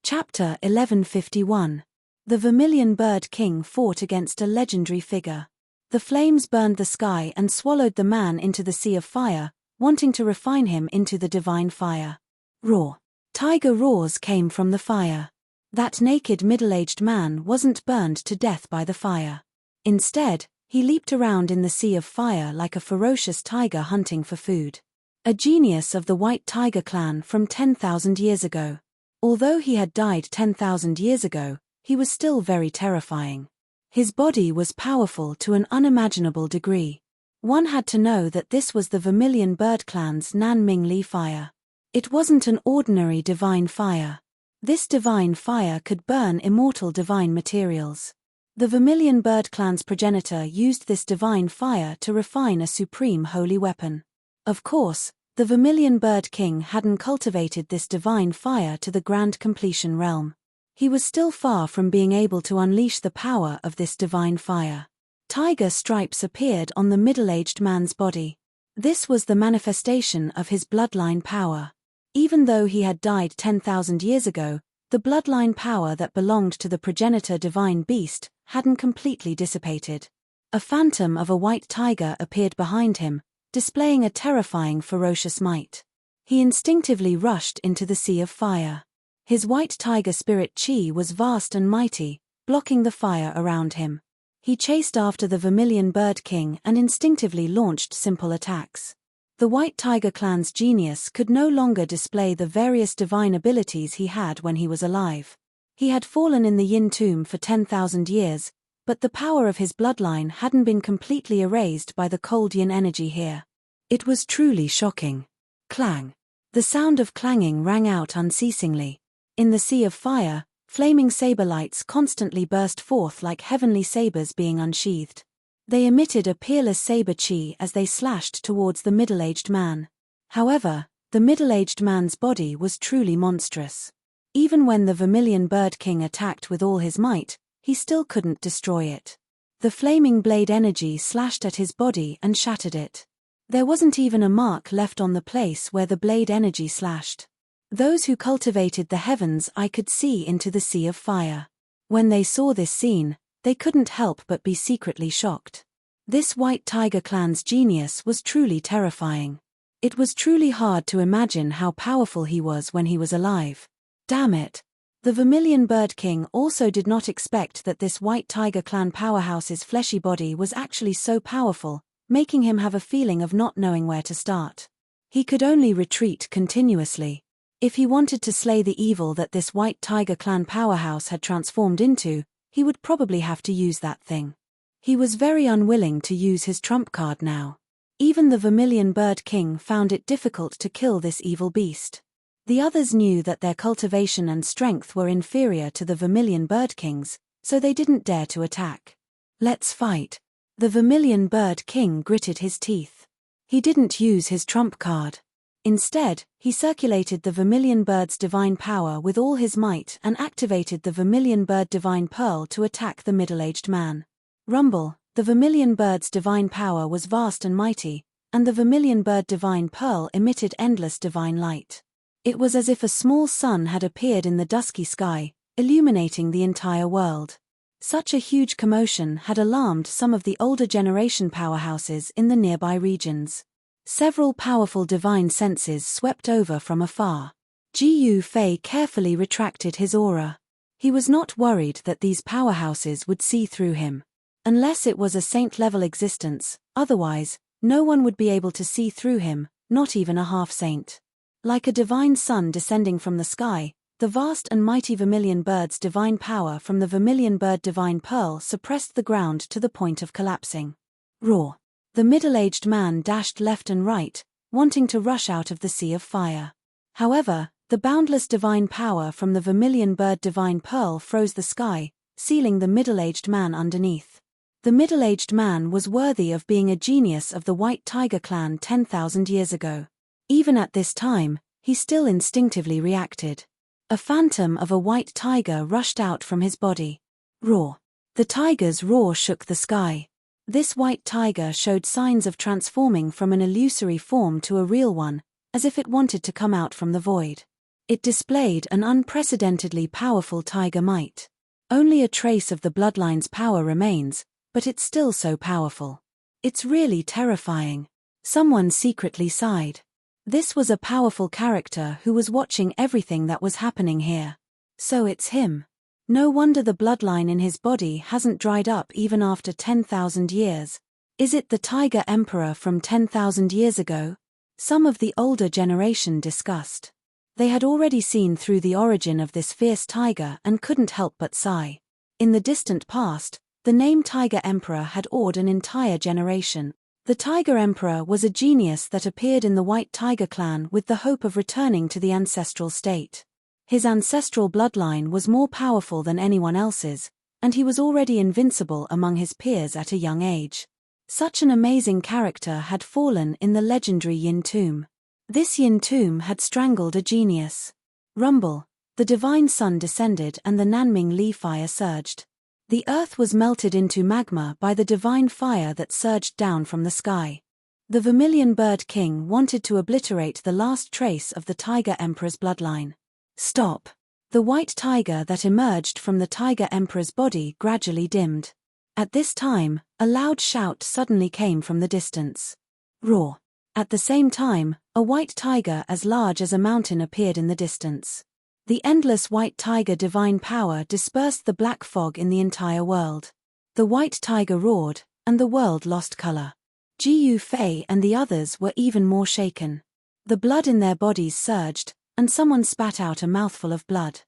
Chapter 1151. The Vermilion Bird King fought against a legendary figure. The flames burned the sky and swallowed the man into the sea of fire, wanting to refine him into the divine fire. Roar. Tiger roars came from the fire. That naked middle-aged man wasn't burned to death by the fire. Instead, he leaped around in the sea of fire like a ferocious tiger hunting for food. A genius of the White Tiger clan from 10,000 years ago. Although he had died 10,000 years ago, he was still very terrifying. His body was powerful to an unimaginable degree. One had to know that this was the Vermilion Bird clan's Nanming Li fire. It wasn't an ordinary divine fire. This divine fire could burn immortal divine materials. The Vermilion Bird clan's progenitor used this divine fire to refine a supreme holy weapon. Of course, the Vermilion Bird King hadn't cultivated this divine fire to the grand completion realm. He was still far from being able to unleash the power of this divine fire. Tiger stripes appeared on the middle-aged man's body. This was the manifestation of his bloodline power. Even though he had died 10,000 years ago, the bloodline power that belonged to the progenitor divine beast hadn't completely dissipated. A phantom of a white tiger appeared behind him, displaying a terrifying ferocious might. He instinctively rushed into the sea of fire. His white tiger spirit chi was vast and mighty, blocking the fire around him. He chased after the Vermilion Bird King and instinctively launched simple attacks. The White Tiger clan's genius could no longer display the various divine abilities he had when he was alive. He had fallen in the Yin tomb for 10,000 years, but the power of his bloodline hadn't been completely erased by the cold Yin energy here. It was truly shocking. Clang. The sound of clanging rang out unceasingly. In the sea of fire, flaming saber lights constantly burst forth like heavenly sabers being unsheathed. They emitted a peerless saber chi as they slashed towards the middle-aged man. However, the middle-aged man's body was truly monstrous. Even when the Vermilion Bird King attacked with all his might, he still couldn't destroy it. The flaming blade energy slashed at his body and shattered it. There wasn't even a mark left on the place where the blade energy slashed. Those who cultivated the heavens could see into the sea of fire. When they saw this scene, they couldn't help but be secretly shocked. This White Tiger clan's genius was truly terrifying. It was truly hard to imagine how powerful he was when he was alive. Damn it. The Vermilion Bird King also did not expect that this White Tiger clan powerhouse's fleshy body was actually so powerful, making him have a feeling of not knowing where to start. He could only retreat continuously. If he wanted to slay the evil that this White Tiger clan powerhouse had transformed into, he would probably have to use that thing. He was very unwilling to use his trump card now. Even the Vermilion Bird King found it difficult to kill this evil beast. The others knew that their cultivation and strength were inferior to the Vermilion Bird King's, so they didn't dare to attack. Let's fight. The Vermilion Bird King gritted his teeth. He didn't use his trump card. Instead, he circulated the Vermilion Bird's divine power with all his might and activated the Vermilion Bird Divine Pearl to attack the middle-aged man. Rumble, the Vermilion Bird's divine power was vast and mighty, and the Vermilion Bird Divine Pearl emitted endless divine light. It was as if a small sun had appeared in the dusky sky, illuminating the entire world. Such a huge commotion had alarmed some of the older generation powerhouses in the nearby regions. Several powerful divine senses swept over from afar. Jiu Fei carefully retracted his aura. He was not worried that these powerhouses would see through him. Unless it was a saint-level existence, otherwise, no one would be able to see through him, not even a half-saint. Like a divine sun descending from the sky, the vast and mighty Vermilion Bird's divine power from the Vermilion Bird Divine Pearl suppressed the ground to the point of collapsing. Roar. The middle-aged man dashed left and right, wanting to rush out of the sea of fire. However, the boundless divine power from the Vermilion Bird Divine Pearl froze the sky, sealing the middle-aged man underneath. The middle-aged man was worthy of being a genius of the White Tiger clan 10,000 years ago. Even at this time, he still instinctively reacted. A phantom of a white tiger rushed out from his body. Roar. The tiger's roar shook the sky. This white tiger showed signs of transforming from an illusory form to a real one, as if it wanted to come out from the void. It displayed an unprecedentedly powerful tiger might. Only a trace of the bloodline's power remains, but it's still so powerful. It's really terrifying. Someone secretly sighed. This was a powerful character who was watching everything that was happening here. So it's him. No wonder the bloodline in his body hasn't dried up even after 10,000 years. Is it the Tiger Emperor from 10,000 years ago? Some of the older generation discussed. They had already seen through the origin of this fierce tiger and couldn't help but sigh. In the distant past, the name Tiger Emperor had awed an entire generation. The Tiger Emperor was a genius that appeared in the White Tiger clan with the hope of returning to the ancestral state. His ancestral bloodline was more powerful than anyone else's, and he was already invincible among his peers at a young age. Such an amazing character had fallen in the legendary Yin tomb. This Yin tomb had strangled a genius. Rumble. The divine sun descended and the Nanming Li fire surged. The earth was melted into magma by the divine fire that surged down from the sky. The Vermilion Bird King wanted to obliterate the last trace of the Tiger Emperor's bloodline. Stop! The white tiger that emerged from the Tiger Emperor's body gradually dimmed. At this time, a loud shout suddenly came from the distance. Roar! At the same time, a white tiger as large as a mountain appeared in the distance. The endless white tiger divine power dispersed the black fog in the entire world. The white tiger roared, and the world lost color. Jiu Fei and the others were even more shaken. The blood in their bodies surged, and someone spat out a mouthful of blood.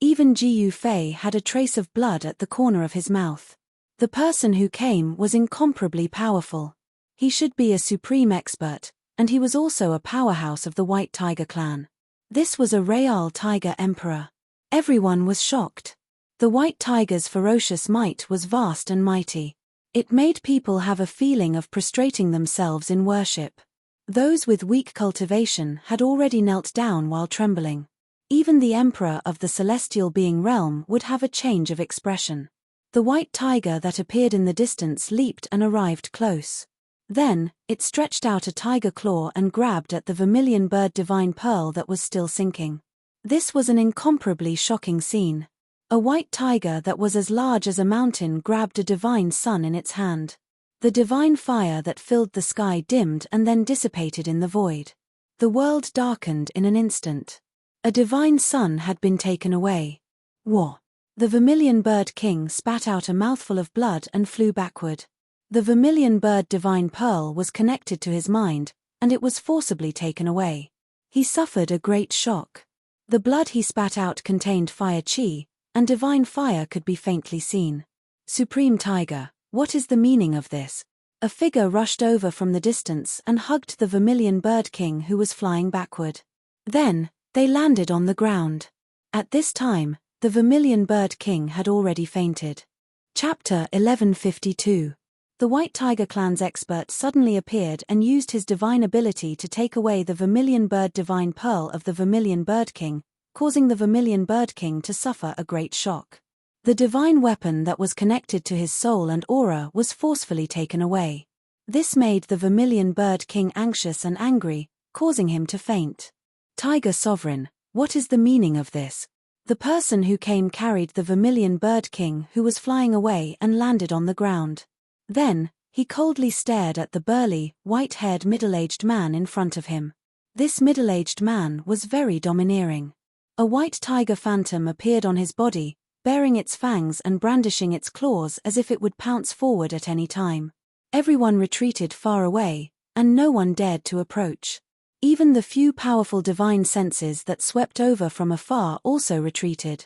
Even Jiu Fei had a trace of blood at the corner of his mouth. The person who came was incomparably powerful. He should be a supreme expert, and he was also a powerhouse of the White Tiger clan. This was a Real Tiger Emperor. Everyone was shocked. The White Tiger's ferocious might was vast and mighty. It made people have a feeling of prostrating themselves in worship. Those with weak cultivation had already knelt down while trembling. Even the Emperor of the Celestial Being realm would have a change of expression. The white tiger that appeared in the distance leaped and arrived close. Then, it stretched out a tiger claw and grabbed at the Vermilion Bird Divine Pearl that was still sinking. This was an incomparably shocking scene. A white tiger that was as large as a mountain grabbed a divine sun in its hand. The divine fire that filled the sky dimmed and then dissipated in the void. The world darkened in an instant. A divine sun had been taken away. War. The Vermilion Bird King spat out a mouthful of blood and flew backward. The Vermilion Bird Divine Pearl was connected to his mind, and it was forcibly taken away. He suffered a great shock. The blood he spat out contained fire chi, and divine fire could be faintly seen. Supreme Tiger, what is the meaning of this? A figure rushed over from the distance and hugged the Vermilion Bird King who was flying backward. Then, they landed on the ground. At this time, the Vermilion Bird King had already fainted. Chapter 1152. The White Tiger clan's expert suddenly appeared and used his divine ability to take away the Vermilion Bird Divine Pearl of the Vermilion Bird King, causing the Vermilion Bird King to suffer a great shock. The divine weapon that was connected to his soul and aura was forcefully taken away. This made the Vermilion Bird King anxious and angry, causing him to faint. Tiger Sovereign, what is the meaning of this? The person who came carried the Vermilion Bird King who was flying away and landed on the ground. Then, he coldly stared at the burly, white-haired middle-aged man in front of him. This middle-aged man was very domineering. A white tiger phantom appeared on his body, baring its fangs and brandishing its claws as if it would pounce forward at any time. Everyone retreated far away, and no one dared to approach. Even the few powerful divine senses that swept over from afar also retreated.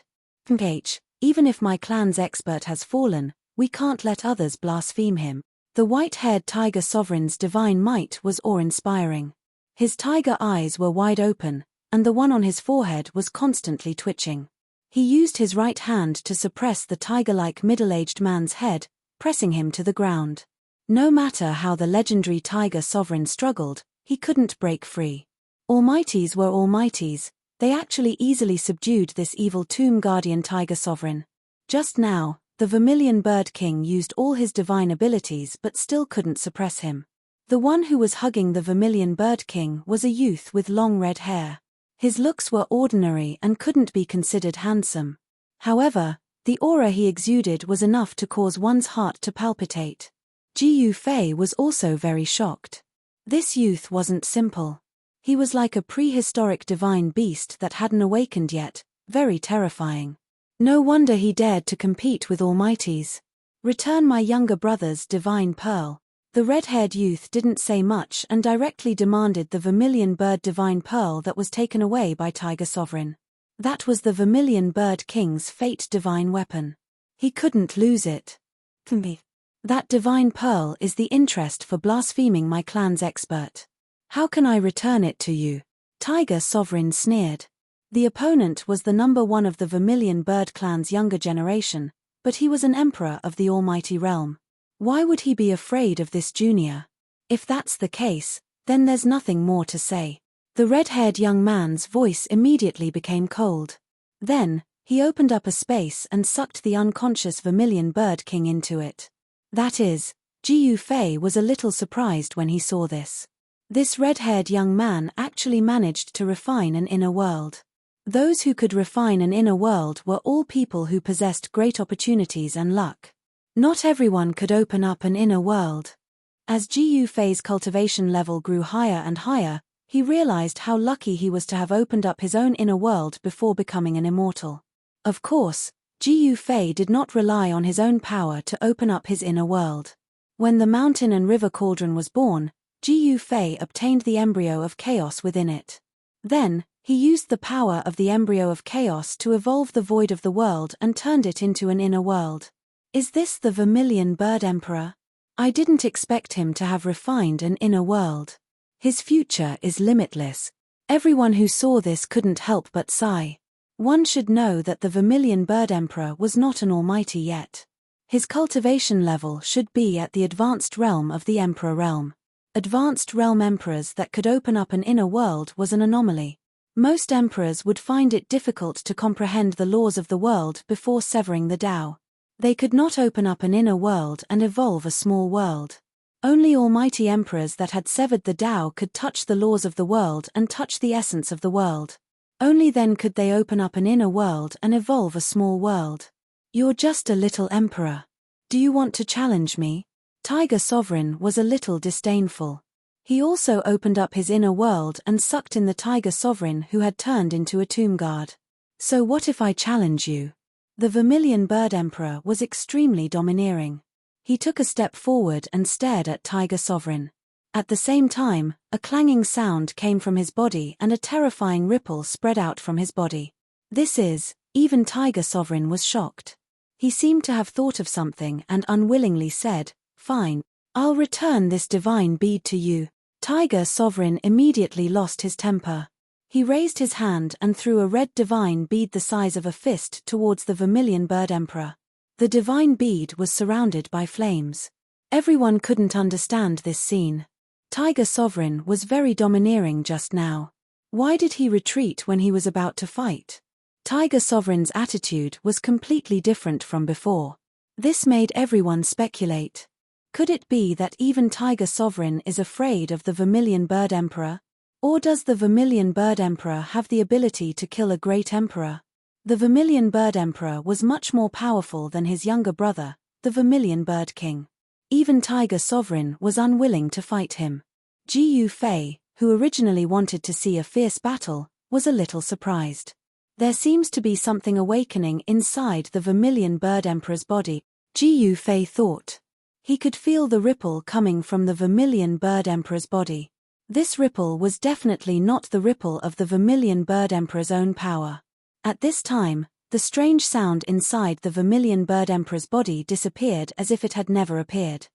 Even if my clan's expert has fallen, we can't let others blaspheme him. The white-haired tiger sovereign's divine might was awe-inspiring. His tiger eyes were wide open, and the one on his forehead was constantly twitching. He used his right hand to suppress the tiger-like middle-aged man's head, pressing him to the ground. No matter how the legendary tiger sovereign struggled, he couldn't break free. Almighties were almighties, they actually easily subdued this evil tomb guardian tiger sovereign. Just now, the Vermilion Bird King used all his divine abilities but still couldn't suppress him. The one who was hugging the Vermilion Bird King was a youth with long red hair. His looks were ordinary and couldn't be considered handsome. However, the aura he exuded was enough to cause one's heart to palpitate. Ji Yufei was also very shocked. This youth wasn't simple. He was like a prehistoric divine beast that hadn't awakened yet, very terrifying. No wonder he dared to compete with almighties. Return my younger brother's divine pearl. The red-haired youth didn't say much and directly demanded the vermilion bird divine pearl that was taken away by Tiger Sovereign. That was the vermilion bird king's fate divine weapon. He couldn't lose it. That divine pearl is the interest for blaspheming my clan's expert. How can I return it to you? Tiger Sovereign sneered. The opponent was the number one of the Vermilion Bird clan's younger generation, but he was an emperor of the almighty realm. Why would he be afraid of this junior? If that's the case, then there's nothing more to say. The red-haired young man's voice immediately became cold. Then, he opened up a space and sucked the unconscious Vermilion Bird King into it. That is, Ji Yufei was a little surprised when he saw this. This red-haired young man actually managed to refine an inner world. Those who could refine an inner world were all people who possessed great opportunities and luck. Not everyone could open up an inner world. As Ji Yufei's cultivation level grew higher and higher, he realized how lucky he was to have opened up his own inner world before becoming an immortal. Of course, Ji Yufei did not rely on his own power to open up his inner world. When the mountain and river cauldron was born, Ji Yufei obtained the embryo of chaos within it. Then, he used the power of the embryo of chaos to evolve the void of the world and turned it into an inner world. Is this the Vermilion Bird Emperor? I didn't expect him to have refined an inner world. His future is limitless. Everyone who saw this couldn't help but sigh. One should know that the Vermilion Bird Emperor was not an almighty yet. His cultivation level should be at the advanced realm of the Emperor realm. Advanced realm emperors that could open up an inner world was an anomaly. Most emperors would find it difficult to comprehend the laws of the world before severing the Tao. They could not open up an inner world and evolve a small world. Only almighty emperors that had severed the Tao could touch the laws of the world and touch the essence of the world. Only then could they open up an inner world and evolve a small world. You're just a little emperor. Do you want to challenge me? Tiger Sovereign was a little disdainful. He also opened up his inner world and sucked in the Tiger Sovereign who had turned into a tomb guard. So what if I challenge you? The Vermilion Bird Emperor was extremely domineering. He took a step forward and stared at Tiger Sovereign. At the same time, a clanging sound came from his body and a terrifying ripple spread out from his body. Even Tiger Sovereign was shocked. He seemed to have thought of something and unwillingly said, "Fine. I'll return this divine bead to you." Tiger Sovereign immediately lost his temper. He raised his hand and threw a red divine bead the size of a fist towards the Vermilion Bird Emperor. The divine bead was surrounded by flames. Everyone couldn't understand this scene. Tiger Sovereign was very domineering just now. Why did he retreat when he was about to fight? Tiger Sovereign's attitude was completely different from before. This made everyone speculate. Could it be that even Tiger Sovereign is afraid of the Vermilion Bird Emperor? Or does the Vermilion Bird Emperor have the ability to kill a great emperor? The Vermilion Bird Emperor was much more powerful than his younger brother, the Vermilion Bird King. Even Tiger Sovereign was unwilling to fight him. Ji Yufei, who originally wanted to see a fierce battle, was a little surprised. There seems to be something awakening inside the Vermilion Bird Emperor's body, Ji Yufei thought. He could feel the ripple coming from the Vermilion Bird Emperor's body. This ripple was definitely not the ripple of the Vermilion Bird Emperor's own power. At this time, the strange sound inside the Vermilion Bird Emperor's body disappeared as if it had never appeared.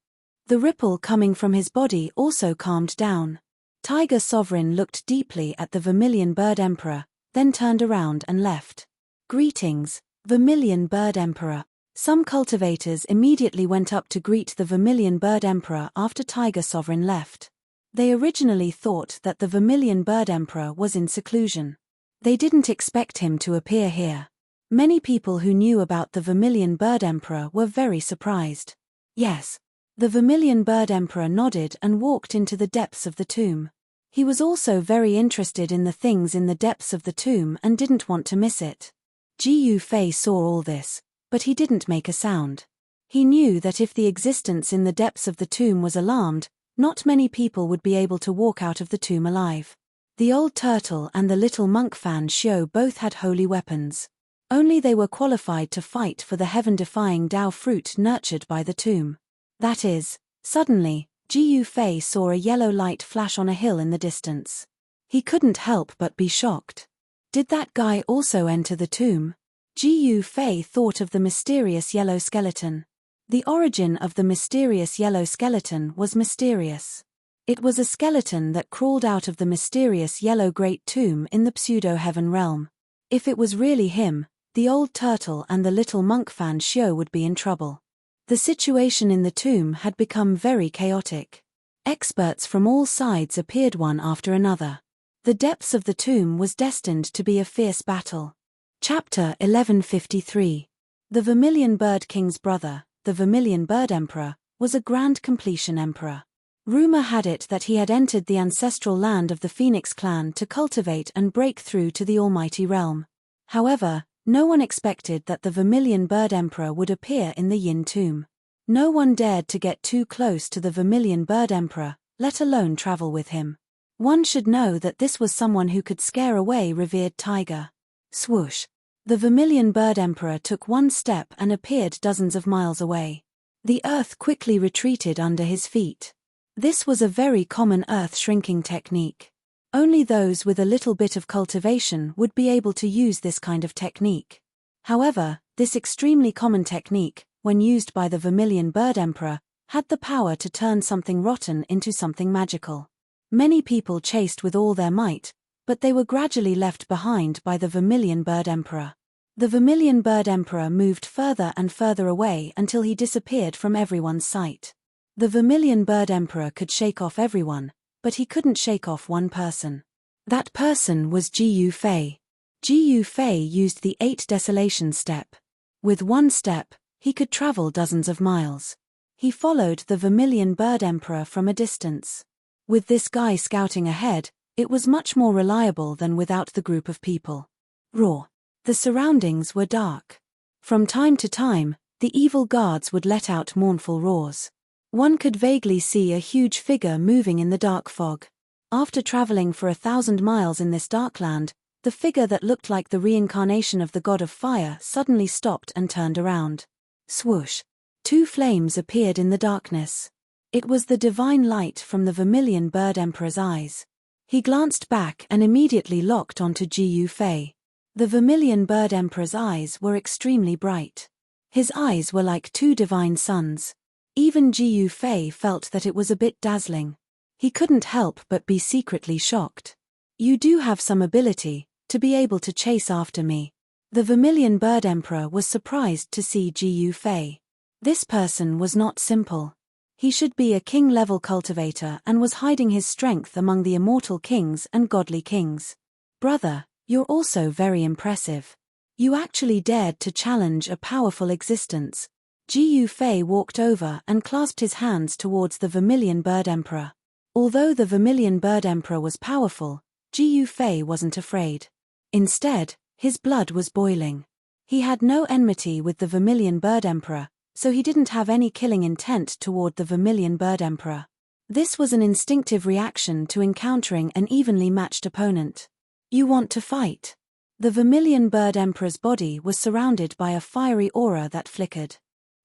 The ripple coming from his body also calmed down. Tiger Sovereign looked deeply at the Vermilion Bird Emperor, then turned around and left. Greetings, Vermilion Bird Emperor. Some cultivators immediately went up to greet the Vermilion Bird Emperor after Tiger Sovereign left. They originally thought that the Vermilion Bird Emperor was in seclusion. They didn't expect him to appear here. Many people who knew about the Vermilion Bird Emperor were very surprised. Yes. The Vermilion Bird Emperor nodded and walked into the depths of the tomb. He was also very interested in the things in the depths of the tomb and didn't want to miss it. Jiu Fei saw all this, but he didn't make a sound. He knew that if the existence in the depths of the tomb was alarmed, not many people would be able to walk out of the tomb alive. The old turtle and the little monk Fan Xiu both had holy weapons. Only they were qualified to fight for the heaven-defying Dao fruit nurtured by the tomb. That is, suddenly, Jiu Fei saw a yellow light flash on a hill in the distance. He couldn't help but be shocked. Did that guy also enter the tomb? Jiu Fei thought of the mysterious yellow skeleton. The origin of the mysterious yellow skeleton was mysterious. It was a skeleton that crawled out of the mysterious yellow great tomb in the pseudo-heaven realm. If it was really him, the old turtle and the little monk Fan Xiu would be in trouble. The situation in the tomb had become very chaotic. Experts from all sides appeared one after another. The depths of the tomb was destined to be a fierce battle. Chapter 1153. The Vermilion Bird King's brother, the Vermilion Bird Emperor, was a grand completion emperor. Rumor had it that he had entered the ancestral land of the Phoenix clan to cultivate and break through to the almighty realm. However, no one expected that the Vermilion Bird Emperor would appear in the Yin tomb. No one dared to get too close to the Vermilion Bird Emperor, let alone travel with him. One should know that this was someone who could scare away revered tiger. Swoosh! The Vermilion Bird Emperor took one step and appeared dozens of miles away. The earth quickly retreated under his feet. This was a very common earth shrinking technique. Only those with a little bit of cultivation would be able to use this kind of technique. However, this extremely common technique, when used by the Vermilion Bird Emperor, had the power to turn something rotten into something magical. Many people chased with all their might, but they were gradually left behind by the Vermilion Bird Emperor. The Vermilion Bird Emperor moved further and further away until he disappeared from everyone's sight. The Vermilion Bird Emperor could shake off everyone, but he couldn't shake off one person. That person was Jiu Fei. Jiu Fei used the 8 desolation step. With one step, he could travel dozens of miles. He followed the Vermilion Bird Emperor from a distance. With this guy scouting ahead, it was much more reliable than without the group of people. Roar. The surroundings were dark. From time to time, the evil guards would let out mournful roars. One could vaguely see a huge figure moving in the dark fog. After traveling for 1,000 miles in this dark land, the figure that looked like the reincarnation of the god of fire suddenly stopped and turned around. Swoosh! 2 flames appeared in the darkness. It was the divine light from the Vermilion Bird Emperor's eyes. He glanced back and immediately locked onto Jiu Fei. The Vermilion Bird Emperor's eyes were extremely bright. His eyes were like 2 divine suns. Even Jiu Fei felt that it was a bit dazzling. He couldn't help but be secretly shocked. You do have some ability, to be able to chase after me. The Vermilion Bird Emperor was surprised to see Jiu Fei. This person was not simple. He should be a king-level cultivator and was hiding his strength among the immortal kings and godly kings. Brother, you're also very impressive. You actually dared to challenge a powerful existence. Jiu Fei walked over and clasped his hands towards the Vermilion Bird Emperor. Although the Vermilion Bird Emperor was powerful, Jiu Fei wasn't afraid. Instead, his blood was boiling. He had no enmity with the Vermilion Bird Emperor, so he didn't have any killing intent toward the Vermilion Bird Emperor. This was an instinctive reaction to encountering an evenly matched opponent. You want to fight? The Vermilion Bird Emperor's body was surrounded by a fiery aura that flickered.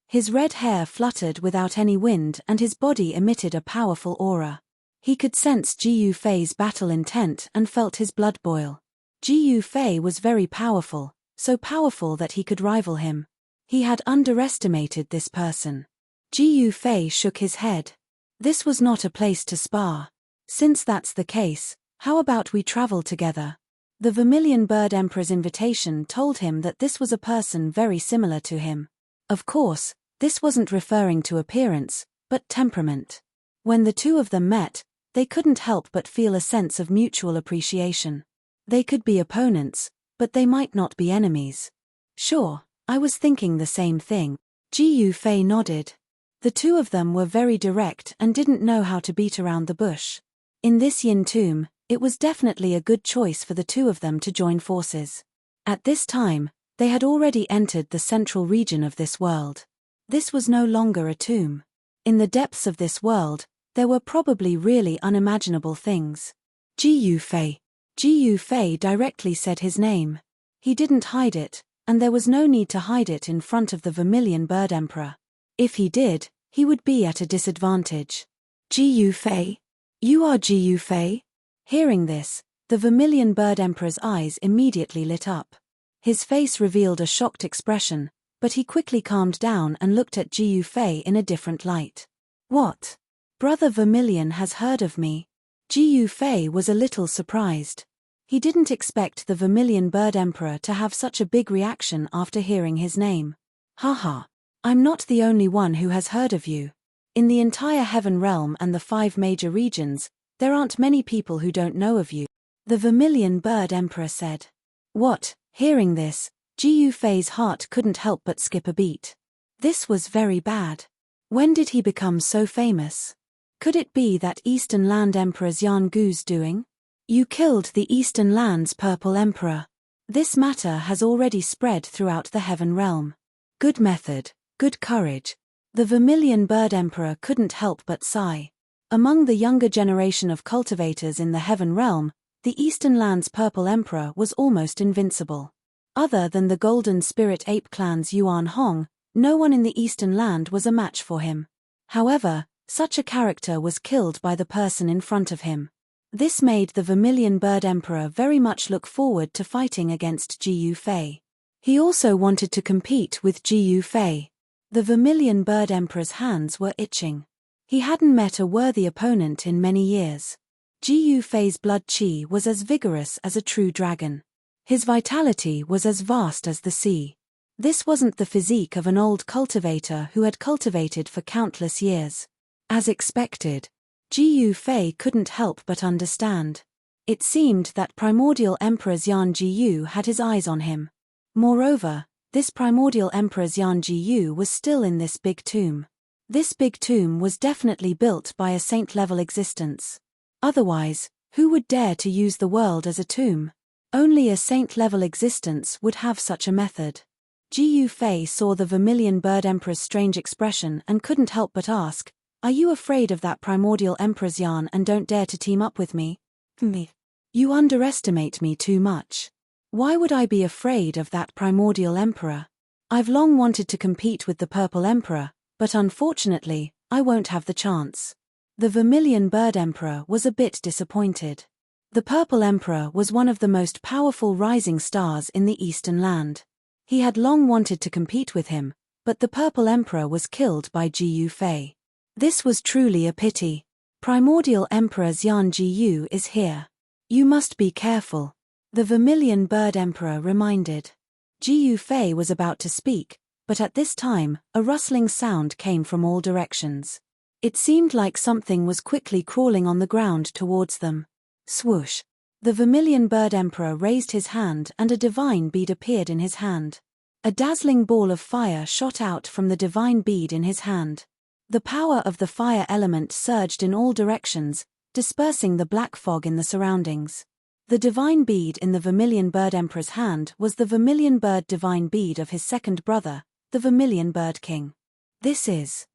His red hair fluttered without any wind and his body emitted a powerful aura. He could sense Jiu Fei's battle intent and felt his blood boil. Jiu Fei was very powerful, so powerful that he could rival him. He had underestimated this person. Jiu Fei shook his head. This was not a place to spar. Since that's the case, how about we travel together? The Vermilion Bird Emperor's invitation told him that this was a person very similar to him. Of course, this wasn't referring to appearance, but temperament. When the 2 of them met, they couldn't help but feel a sense of mutual appreciation. They could be opponents, but they might not be enemies. Sure, I was thinking the same thing. Jiu Fei nodded. The 2 of them were very direct and didn't know how to beat around the bush. In this Yin tomb, it was definitely a good choice for the two of them to join forces. At this time, they had already entered the central region of this world. This was no longer a tomb. In the depths of this world, there were probably really unimaginable things. Ji Yufei. Ji Yufei directly said his name. He didn't hide it, and there was no need to hide it in front of the Vermilion Bird Emperor. If he did, he would be at a disadvantage. Ji Yufei? You are Ji Yufei? Hearing this, the Vermilion Bird Emperor's eyes immediately lit up. His face revealed a shocked expression, but he quickly calmed down and looked at Ji Yufei in a different light. What? Brother Vermilion has heard of me. Ji Yufei was a little surprised. He didn't expect the Vermilion Bird Emperor to have such a big reaction after hearing his name. Haha. I'm not the only one who has heard of you. In the entire Heaven Realm and the 5 major regions, there aren't many people who don't know of you, the Vermilion Bird Emperor said. What? Hearing this, Ji Yufei's heart couldn't help but skip a beat. This was very bad. When did he become so famous? Could it be that Eastern Land Emperor's Yan Gu's doing? You killed the Eastern Land's Purple Emperor. This matter has already spread throughout the Heaven Realm. Good method, good courage. The Vermilion Bird Emperor couldn't help but sigh. Among the younger generation of cultivators in the Heaven Realm, the Eastern Land's Purple Emperor was almost invincible. Other than the Golden Spirit Ape Clan's Yuan Hong, no one in the Eastern Land was a match for him. However, such a character was killed by the person in front of him. This made the Vermilion Bird Emperor very much look forward to fighting against Ji Yufei. He also wanted to compete with Ji Yufei. The Vermilion Bird Emperor's hands were itching. He hadn't met a worthy opponent in many years. Ji Yufei's blood qi was as vigorous as a true dragon. His vitality was as vast as the sea. This wasn't the physique of an old cultivator who had cultivated for countless years. As expected, Ji Yufei couldn't help but understand. It seemed that Primordial Emperor Xian Jiyu had his eyes on him. Moreover, this Primordial Emperor Xian Jiyu was still in this big tomb. This big tomb was definitely built by a saint-level existence. Otherwise, who would dare to use the world as a tomb? Only a saint-level existence would have such a method. Ji Yufei saw the Vermilion Bird Emperor's strange expression and couldn't help but ask, "Are you afraid of that Primordial Emperor Xian and don't dare to team up with me?" "Me. You underestimate me too much. Why would I be afraid of that Primordial Emperor? I've long wanted to compete with the Purple Emperor, but unfortunately, I won't have the chance." The Vermilion Bird Emperor was a bit disappointed. The Purple Emperor was one of the most powerful rising stars in the Eastern Land. He had long wanted to compete with him, but the Purple Emperor was killed by Ji Yufei. This was truly a pity. Primordial Emperor Xian Jiyu is here. You must be careful, the Vermilion Bird Emperor reminded. Ji Yufei was about to speak, but at this time, a rustling sound came from all directions. It seemed like something was quickly crawling on the ground towards them. Swoosh! The Vermilion Bird Emperor raised his hand and a divine bead appeared in his hand. A dazzling ball of fire shot out from the divine bead in his hand. The power of the fire element surged in all directions, dispersing the black fog in the surroundings. The divine bead in the Vermilion Bird Emperor's hand was the Vermilion Bird divine bead of his second brother, the Vermilion Bird King. This is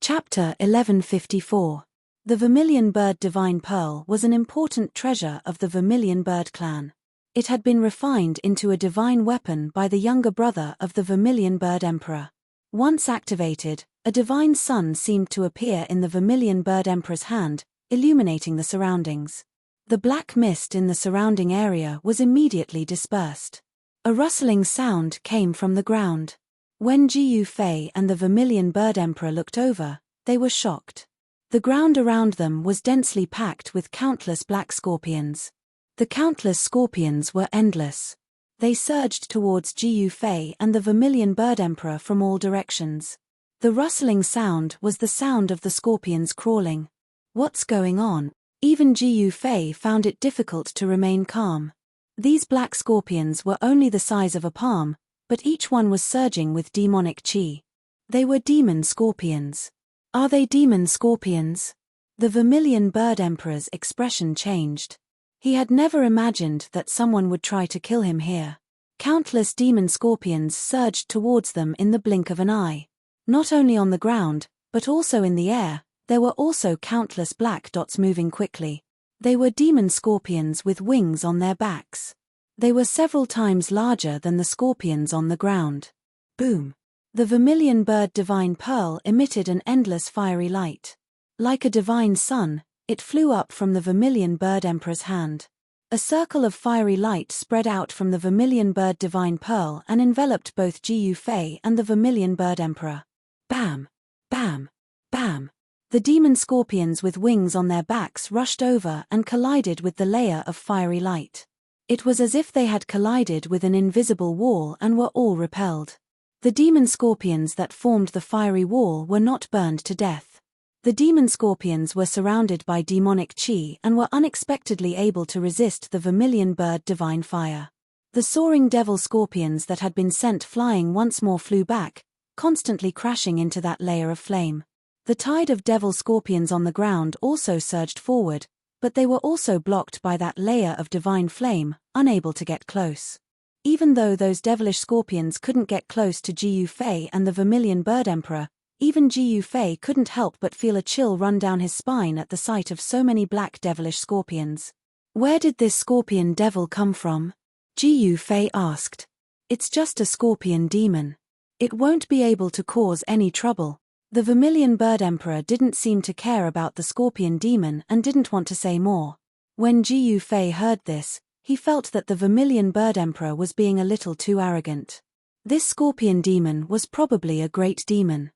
Chapter 1154. The Vermilion Bird Divine Pearl was an important treasure of the Vermilion Bird clan. It had been refined into a divine weapon by the younger brother of the Vermilion Bird Emperor. Once activated, a divine sun seemed to appear in the Vermilion Bird Emperor's hand, illuminating the surroundings. The black mist in the surrounding area was immediately dispersed. A rustling sound came from the ground. When Ji Yufei and the Vermilion Bird Emperor looked over, they were shocked. The ground around them was densely packed with countless black scorpions. The countless scorpions were endless. They surged towards Ji Yufei and the Vermilion Bird Emperor from all directions. The rustling sound was the sound of the scorpions crawling. What's going on? Even Ji Yufei found it difficult to remain calm. These black scorpions were only the size of a palm, but each one was surging with demonic qi. They were demon scorpions. Are they demon scorpions? The Vermilion Bird Emperor's expression changed. He had never imagined that someone would try to kill him here. Countless demon scorpions surged towards them in the blink of an eye. Not only on the ground, but also in the air, there were also countless black dots moving quickly. They were demon scorpions with wings on their backs. They were several times larger than the scorpions on the ground. Boom! The Vermilion Bird Divine Pearl emitted an endless fiery light. Like a divine sun, it flew up from the Vermilion Bird Emperor's hand. A circle of fiery light spread out from the Vermilion Bird Divine Pearl and enveloped both Jiu Fei and the Vermilion Bird Emperor. Bam! Bam! Bam! The demon scorpions with wings on their backs rushed over and collided with the layer of fiery light. It was as if they had collided with an invisible wall and were all repelled. The demon scorpions that formed the fiery wall were not burned to death. The demon scorpions were surrounded by demonic chi and were unexpectedly able to resist the Vermilion Bird Divine Fire. The soaring devil scorpions that had been sent flying once more flew back, constantly crashing into that layer of flame. The tide of devil scorpions on the ground also surged forward, but they were also blocked by that layer of divine flame, unable to get close. Even though those devilish scorpions couldn't get close to Jiu Fei and the Vermilion Bird Emperor, even Jiu Fei couldn't help but feel a chill run down his spine at the sight of so many black devilish scorpions. Where did this scorpion devil come from? Jiu Fei asked. It's just a scorpion demon. It won't be able to cause any trouble. The Vermilion Bird Emperor didn't seem to care about the scorpion demon and didn't want to say more. When Jiu Fei heard this, he felt that the Vermilion Bird Emperor was being a little too arrogant. This scorpion demon was probably a great demon.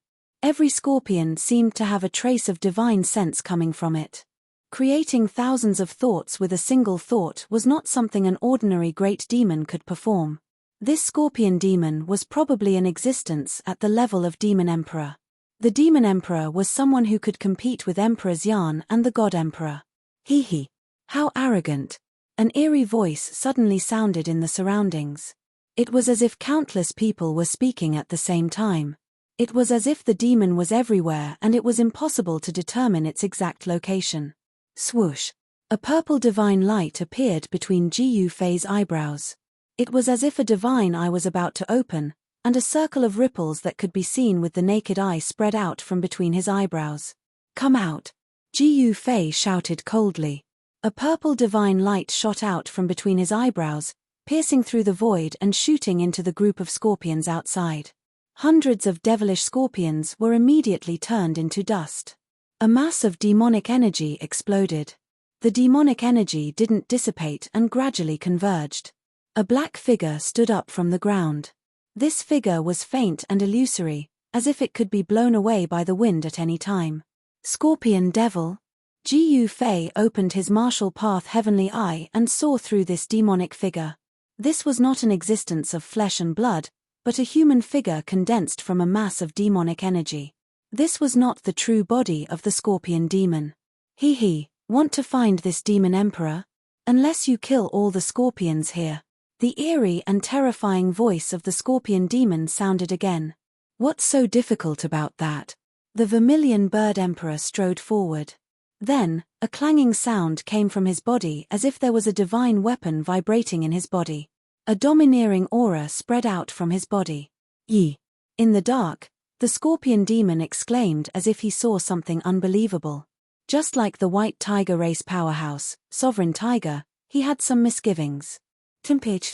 Every scorpion seemed to have a trace of divine sense coming from it. Creating thousands of thoughts with a single thought was not something an ordinary great demon could perform. This scorpion demon was probably in existence at the level of Demon Emperor. The Demon Emperor was someone who could compete with Emperors Yan and the God Emperor. Hee hee. How arrogant. An eerie voice suddenly sounded in the surroundings. It was as if countless people were speaking at the same time. It was as if the demon was everywhere and it was impossible to determine its exact location. Swoosh. A purple divine light appeared between Jiu Fei's eyebrows. It was as if a divine eye was about to open, and a circle of ripples that could be seen with the naked eye spread out from between his eyebrows. Come out! Jiu Fei shouted coldly. A purple divine light shot out from between his eyebrows, piercing through the void and shooting into the group of scorpions outside. Hundreds of devilish scorpions were immediately turned into dust. A mass of demonic energy exploded. The demonic energy didn't dissipate and gradually converged. A black figure stood up from the ground. This figure was faint and illusory, as if it could be blown away by the wind at any time. Scorpion Devil? Jiu Fei opened his martial path heavenly eye and saw through this demonic figure. This was not an existence of flesh and blood, but a human figure condensed from a mass of demonic energy. This was not the true body of the scorpion demon. Hee hee, want to find this demon emperor? Unless you kill all the scorpions here. The eerie and terrifying voice of the scorpion demon sounded again. What's so difficult about that? The Vermilion Bird Emperor strode forward. Then, a clanging sound came from his body as if there was a divine weapon vibrating in his body. A domineering aura spread out from his body. Yi. In the dark, the scorpion demon exclaimed as if he saw something unbelievable. Just like the white tiger race powerhouse, Sovereign Tiger, he had some misgivings. Timpage.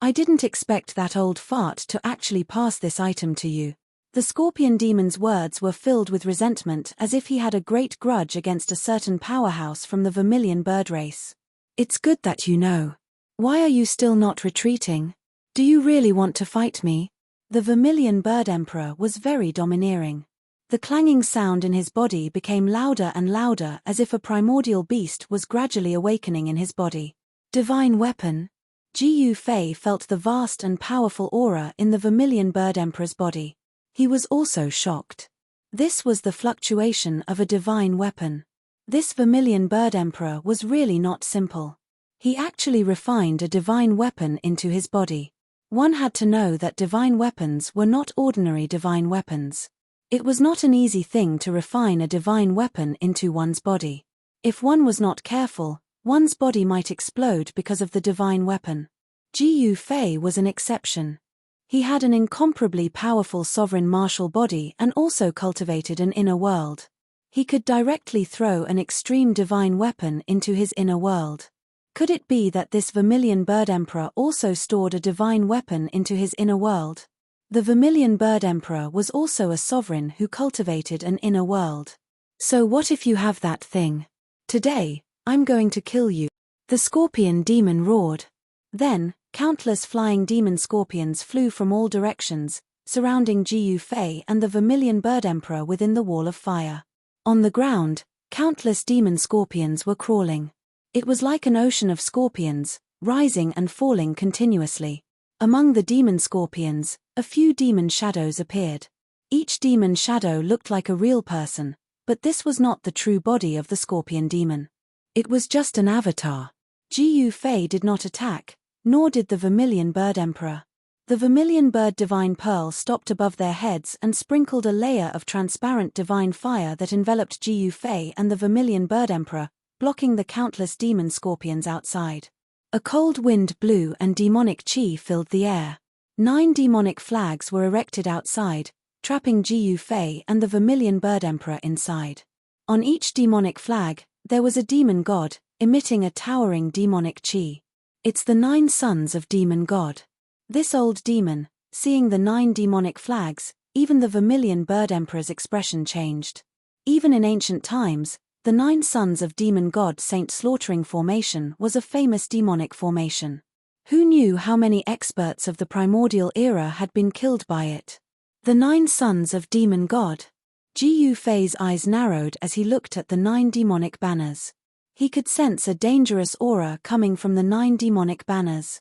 I didn't expect that old fart to actually pass this item to you. The scorpion demon's words were filled with resentment as if he had a great grudge against a certain powerhouse from the Vermilion bird race. It's good that you know. Why are you still not retreating? Do you really want to fight me? The Vermilion Bird Emperor was very domineering. The clanging sound in his body became louder and louder as if a primordial beast was gradually awakening in his body. Divine weapon? Jiu Fei felt the vast and powerful aura in the Vermilion Bird Emperor's body. He was also shocked. This was the fluctuation of a divine weapon. This Vermilion Bird Emperor was really not simple. He actually refined a divine weapon into his body. One had to know that divine weapons were not ordinary divine weapons. It was not an easy thing to refine a divine weapon into one's body. If one was not careful, one's body might explode because of the divine weapon. Jiyu Fei was an exception. He had an incomparably powerful sovereign martial body and also cultivated an inner world. He could directly throw an extreme divine weapon into his inner world. Could it be that this Vermilion Bird Emperor also stored a divine weapon into his inner world? The Vermilion Bird Emperor was also a sovereign who cultivated an inner world. So what if you have that thing? Today, I'm going to kill you. The scorpion demon roared. Then, countless flying demon scorpions flew from all directions, surrounding Jiyu Fei and the Vermilion Bird Emperor within the wall of fire. On the ground, countless demon scorpions were crawling. It was like an ocean of scorpions, rising and falling continuously. Among the demon scorpions, a few demon shadows appeared. Each demon shadow looked like a real person, but this was not the true body of the scorpion demon. It was just an avatar. Jiyu Fei did not attack, nor did the Vermilion Bird Emperor. The Vermilion Bird Divine Pearl stopped above their heads and sprinkled a layer of transparent divine fire that enveloped Jiyu Fei and the Vermilion Bird Emperor, blocking the countless demon scorpions outside. A cold wind blew and demonic chi filled the air. 9 demonic flags were erected outside, trapping Jiyu Fei and the Vermilion Bird Emperor inside. On each demonic flag, there was a demon god, emitting a towering demonic chi. It's the 9 sons of demon god. This old demon, seeing the 9 demonic flags, even the Vermilion Bird Emperor's expression changed. Even in ancient times, the 9 sons of demon god Saint Slaughtering formation was a famous demonic formation. Who knew how many experts of the primordial era had been killed by it? The 9 sons of demon god. Jiyu Fei's eyes narrowed as he looked at the 9 demonic banners. He could sense a dangerous aura coming from the 9 demonic banners.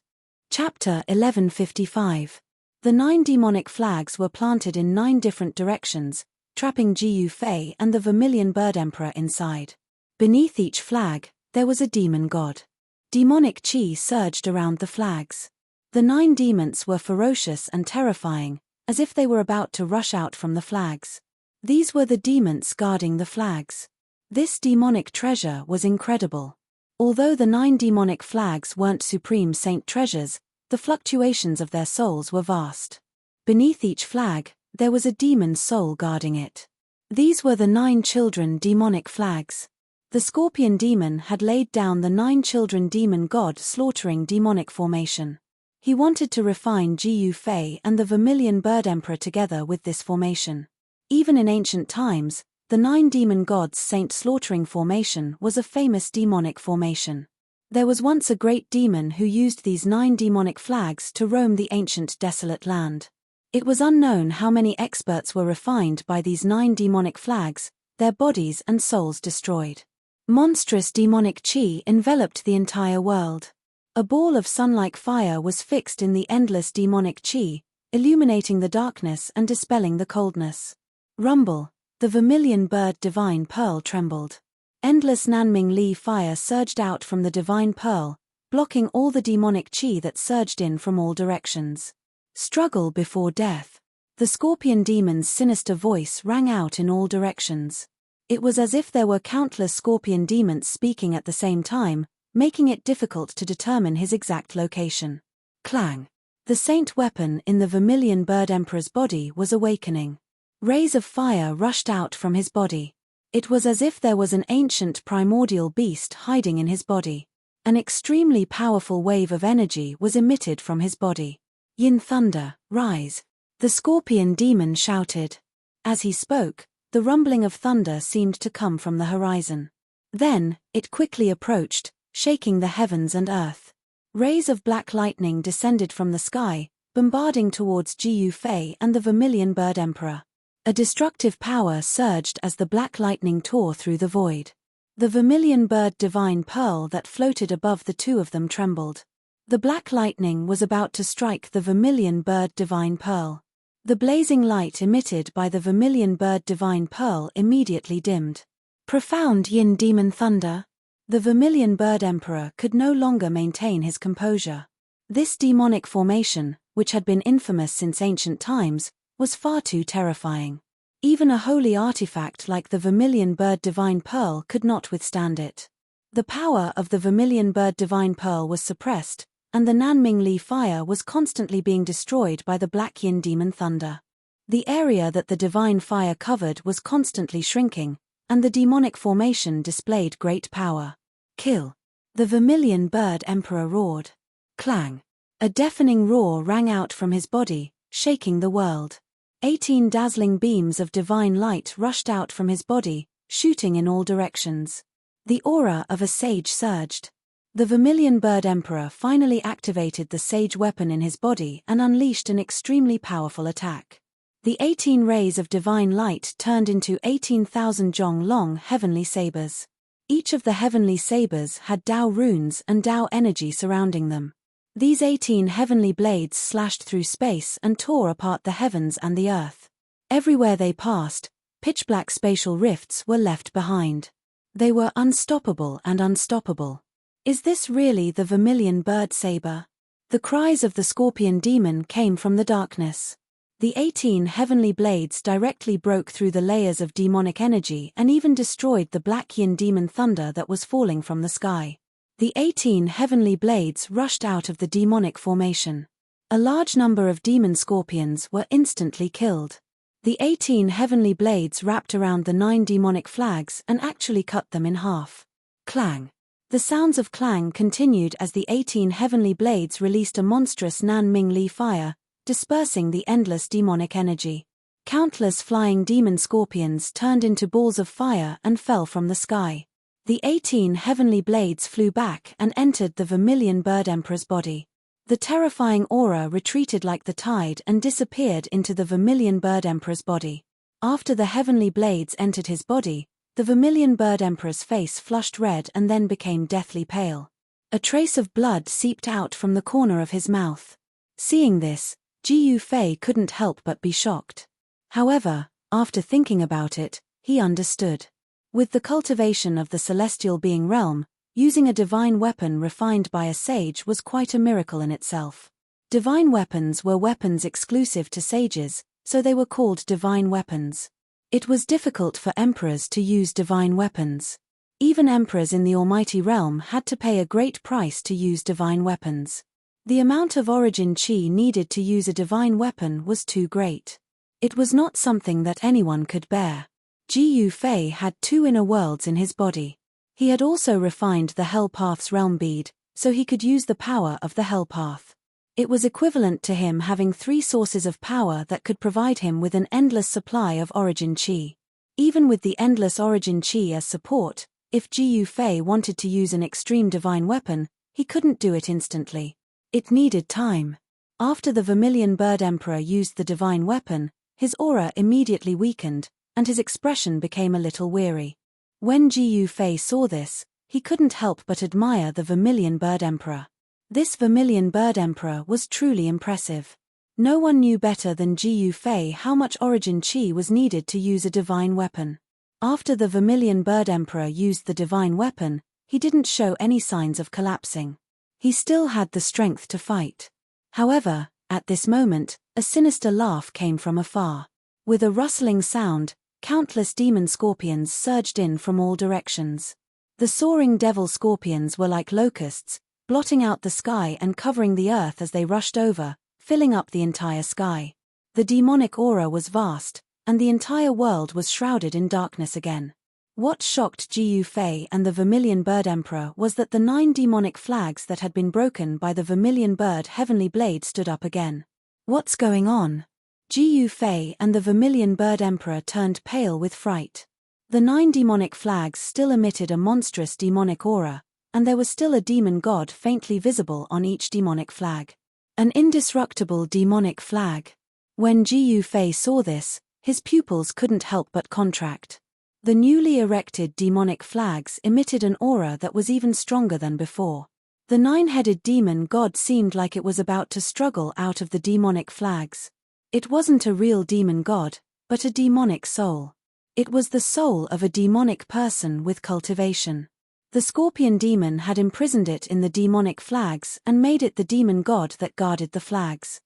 Chapter 1155. The 9 demonic flags were planted in 9 different directions, trapping Jiyu Fei and the Vermilion Bird Emperor inside. Beneath each flag, there was a demon god. Demonic chi surged around the flags. The 9 demons were ferocious and terrifying, as if they were about to rush out from the flags. These were the demons guarding the flags. This demonic treasure was incredible. Although the 9 demonic flags weren't supreme saint treasures, the fluctuations of their souls were vast. Beneath each flag, there was a demon soul guarding it. These were the 9 children demonic flags. The scorpion demon had laid down the 9 children demon god slaughtering demonic formation. He wanted to refine Jiyu Fei and the Vermilion Bird Emperor together with this formation. Even in ancient times, the 9 demon gods Saint Slaughtering formation was a famous demonic formation. There was once a great demon who used these 9 demonic flags to roam the ancient desolate land. It was unknown how many experts were refined by these 9 demonic flags, their bodies and souls destroyed. Monstrous demonic chi enveloped the entire world. A ball of sun-like fire was fixed in the endless demonic chi, illuminating the darkness and dispelling the coldness. Rumble, the Vermilion Bird Divine Pearl trembled. Endless Nanming Li fire surged out from the Divine Pearl, blocking all the demonic chi that surged in from all directions. Struggle before death. The scorpion demon's sinister voice rang out in all directions. It was as if there were countless scorpion demons speaking at the same time, making it difficult to determine his exact location. Clang. The saint weapon in the Vermilion Bird Emperor's body was awakening. Rays of fire rushed out from his body. It was as if there was an ancient primordial beast hiding in his body. An extremely powerful wave of energy was emitted from his body. Yin thunder, rise. The scorpion demon shouted. As he spoke, the rumbling of thunder seemed to come from the horizon. Then, it quickly approached, shaking the heavens and earth. Rays of black lightning descended from the sky, bombarding towards Jiyu Fei and the Vermilion Bird Emperor. A destructive power surged as the black lightning tore through the void. The Vermilion Bird Divine Pearl that floated above the 2 of them trembled. The black lightning was about to strike the Vermilion Bird Divine Pearl. The blazing light emitted by the Vermilion Bird Divine Pearl immediately dimmed. Profound yin demon thunder. The Vermilion Bird Emperor could no longer maintain his composure. This demonic formation, which had been infamous since ancient times, was far too terrifying. Even a holy artifact like the vermilion bird divine pearl could not withstand it. The power of the vermilion bird divine pearl was suppressed, and the Nanming Li fire was constantly being destroyed by the black yin demon thunder. The area that the divine fire covered was constantly shrinking, and the demonic formation displayed great power. Kill! The vermilion bird emperor roared. Clang! A deafening roar rang out from his body, shaking the world. 18 dazzling beams of divine light rushed out from his body, shooting in all directions. The aura of a sage surged. The vermilion bird emperor finally activated the sage weapon in his body and unleashed an extremely powerful attack. The 18 rays of divine light turned into 18,000 zhong-long heavenly sabers. Each of the heavenly sabers had Tao runes and Tao energy surrounding them. These 18 heavenly blades slashed through space and tore apart the heavens and the earth. Everywhere they passed, pitch-black spatial rifts were left behind. They were unstoppable and unstoppable. Is this really the vermilion bird saber? The cries of the scorpion demon came from the darkness. The 18 heavenly blades directly broke through the layers of demonic energy and even destroyed the black yin demon thunder that was falling from the sky. The 18 heavenly blades rushed out of the demonic formation. A large number of demon scorpions were instantly killed. The 18 heavenly blades wrapped around the 9 demonic flags and actually cut them in half. Clang! The sounds of clang continued as the 18 heavenly blades released a monstrous Nanming Li fire, dispersing the endless demonic energy. Countless flying demon scorpions turned into balls of fire and fell from the sky. The 18 heavenly blades flew back and entered the vermilion bird emperor's body. The terrifying aura retreated like the tide and disappeared into the vermilion bird emperor's body. After the heavenly blades entered his body, the vermilion bird emperor's face flushed red and then became deathly pale. A trace of blood seeped out from the corner of his mouth. Seeing this, Ji Yufei couldn't help but be shocked. However, after thinking about it, he understood. With the cultivation of the celestial being realm, using a divine weapon refined by a sage was quite a miracle in itself. Divine weapons were weapons exclusive to sages, so they were called divine weapons. It was difficult for emperors to use divine weapons. Even emperors in the almighty realm had to pay a great price to use divine weapons. The amount of origin chi needed to use a divine weapon was too great. It was not something that anyone could bear. Ji Yufei had 2 inner worlds in his body. He had also refined the Hell Path's realm bead, so he could use the power of the Hell Path. It was equivalent to him having 3 sources of power that could provide him with an endless supply of origin chi. Even with the endless origin chi as support, if Ji Yufei wanted to use an extreme divine weapon, he couldn't do it instantly. It needed time. After the vermilion bird emperor used the divine weapon, his aura immediately weakened, and his expression became a little weary. When Ji Yufei saw this, he couldn't help but admire the vermilion bird emperor. This vermilion bird emperor was truly impressive. No one knew better than Ji Yufei how much origin chi was needed to use a divine weapon. After the vermilion bird emperor used the divine weapon, he didn't show any signs of collapsing. He still had the strength to fight. However, at this moment, a sinister laugh came from afar. With a rustling sound, countless demon scorpions surged in from all directions. The soaring devil scorpions were like locusts, blotting out the sky and covering the earth as they rushed over, filling up the entire sky. The demonic aura was vast, and the entire world was shrouded in darkness again. What shocked Ji Yufei and the vermilion bird emperor was that the 9 demonic flags that had been broken by the vermilion bird heavenly blade stood up again. What's going on? Ji Yufei and the vermilion bird emperor turned pale with fright. The 9 demonic flags still emitted a monstrous demonic aura, and there was still a demon god faintly visible on each demonic flag. An indestructible demonic flag. When Ji Yufei saw this, his pupils couldn't help but contract. The newly erected demonic flags emitted an aura that was even stronger than before. The 9-headed demon god seemed like it was about to struggle out of the demonic flags. It wasn't a real demon god, but a demonic soul. It was the soul of a demonic person with cultivation. The scorpion demon had imprisoned it in the demonic flags and made it the demon god that guarded the flags.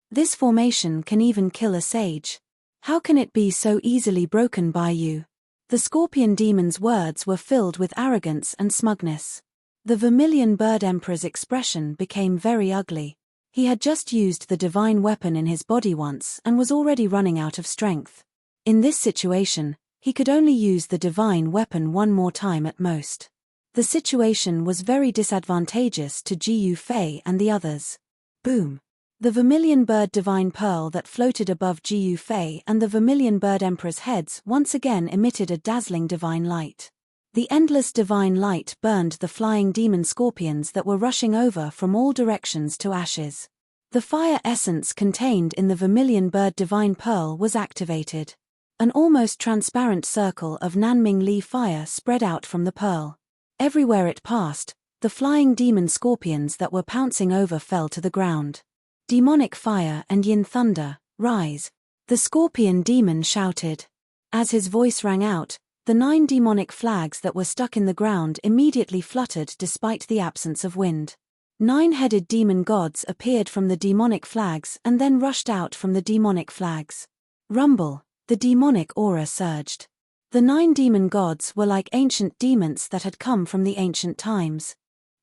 This formation can even kill a sage. How can it be so easily broken by you? The scorpion demon's words were filled with arrogance and smugness. The vermilion bird emperor's expression became very ugly. He had just used the divine weapon in his body once and was already running out of strength. In this situation, he could only use the divine weapon one more time at most. The situation was very disadvantageous to Jiu Fei and the others. Boom! The vermilion bird divine pearl that floated above Jiu Fei and the vermilion bird emperor's heads once again emitted a dazzling divine light. The endless divine light burned the flying demon scorpions that were rushing over from all directions to ashes. The fire essence contained in the vermilion bird divine pearl was activated. An almost transparent circle of Nanming Li fire spread out from the pearl. Everywhere it passed, the flying demon scorpions that were pouncing over fell to the ground. Demonic fire and yin thunder, rise! The scorpion demon shouted. As his voice rang out, the 9 demonic flags that were stuck in the ground immediately fluttered despite the absence of wind. 9-headed demon gods appeared from the demonic flags and then rushed out from the demonic flags. Rumble! The demonic aura surged. The 9 demon gods were like ancient demons that had come from the ancient times.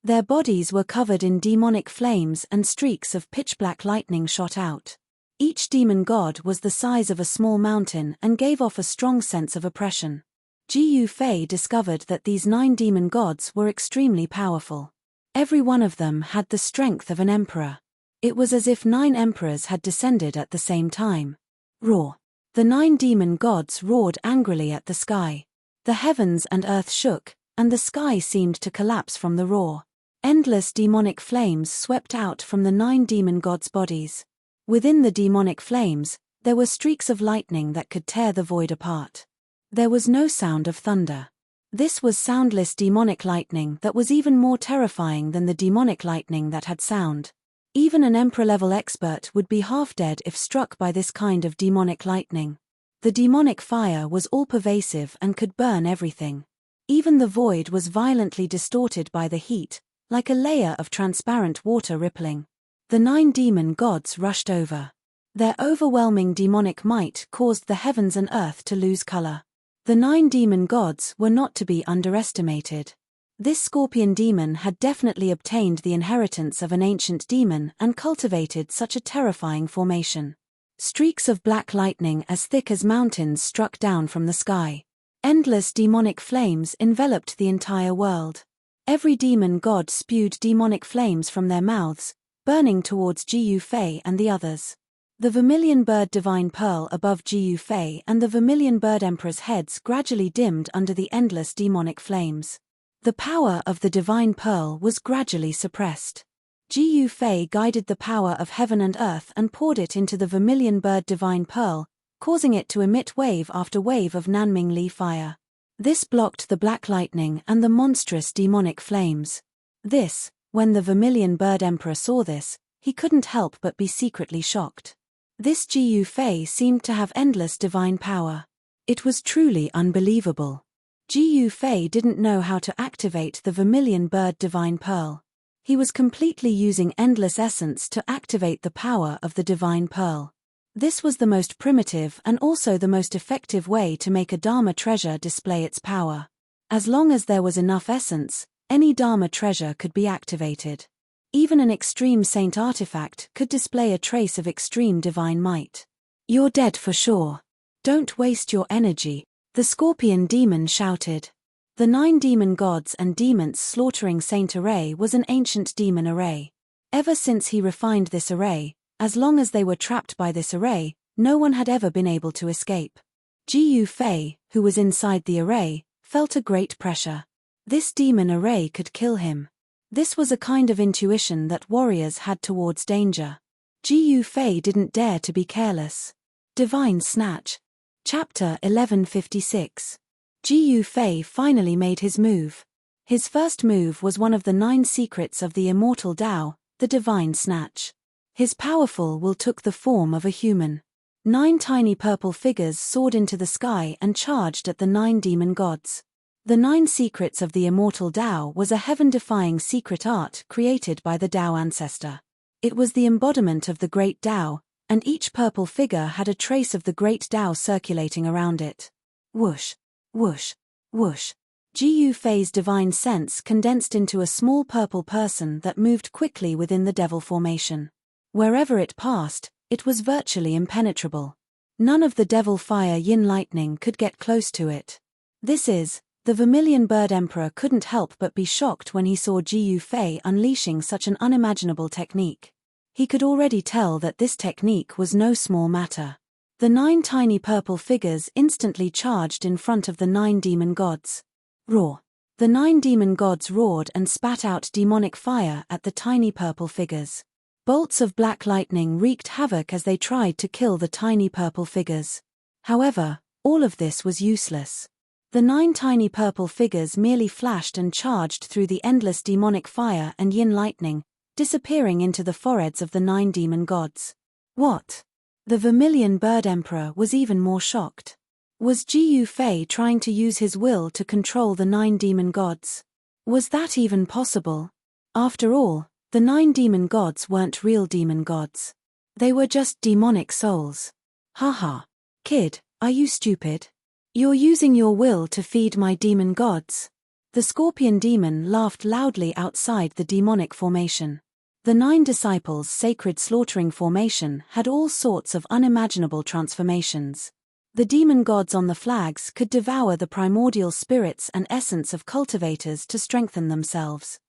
Their bodies were covered in demonic flames and streaks of pitch-black lightning shot out. Each demon god was the size of a small mountain and gave off a strong sense of oppression. Jiu Fei discovered that these 9 demon gods were extremely powerful. Every one of them had the strength of an emperor. It was as if 9 emperors had descended at the same time. Roar! The 9 demon gods roared angrily at the sky. The heavens and earth shook, and the sky seemed to collapse from the roar. Endless demonic flames swept out from the 9 demon gods' bodies. Within the demonic flames, there were streaks of lightning that could tear the void apart. There was no sound of thunder. This was soundless demonic lightning that was even more terrifying than the demonic lightning that had sound. Even an emperor-level expert would be half dead if struck by this kind of demonic lightning. The demonic fire was all-pervasive and could burn everything. Even the void was violently distorted by the heat, like a layer of transparent water rippling. The 9 demon gods rushed over. Their overwhelming demonic might caused the heavens and earth to lose color. The 9 demon gods were not to be underestimated. This scorpion demon had definitely obtained the inheritance of an ancient demon and cultivated such a terrifying formation. Streaks of black lightning as thick as mountains struck down from the sky. Endless demonic flames enveloped the entire world. Every demon god spewed demonic flames from their mouths, burning towards Jiu Fei and the others. The vermilion bird divine pearl above Jiu Fei and the vermilion bird emperor's heads gradually dimmed under the endless demonic flames. The power of the divine pearl was gradually suppressed. Jiu Fei guided the power of heaven and earth and poured it into the vermilion bird divine pearl, causing it to emit wave after wave of Nanming Li fire. This blocked the black lightning and the monstrous demonic flames. When the vermilion bird emperor saw this, he couldn't help but be secretly shocked. This Jiu Fei seemed to have endless divine power. It was truly unbelievable. Jiu Fei didn't know how to activate the vermilion bird divine pearl. He was completely using endless essence to activate the power of the divine pearl. This was the most primitive and also the most effective way to make a Dharma treasure display its power. As long as there was enough essence, any Dharma treasure could be activated. Even an extreme saint artifact could display a trace of extreme divine might. You're dead for sure. Don't waste your energy, the scorpion demon shouted. The 9 demon gods and demons slaughtering Saint array was an ancient demon array. Ever since he refined this array, as long as they were trapped by this array, no one had ever been able to escape. Jiu Fei, who was inside the array, felt a great pressure. This demon array could kill him. This was a kind of intuition that warriors had towards danger. Jiu Fei didn't dare to be careless. Divine Snatch. Chapter 1156. Jiu Fei finally made his move. His first move was one of the 9 secrets of the immortal Tao, the Divine Snatch. His powerful will took the form of a human. 9 tiny purple figures soared into the sky and charged at the 9 demon gods. The 9 secrets of the immortal Tao was a heaven-defying secret art created by the Tao ancestor. It was the embodiment of the great Tao, and each purple figure had a trace of the great Tao circulating around it. Whoosh, whoosh, whoosh. Jiyu Fei's divine sense condensed into a small purple person that moved quickly within the devil formation. Wherever it passed, it was virtually impenetrable. None of the devil fire yin lightning could get close to it. The Vermilion Bird Emperor couldn't help but be shocked when he saw Jiyu Fei unleashing such an unimaginable technique. He could already tell that this technique was no small matter. The 9 tiny purple figures instantly charged in front of the 9 demon gods. Roar! The 9 demon gods roared and spat out demonic fire at the tiny purple figures. Bolts of black lightning wreaked havoc as they tried to kill the tiny purple figures. However, all of this was useless. The 9 tiny purple figures merely flashed and charged through the endless demonic fire and yin lightning, disappearing into the foreheads of the 9 demon gods. What? The Vermilion Bird Emperor was even more shocked. Was Jiyu Fei trying to use his will to control the 9 demon gods? Was that even possible? After all, the 9 demon gods weren't real demon gods. They were just demonic souls. Haha. Kid, are you stupid? You're using your will to feed my demon gods. The scorpion demon laughed loudly outside the demonic formation. The 9 disciples' sacred slaughtering formation had all sorts of unimaginable transformations. The demon gods on the flags could devour the primordial spirits and essence of cultivators to strengthen themselves.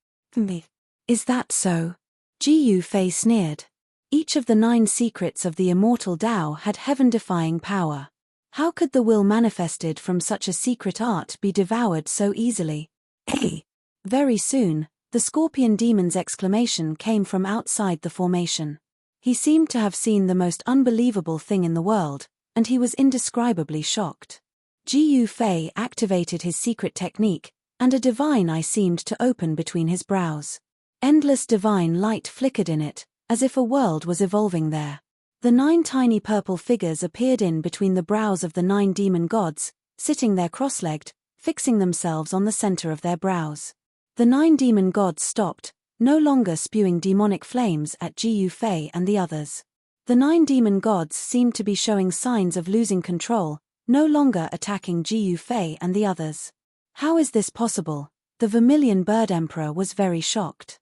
Is that so? Jiyu Fei sneered. Each of the 9 secrets of the immortal Tao had heaven-defying power. How could the will manifested from such a secret art be devoured so easily? Hey! Very soon, the scorpion demon's exclamation came from outside the formation. He seemed to have seen the most unbelievable thing in the world, and he was indescribably shocked. Jiyu Fei activated his secret technique, and a divine eye seemed to open between his brows. Endless divine light flickered in it, as if a world was evolving there. The 9 tiny purple figures appeared in between the brows of the 9 demon gods, sitting there cross-legged, fixing themselves on the center of their brows. The 9 demon gods stopped, no longer spewing demonic flames at Jiyu Fei and the others. The 9 demon gods seemed to be showing signs of losing control, no longer attacking Jiyu Fei and the others. How is this possible? The Vermilion Bird Emperor was very shocked.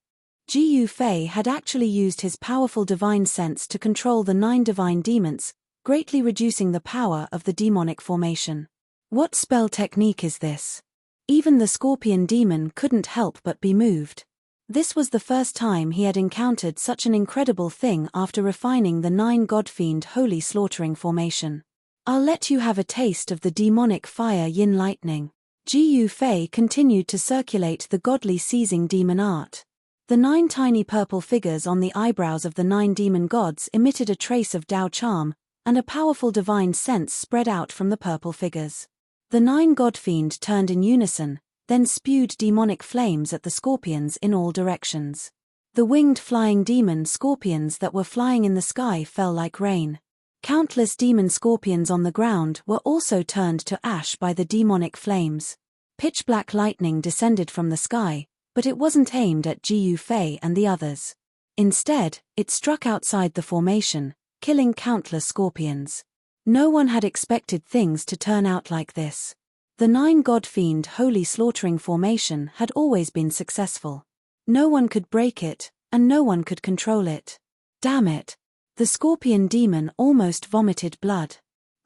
Jiyu Fei had actually used his powerful divine sense to control the 9 divine demons, greatly reducing the power of the demonic formation. What spell technique is this? Even the scorpion demon couldn't help but be moved. This was the first time he had encountered such an incredible thing after refining the 9 god-fiend holy slaughtering formation. I'll let you have a taste of the demonic fire yin lightning. Jiyu Fei continued to circulate the godly seizing demon art. The 9 tiny purple figures on the eyebrows of the 9 demon gods emitted a trace of Tao charm, and a powerful divine sense spread out from the purple figures. The 9 godfiend turned in unison, then spewed demonic flames at the scorpions in all directions. The winged flying demon scorpions that were flying in the sky fell like rain. Countless demon scorpions on the ground were also turned to ash by the demonic flames. Pitch-black lightning descended from the sky, but it wasn't aimed at Jiyu Fei and the others. Instead, it struck outside the formation, killing countless scorpions. No one had expected things to turn out like this. The 9 god-fiend holy slaughtering formation had always been successful. No one could break it, and no one could control it. Damn it! The scorpion demon almost vomited blood.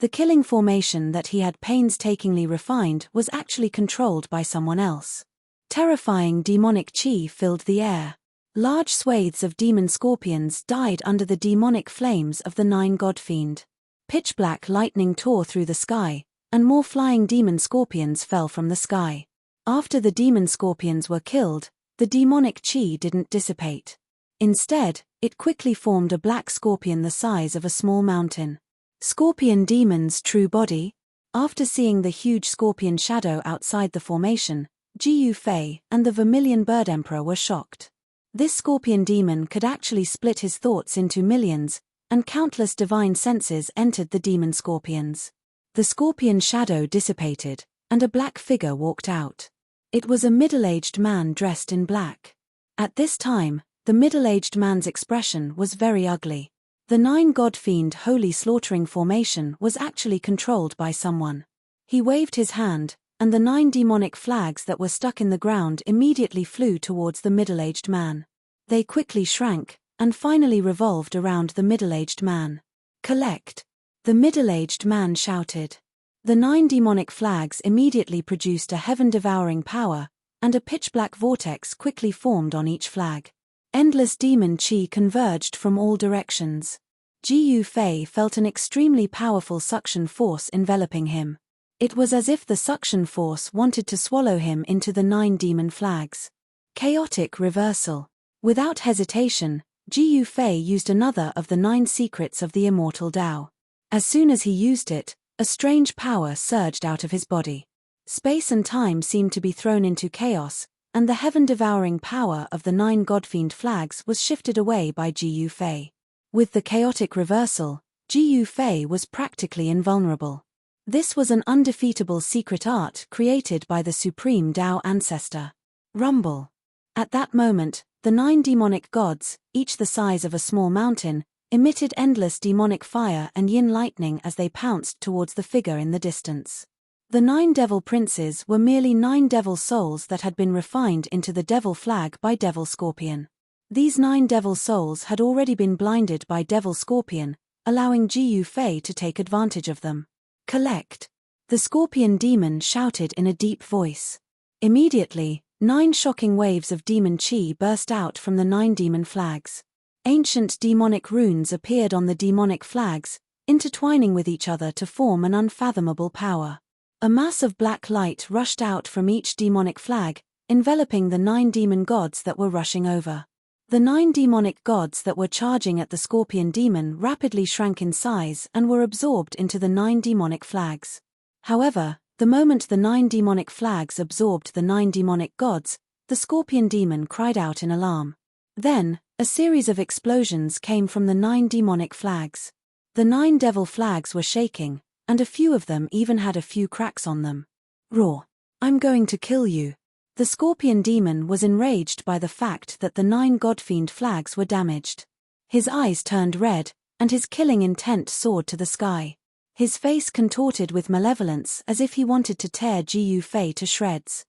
The killing formation that he had painstakingly refined was actually controlled by someone else. Terrifying demonic chi filled the air. Large swathes of demon scorpions died under the demonic flames of the 9 godfiend. Pitch-black lightning tore through the sky, and more flying demon scorpions fell from the sky. After the demon scorpions were killed, the demonic chi didn't dissipate. Instead, it quickly formed a black scorpion the size of a small mountain. Scorpion demon's true body? After seeing the huge scorpion shadow outside the formation, Jiyu Fei and the Vermilion Bird Emperor were shocked. This scorpion demon could actually split his thoughts into millions, and countless divine senses entered the demon scorpions. The scorpion shadow dissipated, and a black figure walked out. It was a middle-aged man dressed in black. At this time, the middle-aged man's expression was very ugly. The nine God-fiend holy slaughtering formation was actually controlled by someone. He waved his hand, and the 9 demonic flags that were stuck in the ground immediately flew towards the middle-aged man. They quickly shrank, and finally revolved around the middle-aged man. "Collect!" the middle-aged man shouted. The 9 demonic flags immediately produced a heaven-devouring power, and a pitch-black vortex quickly formed on each flag. Endless demon chi converged from all directions. Jiu Fei felt an extremely powerful suction force enveloping him. It was as if the suction force wanted to swallow him into the 9 demon flags. Chaotic reversal. Without hesitation, Jiu Fei used another of the 9 secrets of the immortal Tao. As soon as he used it, a strange power surged out of his body. Space and time seemed to be thrown into chaos, and the heaven-devouring power of the 9 Godfiend flags was shifted away by Jiu Fei. With the chaotic reversal, Jiu Fei was practically invulnerable. This was an undefeatable secret art created by the supreme Tao ancestor. Rumble. At that moment, the 9 demonic gods, each the size of a small mountain, emitted endless demonic fire and yin lightning as they pounced towards the figure in the distance. The 9 devil princes were merely 9 devil souls that had been refined into the devil flag by Devil Scorpion. These 9 devil souls had already been blinded by Devil Scorpion, allowing Jiu Fei to take advantage of them. "Collect!" the scorpion demon shouted in a deep voice. Immediately, 9 shocking waves of demon chi burst out from the 9 demon flags. Ancient demonic runes appeared on the demonic flags, intertwining with each other to form an unfathomable power. A mass of black light rushed out from each demonic flag, enveloping the 9 demon gods that were rushing over. The 9 demonic gods that were charging at the scorpion demon rapidly shrank in size and were absorbed into the 9 demonic flags. However, the moment the 9 demonic flags absorbed the 9 demonic gods, the scorpion demon cried out in alarm. Then, a series of explosions came from the 9 demonic flags. The 9 devil flags were shaking, and a few of them even had a few cracks on them. "Roar! I'm going to kill you!" The scorpion demon was enraged by the fact that the 9 Godfiend flags were damaged. His eyes turned red, and his killing intent soared to the sky. His face contorted with malevolence as if he wanted to tear Jiu Fei to shreds.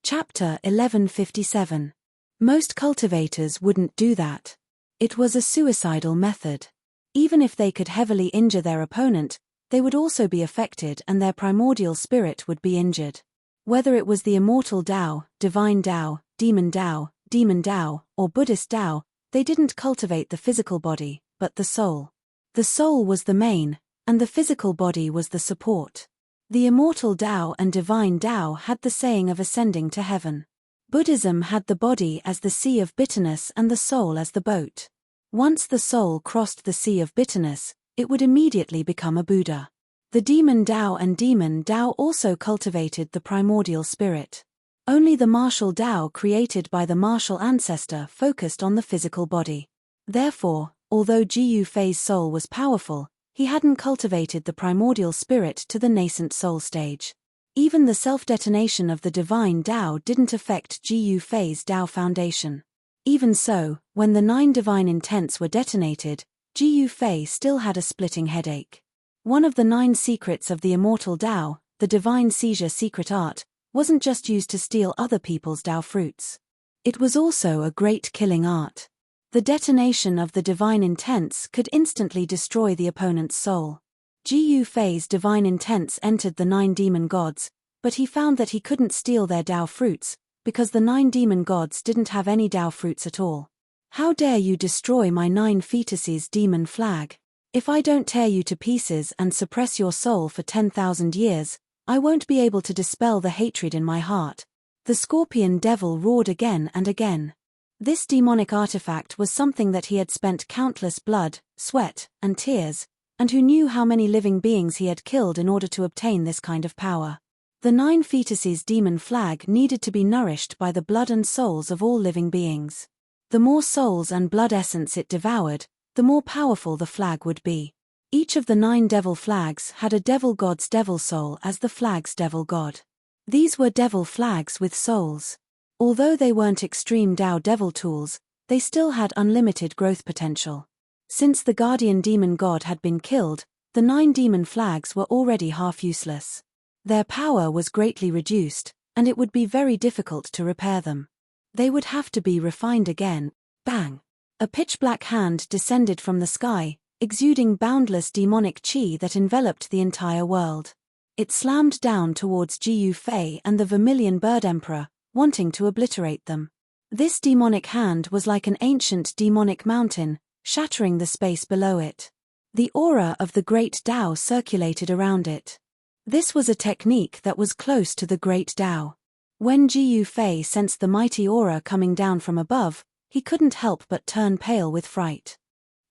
Chapter 1157. Most cultivators wouldn't do that. It was a suicidal method. Even if they could heavily injure their opponent, they would also be affected and their primordial spirit would be injured. Whether it was the immortal Tao, divine Tao, demon Tao, or Buddhist Tao, they didn't cultivate the physical body, but the soul. The soul was the main, and the physical body was the support. The immortal Tao and divine Tao had the saying of ascending to heaven. Buddhism had the body as the sea of bitterness and the soul as the boat. Once the soul crossed the sea of bitterness, it would immediately become a Buddha. The demon Tao and demon Tao also cultivated the primordial spirit. Only the martial Tao created by the martial ancestor focused on the physical body. Therefore, although Jiu Fei's soul was powerful, he hadn't cultivated the primordial spirit to the nascent soul stage. Even the self-detonation of the divine Tao didn't affect Jiu Fei's Tao foundation. Even so, when the 9 divine intents were detonated, Jiu Fei still had a splitting headache. One of the 9 secrets of the immortal Tao, the divine seizure secret art, wasn't just used to steal other people's Tao fruits. It was also a great killing art. The detonation of the divine intents could instantly destroy the opponent's soul. Jiu Fei's divine intents entered the 9 demon gods, but he found that he couldn't steal their Tao fruits, because the 9 demon gods didn't have any Tao fruits at all. "How dare you destroy my 9 fetuses demon flag? If I don't tear you to pieces and suppress your soul for 10,000 years, I won't be able to dispel the hatred in my heart." The scorpion devil roared again and again. This demonic artifact was something that he had spent countless blood, sweat, and tears, and who knew how many living beings he had killed in order to obtain this kind of power. The 9 fetuses demon flag needed to be nourished by the blood and souls of all living beings. The more souls and blood essence it devoured, the more powerful the flag would be. Each of the 9 devil flags had a devil god's devil soul as the flag's devil god. These were devil flags with souls. Although they weren't extreme Tao devil tools, they still had unlimited growth potential. Since the guardian demon god had been killed, the 9 demon flags were already half useless. Their power was greatly reduced, and it would be very difficult to repair them. They would have to be refined again. Bang! A pitch-black hand descended from the sky, exuding boundless demonic chi that enveloped the entire world. It slammed down towards Jiu Fei and the Vermilion Bird Emperor, wanting to obliterate them. This demonic hand was like an ancient demonic mountain, shattering the space below it. The aura of the Great Tao circulated around it. This was a technique that was close to the Great Tao. When Jiu Fei sensed the mighty aura coming down from above, he couldn't help but turn pale with fright.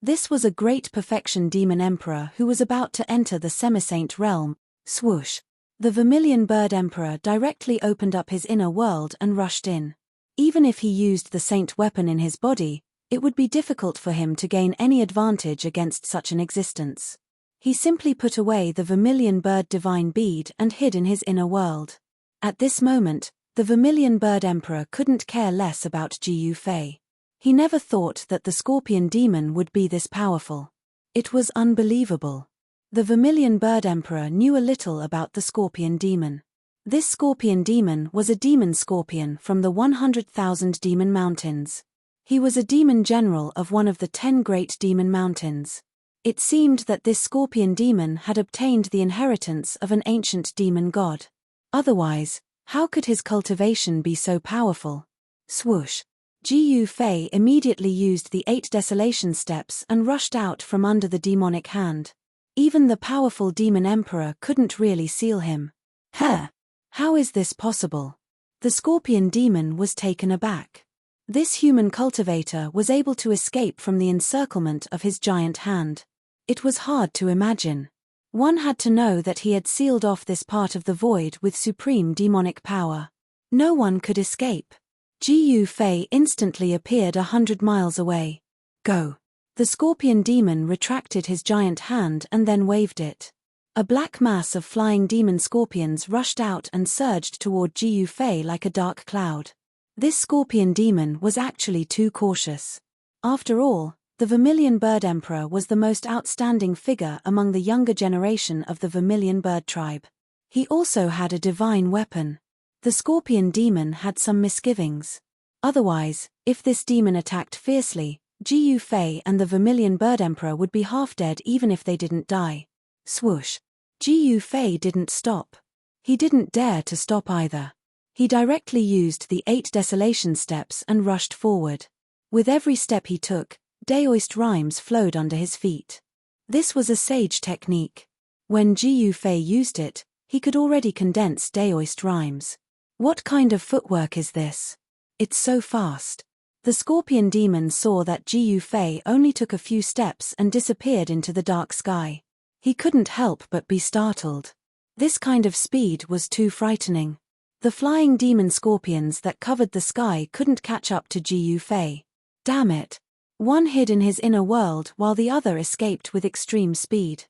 This was a great perfection demon emperor who was about to enter the semi-saint realm. Swoosh! The Vermilion Bird Emperor directly opened up his inner world and rushed in. Even if he used the saint weapon in his body, it would be difficult for him to gain any advantage against such an existence. He simply put away the Vermilion Bird divine bead and hid in his inner world. At this moment, the Vermilion Bird Emperor couldn't care less about Jiu Fei. He never thought that the Scorpion Demon would be this powerful. It was unbelievable. The Vermilion Bird Emperor knew a little about the Scorpion Demon. This Scorpion Demon was a demon scorpion from the 100,000 Demon Mountains. He was a demon general of one of the 10 great demon mountains. It seemed that this Scorpion Demon had obtained the inheritance of an ancient demon god. Otherwise, how could his cultivation be so powerful? Swoosh! Jiu Fei immediately used the 8 desolation steps and rushed out from under the demonic hand. Even the powerful demon emperor couldn't really seal him. How is this possible? The Scorpion Demon was taken aback. This human cultivator was able to escape from the encirclement of his giant hand. It was hard to imagine. One had to know that he had sealed off this part of the void with supreme demonic power. No one could escape. Jiu Fei instantly appeared 100 miles away. Go! The Scorpion Demon retracted his giant hand and then waved it. A black mass of flying demon scorpions rushed out and surged toward Jiu Fei like a dark cloud. This Scorpion Demon was actually too cautious. After all, the Vermilion Bird Emperor was the most outstanding figure among the younger generation of the Vermilion Bird tribe. He also had a divine weapon. The Scorpion Demon had some misgivings. Otherwise, if this demon attacked fiercely, Jiu Fei and the Vermilion Bird Emperor would be half dead even if they didn't die. Swoosh! Jiu Fei didn't stop. He didn't dare to stop either. He directly used the 8 desolation steps and rushed forward. With every step he took, daoist rhymes flowed under his feet. This was a sage technique. When Jiu Fei used it, he could already condense daoist rhymes. What kind of footwork is this? It's so fast. The Scorpion Demon saw that Jiu Fei only took a few steps and disappeared into the dark sky. He couldn't help but be startled. This kind of speed was too frightening. The flying demon scorpions that covered the sky couldn't catch up to Jiu Fei. Damn it! One hid in his inner world while the other escaped with extreme speed.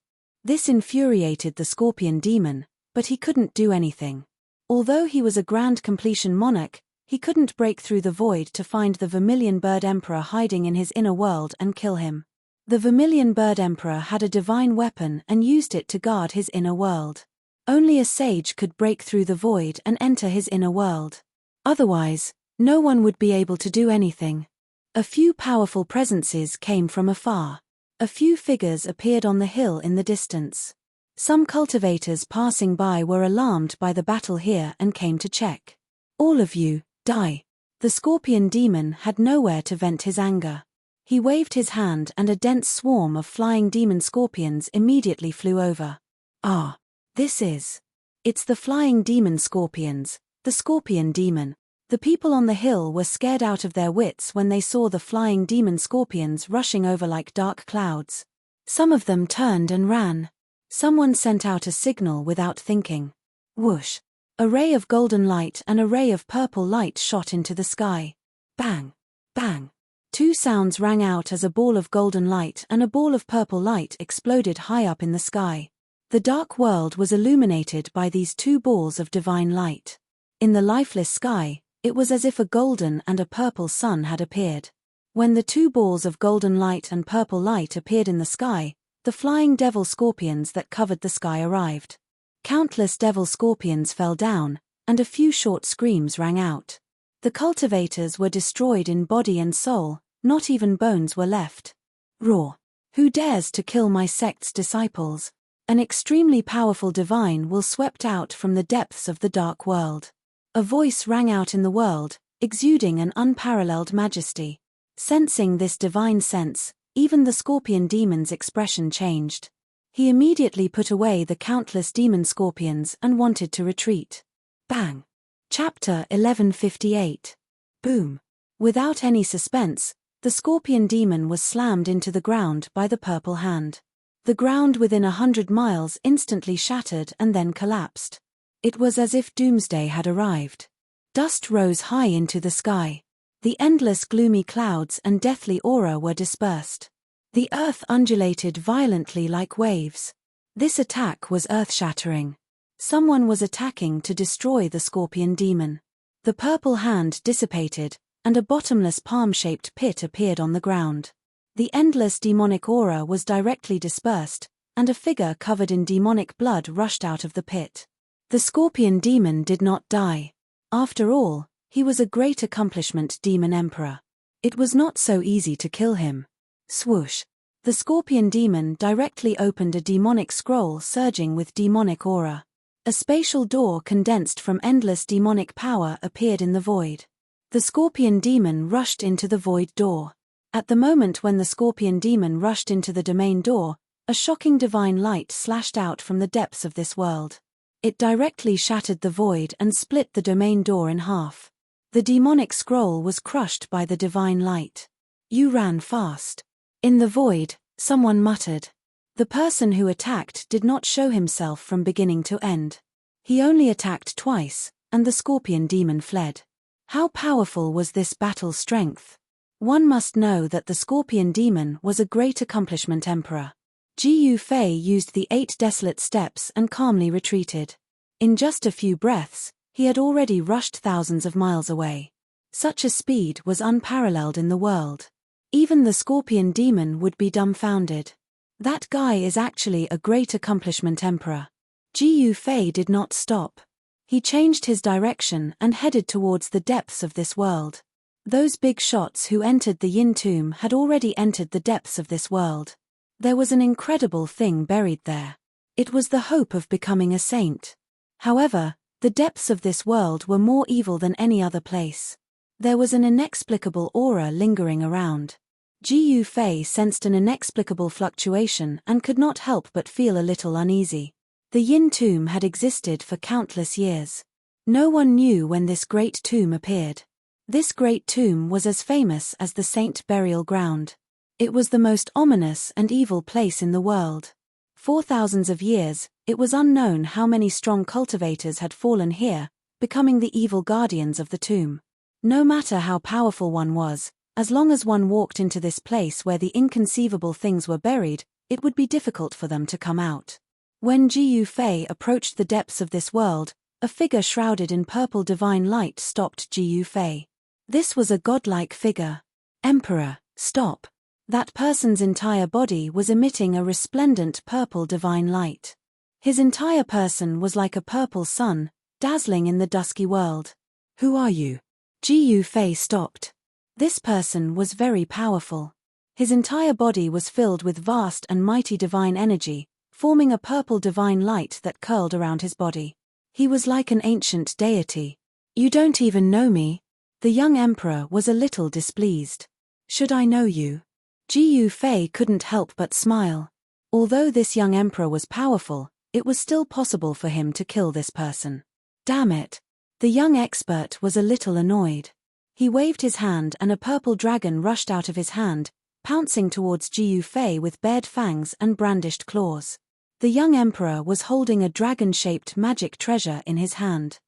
This infuriated the Scorpion Demon, but he couldn't do anything. Although he was a grand completion monarch, he couldn't break through the void to find the Vermilion Bird Emperor hiding in his inner world and kill him. The Vermilion Bird Emperor had a divine weapon and used it to guard his inner world. Only a sage could break through the void and enter his inner world. Otherwise, no one would be able to do anything. A few powerful presences came from afar. A few figures appeared on the hill in the distance. Some cultivators passing by were alarmed by the battle here and came to check. All of you, die. The Scorpion Demon had nowhere to vent his anger. He waved his hand and a dense swarm of flying demon scorpions immediately flew over. Ah, it's the flying demon scorpions, the Scorpion Demon. The people on the hill were scared out of their wits when they saw the flying demon scorpions rushing over like dark clouds. Some of them turned and ran. Someone sent out a signal without thinking. Whoosh! A ray of golden light and a ray of purple light shot into the sky. Bang! Bang! 2 sounds rang out as a ball of golden light and a ball of purple light exploded high up in the sky. The dark world was illuminated by these 2 balls of divine light. In the lifeless sky, it was as if a golden and a purple sun had appeared. When the two balls of golden light and purple light appeared in the sky, the flying devil scorpions that covered the sky arrived. Countless devil scorpions fell down, and a few short screams rang out. The cultivators were destroyed in body and soul, not even bones were left. Roar! Who dares to kill my sect's disciples? An extremely powerful divine will swept out from the depths of the dark world. A voice rang out in the world, exuding an unparalleled majesty. Sensing this divine sense, even the scorpion demon's expression changed. He immediately put away the countless demon scorpions and wanted to retreat. Bang! Chapter 1158. Boom! Without any suspense, the scorpion demon was slammed into the ground by the purple hand. The ground within 100 miles instantly shattered and then collapsed. It was as if doomsday had arrived. Dust rose high into the sky. The endless gloomy clouds and deathly aura were dispersed. The earth undulated violently like waves. This attack was earth-shattering. Someone was attacking to destroy the scorpion demon. The purple hand dissipated, and a bottomless palm-shaped pit appeared on the ground. The endless demonic aura was directly dispersed, and a figure covered in demonic blood rushed out of the pit. The scorpion demon did not die. After all, he was a great accomplishment demon emperor. It was not so easy to kill him. Swoosh! The scorpion demon directly opened a demonic scroll surging with demonic aura. A spatial door condensed from endless demonic power appeared in the void. The scorpion demon rushed into the void door. At the moment when the scorpion demon rushed into the domain door, a shocking divine light slashed out from the depths of this world. It directly shattered the void and split the domain door in half. The demonic scroll was crushed by the divine light. You ran fast. In the void, someone muttered. The person who attacked did not show himself from beginning to end. He only attacked twice, and the scorpion demon fled. How powerful was this battle strength? One must know that the scorpion demon was a great accomplishment emperor. Jiu Fei used the 8 desolate steps and calmly retreated. In just a few breaths, he had already rushed thousands of miles away. Such a speed was unparalleled in the world. Even the scorpion demon would be dumbfounded. That guy is actually a great accomplishment emperor. Jiu Fei did not stop. He changed his direction and headed towards the depths of this world. Those big shots who entered the Yin tomb had already entered the depths of this world. There was an incredible thing buried there. It was the hope of becoming a saint. However, the depths of this world were more evil than any other place. There was an inexplicable aura lingering around. Jiu Fei sensed an inexplicable fluctuation and could not help but feel a little uneasy. The Yin tomb had existed for countless years. No one knew when this great tomb appeared. This great tomb was as famous as the saint burial ground. It was the most ominous and evil place in the world. For thousands of years, it was unknown how many strong cultivators had fallen here, becoming the evil guardians of the tomb. No matter how powerful one was, as long as one walked into this place where the inconceivable things were buried, it would be difficult for them to come out. When Jiu Fei approached the depths of this world, a figure shrouded in purple divine light stopped Jiu Fei. This was a godlike figure. Emperor, stop. That person's entire body was emitting a resplendent purple divine light. His entire person was like a purple sun, dazzling in the dusky world. Who are you? Jiu Fei stopped. This person was very powerful. His entire body was filled with vast and mighty divine energy, forming a purple divine light that curled around his body. He was like an ancient deity. You don't even know me? The young emperor was a little displeased. Should I know you? Jiu Fei couldn't help but smile. Although this young emperor was powerful, it was still possible for him to kill this person. Damn it. The young expert was a little annoyed. He waved his hand and a purple dragon rushed out of his hand, pouncing towards Jiu Fei with bared fangs and brandished claws. The young emperor was holding a dragon-shaped magic treasure in his hand.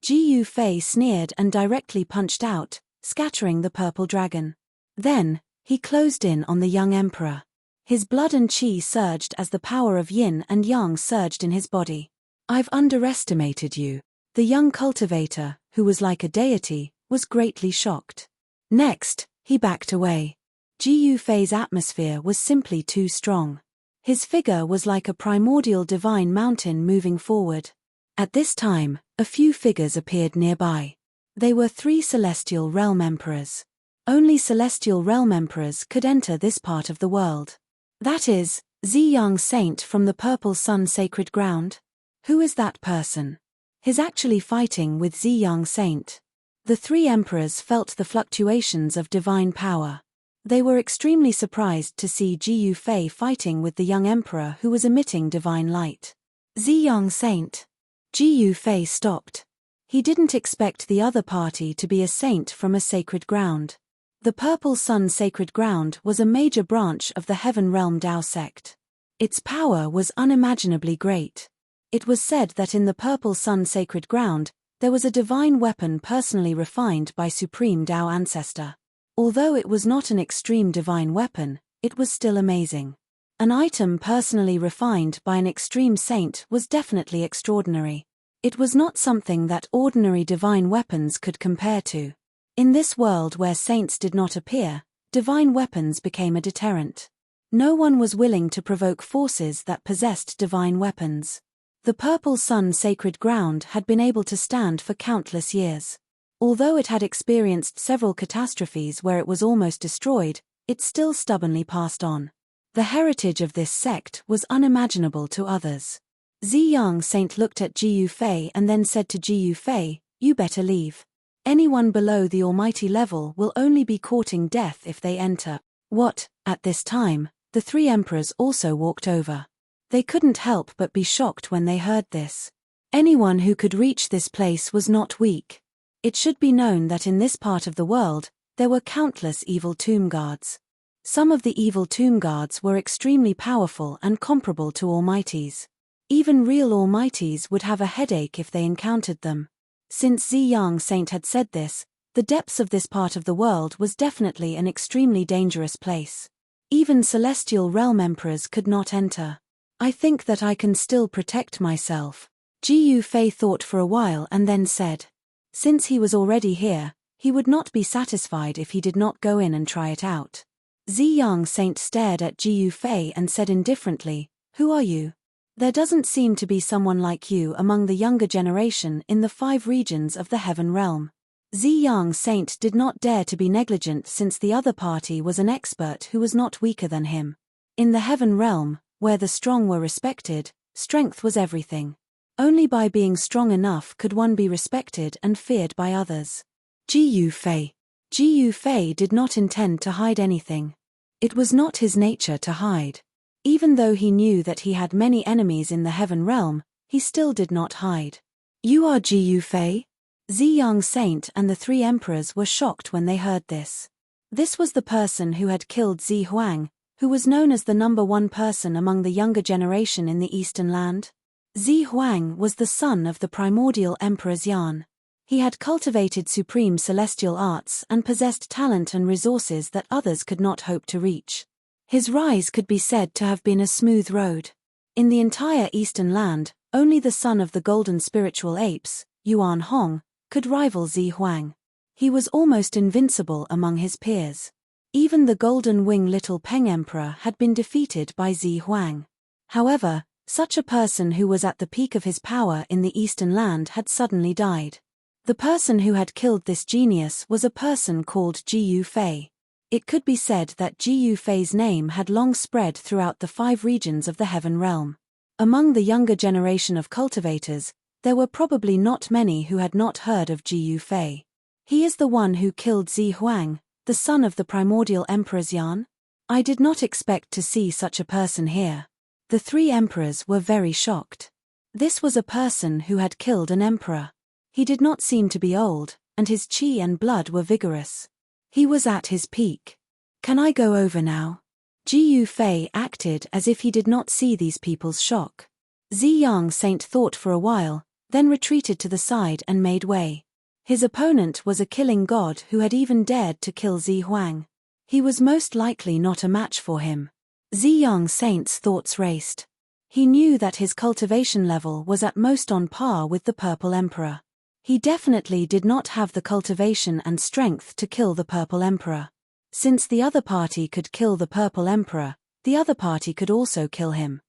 Jiu Fei sneered and directly punched out, scattering the purple dragon. Then, he closed in on the young emperor. His blood and qi surged as the power of yin and yang surged in his body. I've underestimated you. The young cultivator, who was like a deity, was greatly shocked. Next, He backed away. Ji Yufei's atmosphere was simply too strong. His figure was like a primordial divine mountain moving forward. At this time, a few figures appeared nearby. They were 3 celestial realm emperors. Only celestial realm emperors could enter this part of the world. That is, Ziyang Saint from the Purple Sun Sacred Ground? Who is that person? He's actually fighting with Ziyang Saint. The 3 emperors felt the fluctuations of divine power. They were extremely surprised to see Ji Yufei fighting with the young emperor who was emitting divine light. Ziyang Saint. Ji Yufei stopped. He didn't expect the other party to be a saint from a sacred ground. The Purple Sun Sacred Ground was a major branch of the Heaven Realm Dao sect. Its power was unimaginably great. It was said that in the Purple Sun Sacred Ground, there was a divine weapon personally refined by Supreme Dao Ancestor. Although it was not an extreme divine weapon, it was still amazing. An item personally refined by an extreme saint was definitely extraordinary. It was not something that ordinary divine weapons could compare to. In this world where saints did not appear, divine weapons became a deterrent. No one was willing to provoke forces that possessed divine weapons. The Purple Sun Sacred Ground had been able to stand for countless years. Although it had experienced several catastrophes where it was almost destroyed, it still stubbornly passed on. The heritage of this sect was unimaginable to others. Ziyang Saint looked at Ji Yufei and then said to Ji Yufei, "You better leave. Anyone below the almighty level will only be courting death if they enter." What? At this time, the 3 emperors also walked over. They couldn't help but be shocked when they heard this. Anyone who could reach this place was not weak. It should be known that in this part of the world, there were countless evil tomb guards. Some of the evil tomb guards were extremely powerful and comparable to almighties. Even real almighties would have a headache if they encountered them. Since Ziyang Saint had said this, the depths of this part of the world was definitely an extremely dangerous place. Even celestial realm emperors could not enter. "I think that I can still protect myself." Ji Yufei thought for a while and then said. Since he was already here, he would not be satisfied if he did not go in and try it out. Ziyang Saint stared at Ji Yufei and said indifferently, "Who are you? There doesn't seem to be someone like you among the younger generation in the 5 regions of the Heaven Realm." Ziyang Saint did not dare to be negligent since the other party was an expert who was not weaker than him. In the Heaven Realm, where the strong were respected, strength was everything. Only by being strong enough could one be respected and feared by others. Ji Yufei. Ji Yufei did not intend to hide anything. It was not his nature to hide. Even though he knew that he had many enemies in the Heaven Realm, he still did not hide. "You are Ji Yufei?" Ziyang Saint and the 3 emperors were shocked when they heard this. This was the person who had killed Zi Huang, who was known as the #1 person among the younger generation in the Eastern Land. Zi Huang was the son of the primordial Emperor Xian. He had cultivated supreme celestial arts and possessed talent and resources that others could not hope to reach. His rise could be said to have been a smooth road. In the entire Eastern Land, only the son of the golden spiritual apes, Yuan Hong, could rival Zi Huang. He was almost invincible among his peers. Even the golden wing Little Peng Emperor had been defeated by Zi Huang. However, such a person who was at the peak of his power in the Eastern Land had suddenly died. The person who had killed this genius was a person called Ji Yufei. It could be said that Ji Yufei's name had long spread throughout the 5 regions of the Heaven Realm. Among the younger generation of cultivators, there were probably not many who had not heard of Ji Yufei. He is the one who killed Zi Huang, the son of the primordial Emperor Xian? I did not expect to see such a person here. The 3 emperors were very shocked. This was a person who had killed an emperor. He did not seem to be old, and his qi and blood were vigorous. He was at his peak. "Can I go over now?" Ji Yufei acted as if he did not see these people's shock. Ziyang Saint thought for a while, then retreated to the side and made way. His opponent was a killing god who had even dared to kill Zi Huang. He was most likely not a match for him. Ziyang Saint's thoughts raced. He knew that his cultivation level was at most on par with the Purple Emperor. He definitely did not have the cultivation and strength to kill the Purple Emperor. Since the other party could kill the Purple Emperor, the other party could also kill him.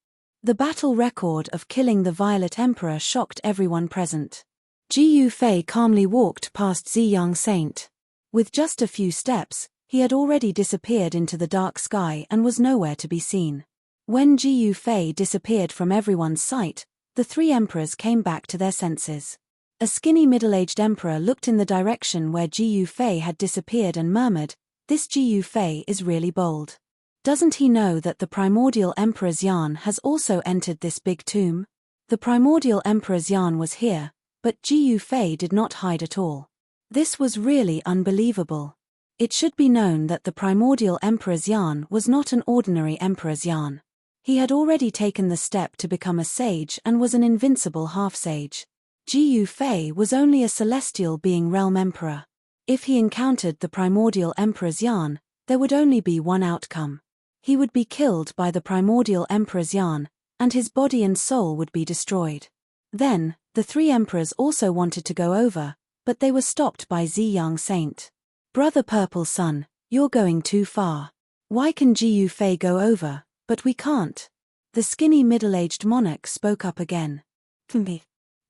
The battle record of killing the Violet Emperor shocked everyone present. Ji Yufei calmly walked past Ziyang Saint. With just a few steps, he had already disappeared into the dark sky and was nowhere to be seen. When Ji Yufei disappeared from everyone's sight, the three emperors came back to their senses. A skinny middle-aged emperor looked in the direction where Ji Yufei had disappeared and murmured, "This Ji Yufei is really bold. Doesn't he know that the primordial emperor's yarn has also entered this big tomb?" The primordial emperor's yarn was here, but Ji Yufei did not hide at all. This was really unbelievable. It should be known that the primordial emperor's yarn was not an ordinary emperor's yarn. He had already taken the step to become a sage and was an invincible half-sage. Ji Yufei was only a celestial being realm emperor. If he encountered the primordial emperor's yarn, there would only be one outcome. He would be killed by the primordial emperor's yarn, and his body and soul would be destroyed. Then, the three emperors also wanted to go over, but they were stopped by Ziyang Saint. "Brother Purple Sun, you're going too far. Why can Ji Yufei go over, but we can't?" The skinny middle-aged monarch spoke up again.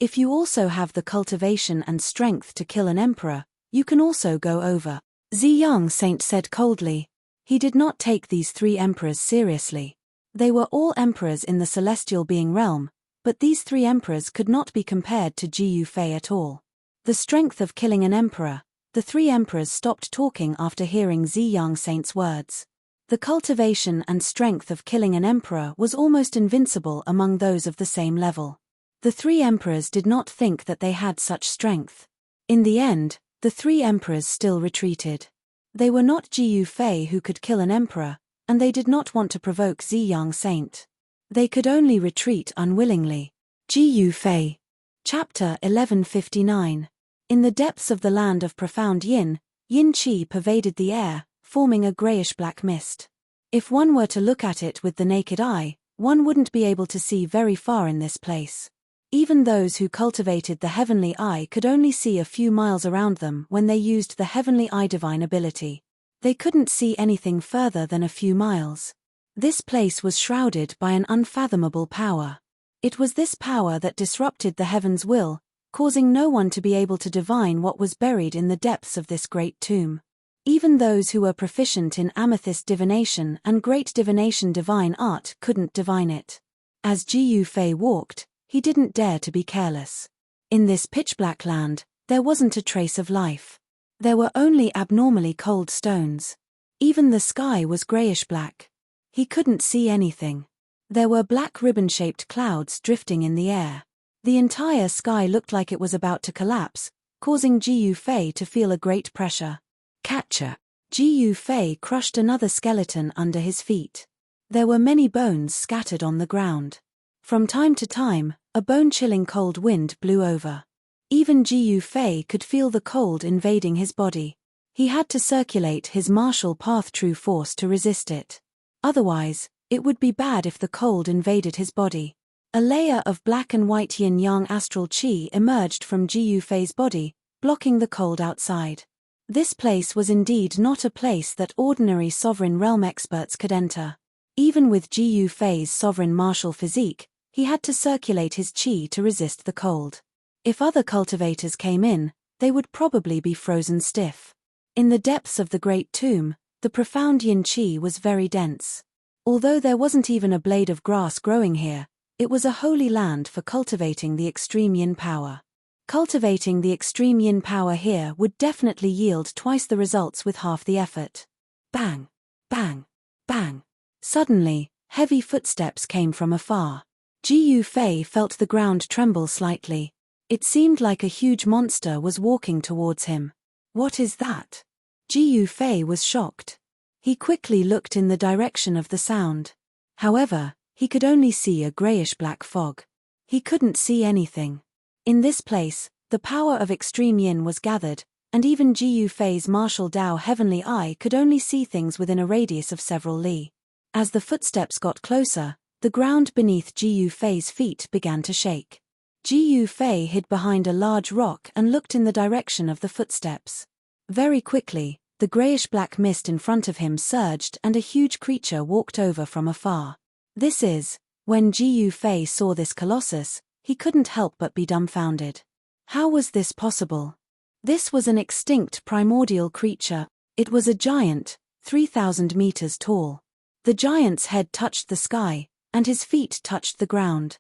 "If you also have the cultivation and strength to kill an emperor, you can also go over," Ziyang Saint said coldly. He did not take these three emperors seriously. They were all emperors in the celestial being realm, but these three emperors could not be compared to Ji Yufei at all. The strength of killing an emperor. The three emperors stopped talking after hearing Ziyang Saint's words. The cultivation and strength of killing an emperor was almost invincible among those of the same level. The three emperors did not think that they had such strength. In the end, the three emperors still retreated. They were not Ji Yufei who could kill an emperor, and they did not want to provoke Ziyang Saint. They could only retreat unwillingly. Ji Yufei. Chapter 1159. In the depths of the land of profound yin, yin qi pervaded the air, forming a grayish-black mist. If one were to look at it with the naked eye, one wouldn't be able to see very far in this place. Even those who cultivated the heavenly eye could only see a few miles around them when they used the heavenly eye divine ability. They couldn't see anything further than a few miles. This place was shrouded by an unfathomable power. It was this power that disrupted the heaven's will, causing no one to be able to divine what was buried in the depths of this great tomb. Even those who were proficient in amethyst divination and great divination divine art couldn't divine it. As Ji Yufei walked, he didn't dare to be careless. In this pitch-black land, there wasn't a trace of life. There were only abnormally cold stones. Even the sky was grayish-black. He couldn't see anything. There were black ribbon-shaped clouds drifting in the air. The entire sky looked like it was about to collapse, causing Ji Yufei to feel a great pressure. Catcher. Ji Yufei crushed another skeleton under his feet. There were many bones scattered on the ground. From time to time, a bone-chilling cold wind blew over. Even Ji Yufei could feel the cold invading his body. He had to circulate his martial path true force to resist it. Otherwise, it would be bad if the cold invaded his body. A layer of black and white yin-yang astral qi emerged from Ji Yufei's body, blocking the cold outside. This place was indeed not a place that ordinary sovereign realm experts could enter. Even with Ji Yufei's sovereign martial physique, he had to circulate his qi to resist the cold. If other cultivators came in, they would probably be frozen stiff. In the depths of the great tomb, the profound yin qi was very dense. Although there wasn't even a blade of grass growing here, it was a holy land for cultivating the extreme yin power. Cultivating the extreme yin power here would definitely yield twice the results with half the effort. Bang! Bang! Bang! Suddenly, heavy footsteps came from afar. Ji Yufei felt the ground tremble slightly. It seemed like a huge monster was walking towards him. What is that? Ji Yufei was shocked. He quickly looked in the direction of the sound. However, he could only see a grayish-black fog. He couldn't see anything. In this place, the power of extreme yin was gathered, and even Ji Yufei's martial Dao heavenly eye could only see things within a radius of several li. As the footsteps got closer, the ground beneath Ji Yufei's feet began to shake. Ji Yufei hid behind a large rock and looked in the direction of the footsteps. Very quickly, The grayish-black mist in front of him surged and a huge creature walked over from afar. When Jiyu Fei saw this colossus, he couldn't help but be dumbfounded. How was this possible? This was an extinct primordial creature. It was a giant, 3,000 meters tall. The giant's head touched the sky, and his feet touched the ground.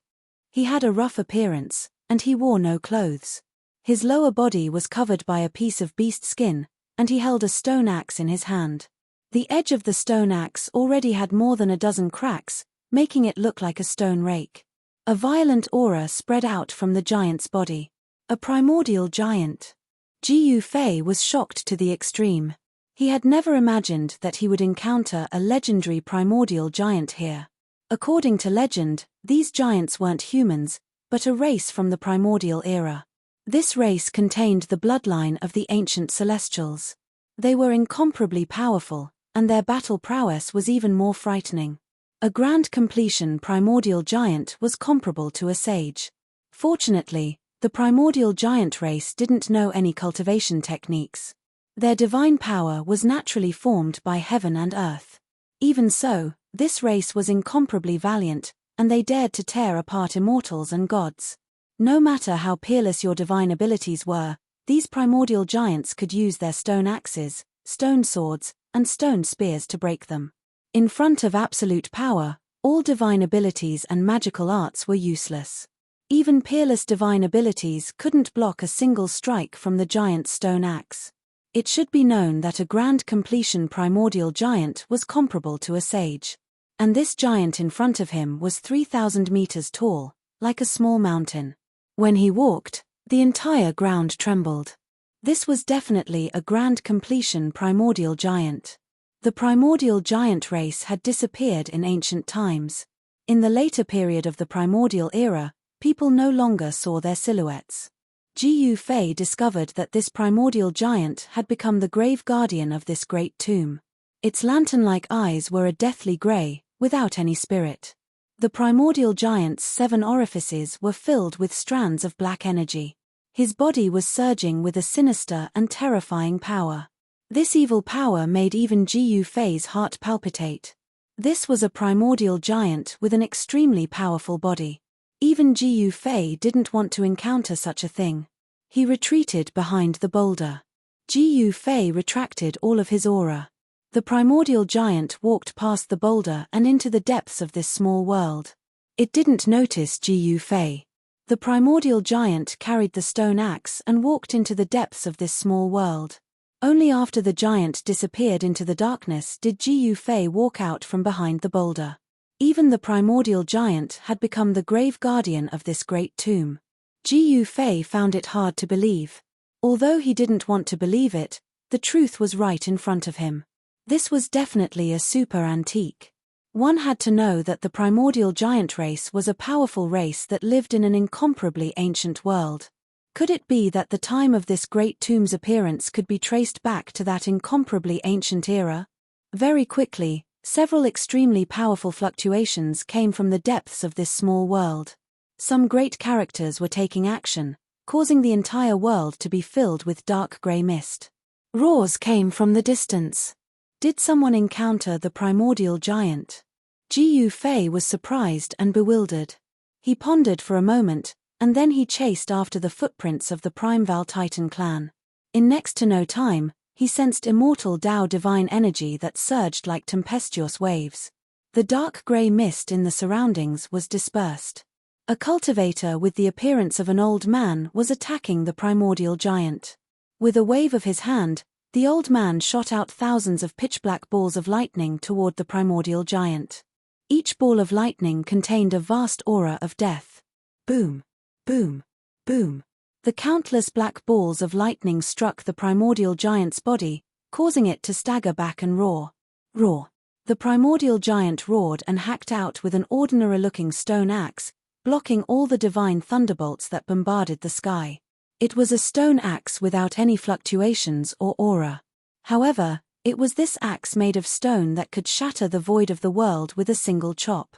He had a rough appearance, and he wore no clothes. His lower body was covered by a piece of beast skin, and he held a stone axe in his hand. The edge of the stone axe already had more than a dozen cracks, making it look like a stone rake. A violent aura spread out from the giant's body. A primordial giant. Jiyu Fei was shocked to the extreme. He had never imagined that he would encounter a legendary primordial giant here. According to legend, these giants weren't humans, but a race from the primordial era. This race contained the bloodline of the ancient celestials. They were incomparably powerful, and their battle prowess was even more frightening. A grand completion primordial giant was comparable to a sage. Fortunately, the primordial giant race didn't know any cultivation techniques. Their divine power was naturally formed by heaven and earth. Even so, this race was incomparably valiant, and they dared to tear apart immortals and gods. No matter how peerless your divine abilities were, these primordial giants could use their stone axes, stone swords, and stone spears to break them. In front of absolute power, all divine abilities and magical arts were useless. Even peerless divine abilities couldn't block a single strike from the giant's stone axe. It should be known that a grand completion primordial giant was comparable to a sage. And this giant in front of him was 3,000 meters tall, like a small mountain. When he walked, the entire ground trembled. This was definitely a grand completion primordial giant. The primordial giant race had disappeared in ancient times. In the later period of the primordial era, people no longer saw their silhouettes. Jiyu Fei discovered that this primordial giant had become the grave guardian of this great tomb. Its lantern-like eyes were a deathly grey, without any spirit. The primordial giant's 7 orifices were filled with strands of black energy. His body was surging with a sinister and terrifying power. This evil power made even Jiyu Fei's heart palpitate. This was a primordial giant with an extremely powerful body. Even Jiyu Fei didn't want to encounter such a thing. He retreated behind the boulder. Jiyu Fei retracted all of his aura. The primordial giant walked past the boulder and into the depths of this small world. It didn't notice Jiyu Fei. The primordial giant carried the stone axe and walked into the depths of this small world. Only after the giant disappeared into the darkness did Jiyu Fei walk out from behind the boulder. Even the primordial giant had become the grave guardian of this great tomb. Jiyu Fei found it hard to believe. Although he didn't want to believe it, the truth was right in front of him. This was definitely a super antique. One had to know that the primordial giant race was a powerful race that lived in an incomparably ancient world. Could it be that the time of this great tomb's appearance could be traced back to that incomparably ancient era? Very quickly, several extremely powerful fluctuations came from the depths of this small world. Some great characters were taking action, causing the entire world to be filled with dark grey mist. Roars came from the distance. Did someone encounter the primordial giant? Jiyu Fei was surprised and bewildered. He pondered for a moment, and then he chased after the footprints of the Primeval Titan clan. In next to no time, he sensed immortal Tao divine energy that surged like tempestuous waves. The dark grey mist in the surroundings was dispersed. A cultivator with the appearance of an old man was attacking the primordial giant. With a wave of his hand, the old man shot out thousands of pitch-black balls of lightning toward the primordial giant. Each ball of lightning contained a vast aura of death. Boom! Boom! Boom! The countless black balls of lightning struck the primordial giant's body, causing it to stagger back and roar. Roar! The primordial giant roared and hacked out with an ordinary-looking stone axe, blocking all the divine thunderbolts that bombarded the sky. It was a stone axe without any fluctuations or aura. However, it was this axe made of stone that could shatter the void of the world with a single chop.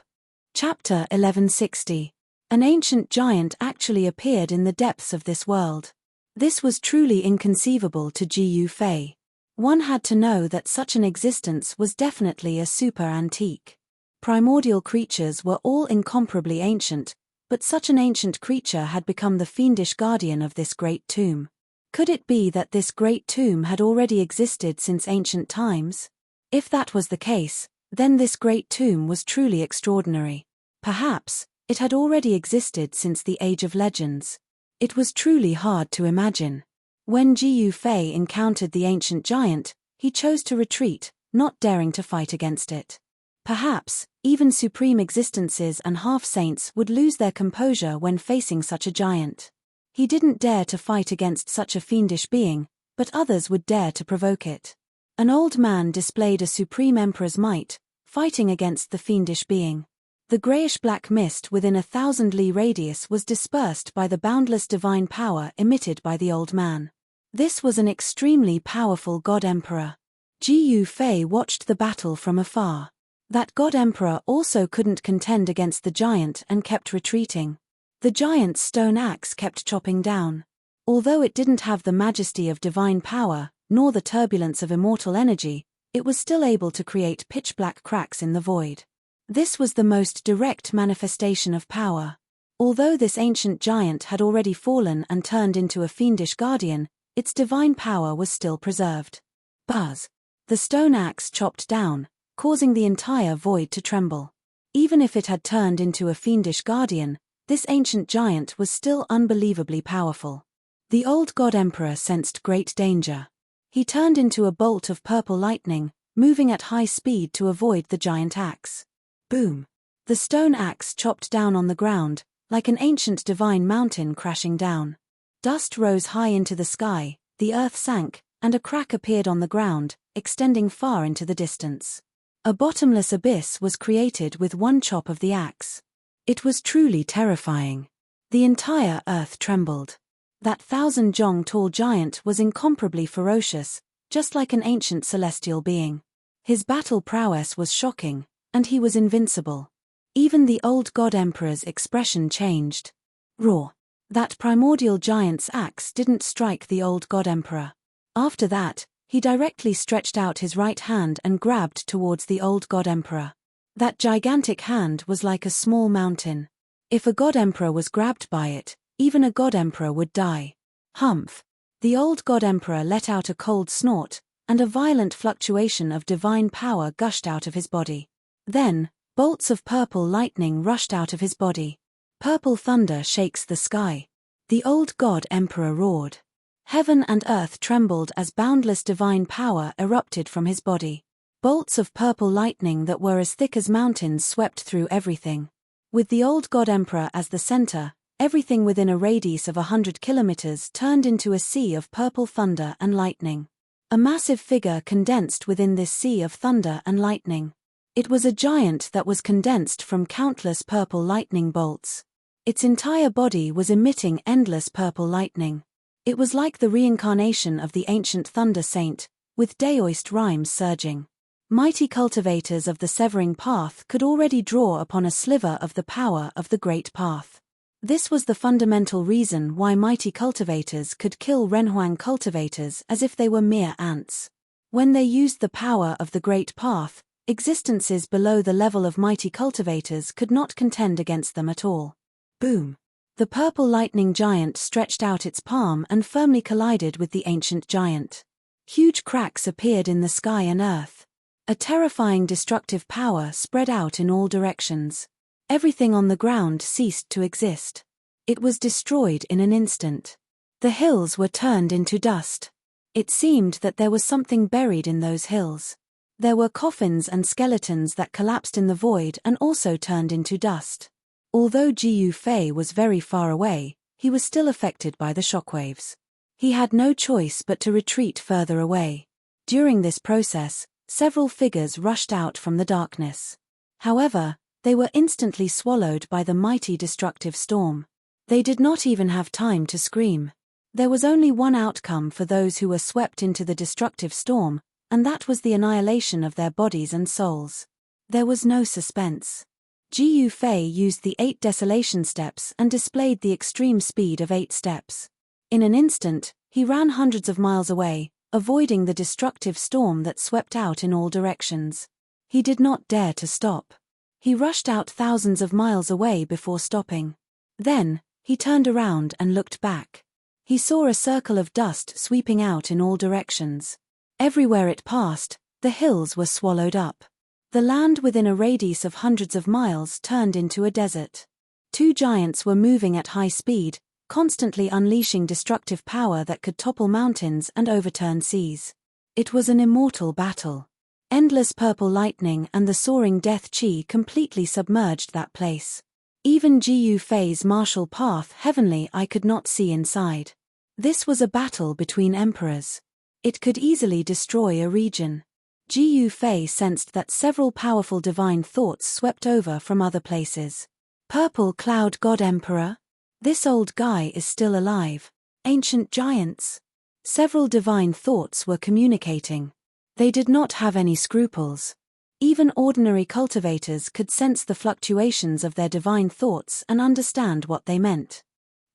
Chapter 1160. An ancient giant actually appeared in the depths of this world. This was truly inconceivable to Jiyu Fei. One had to know that such an existence was definitely a super antique. Primordial creatures were all incomparably ancient, but such an ancient creature had become the fiendish guardian of this great tomb. Could it be that this great tomb had already existed since ancient times? If that was the case, then this great tomb was truly extraordinary. Perhaps it had already existed since the Age of Legends. It was truly hard to imagine. When Jiu Fei encountered the ancient giant, he chose to retreat, not daring to fight against it. Perhaps even supreme existences and half-saints would lose their composure when facing such a giant. He didn't dare to fight against such a fiendish being, but others would dare to provoke it. An old man displayed a supreme emperor's might, fighting against the fiendish being. The greyish-black mist within a 1,000-li radius was dispersed by the boundless divine power emitted by the old man. This was an extremely powerful god-emperor. Jiu Fei watched the battle from afar. That god-emperor also couldn't contend against the giant and kept retreating. The giant's stone axe kept chopping down. Although it didn't have the majesty of divine power, nor the turbulence of immortal energy, it was still able to create pitch-black cracks in the void. This was the most direct manifestation of power. Although this ancient giant had already fallen and turned into a fiendish guardian, its divine power was still preserved. Buzz! The stone axe chopped down, causing the entire void to tremble. Even if it had turned into a fiendish guardian, this ancient giant was still unbelievably powerful. The old god-emperor sensed great danger. He turned into a bolt of purple lightning, moving at high speed to avoid the giant axe. Boom! The stone axe chopped down on the ground, like an ancient divine mountain crashing down. Dust rose high into the sky, the earth sank, and a crack appeared on the ground, extending far into the distance. A bottomless abyss was created with one chop of the axe. It was truly terrifying. The entire earth trembled. That 1,000-jong-tall giant was incomparably ferocious, just like an ancient celestial being. His battle prowess was shocking, and he was invincible. Even the old god-emperor's expression changed. Roar! That primordial giant's axe didn't strike the old god-emperor. After that, he directly stretched out his right hand and grabbed towards the old god-emperor. That gigantic hand was like a small mountain. If a god-emperor was grabbed by it, even a god-emperor would die. Humph! The old god-emperor let out a cold snort, and a violent fluctuation of divine power gushed out of his body. Then, bolts of purple lightning rushed out of his body. Purple thunder shakes the sky. The old god-emperor roared. Heaven and earth trembled as boundless divine power erupted from his body. Bolts of purple lightning that were as thick as mountains swept through everything. With the old god-emperor as the center, everything within a radius of 100 kilometers turned into a sea of purple thunder and lightning. A massive figure condensed within this sea of thunder and lightning. It was a giant that was condensed from countless purple lightning bolts. Its entire body was emitting endless purple lightning. It was like the reincarnation of the ancient thunder saint, with daoist rhymes surging. Mighty cultivators of the severing path could already draw upon a sliver of the power of the great path. This was the fundamental reason why mighty cultivators could kill Renhuang cultivators as if they were mere ants. When they used the power of the great path, existences below the level of mighty cultivators could not contend against them at all. Boom! The purple lightning giant stretched out its palm and firmly collided with the ancient giant. Huge cracks appeared in the sky and earth. A terrifying destructive power spread out in all directions. Everything on the ground ceased to exist. It was destroyed in an instant. The hills were turned into dust. It seemed that there was something buried in those hills. There were coffins and skeletons that collapsed in the void and also turned into dust. Although Jiu Fei was very far away, he was still affected by the shockwaves. He had no choice but to retreat further away. During this process, several figures rushed out from the darkness. However, they were instantly swallowed by the mighty destructive storm. They did not even have time to scream. There was only one outcome for those who were swept into the destructive storm, and that was the annihilation of their bodies and souls. There was no suspense. Jiu Fei used the 8 desolation steps and displayed the extreme speed of 8 steps. In an instant, he ran hundreds of miles away, avoiding the destructive storm that swept out in all directions. He did not dare to stop. He rushed out thousands of miles away before stopping. Then, he turned around and looked back. He saw a circle of dust sweeping out in all directions. Everywhere it passed, the hills were swallowed up. The land within a radius of hundreds of miles turned into a desert. Two giants were moving at high speed, constantly unleashing destructive power that could topple mountains and overturn seas. It was an immortal battle. Endless purple lightning and the soaring death chi completely submerged that place. Even Jiu Fei's martial path heavenly eye could not see inside. This was a battle between emperors. It could easily destroy a region. Jiu Fei sensed that several powerful divine thoughts swept over from other places. Purple Cloud God Emperor? This old guy is still alive. Ancient giants? Several divine thoughts were communicating. They did not have any scruples. Even ordinary cultivators could sense the fluctuations of their divine thoughts and understand what they meant.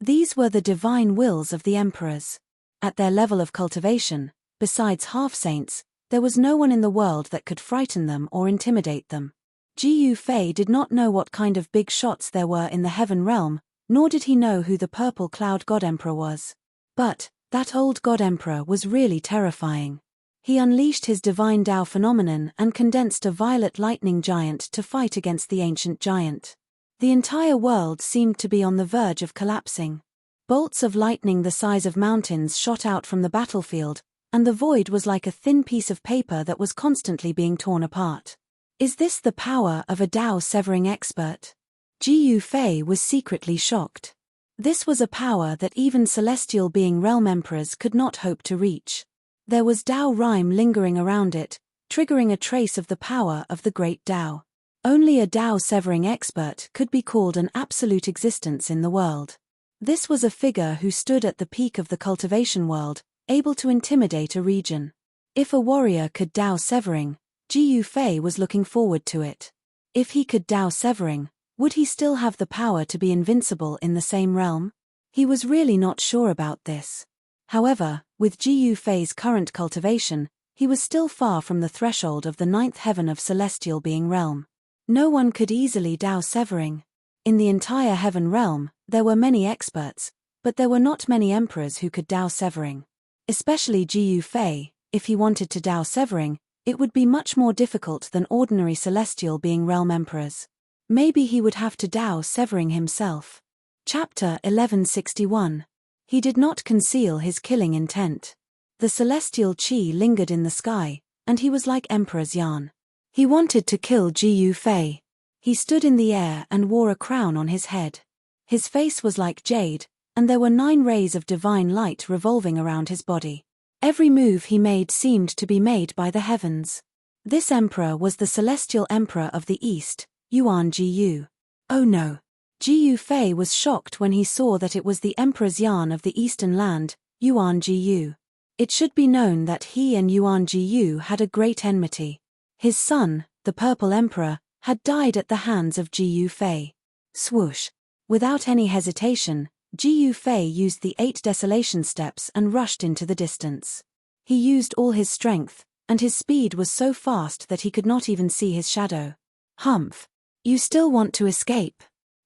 These were the divine wills of the emperors. At their level of cultivation, besides half-saints, there was no one in the world that could frighten them or intimidate them. Jiu Fei did not know what kind of big shots there were in the heaven realm, nor did he know who the Purple Cloud God Emperor was. But, that old God Emperor was really terrifying. He unleashed his divine Tao phenomenon and condensed a violet lightning giant to fight against the ancient giant. The entire world seemed to be on the verge of collapsing. Bolts of lightning the size of mountains shot out from the battlefield, and the void was like a thin piece of paper that was constantly being torn apart. Is this the power of a Tao-severing expert? Jiu Fei was secretly shocked. This was a power that even celestial being realm emperors could not hope to reach. There was Tao rhyme lingering around it, triggering a trace of the power of the great Tao. Only a Tao-severing expert could be called an absolute existence in the world. This was a figure who stood at the peak of the cultivation world, able to intimidate a region. If a warrior could Tao-severing, Jiu Fei was looking forward to it. If he could Tao-severing, would he still have the power to be invincible in the same realm? He was really not sure about this. However, with Jiu Fei's current cultivation, he was still far from the threshold of the ninth heaven of celestial being realm. No one could easily Tao-severing. In the entire heaven realm, there were many experts, but there were not many emperors who could Tao-severing. Especially Jiu Fei, if he wanted to Tao-severing, it would be much more difficult than ordinary celestial being realm emperors. Maybe he would have to Tao-severing himself. Chapter 1161. He did not conceal his killing intent. The celestial chi lingered in the sky, and he was like Emperor's yarn. He wanted to kill Jiu Fei. He stood in the air and wore a crown on his head. His face was like jade, and there were 9 rays of divine light revolving around his body. Every move he made seemed to be made by the heavens. This emperor was the celestial emperor of the East, Yuan Jiu. Oh no. Jiu Fei was shocked when he saw that it was the emperor's yarn of the eastern land, Yuan Jiu. It should be known that he and Yuan Jiu had a great enmity. His son, the Purple Emperor, had died at the hands of Jiu Fei. Swoosh. Without any hesitation, Jiu Fei used the 8 desolation steps and rushed into the distance. He used all his strength, and his speed was so fast that he could not even see his shadow. Humph. You still want to escape?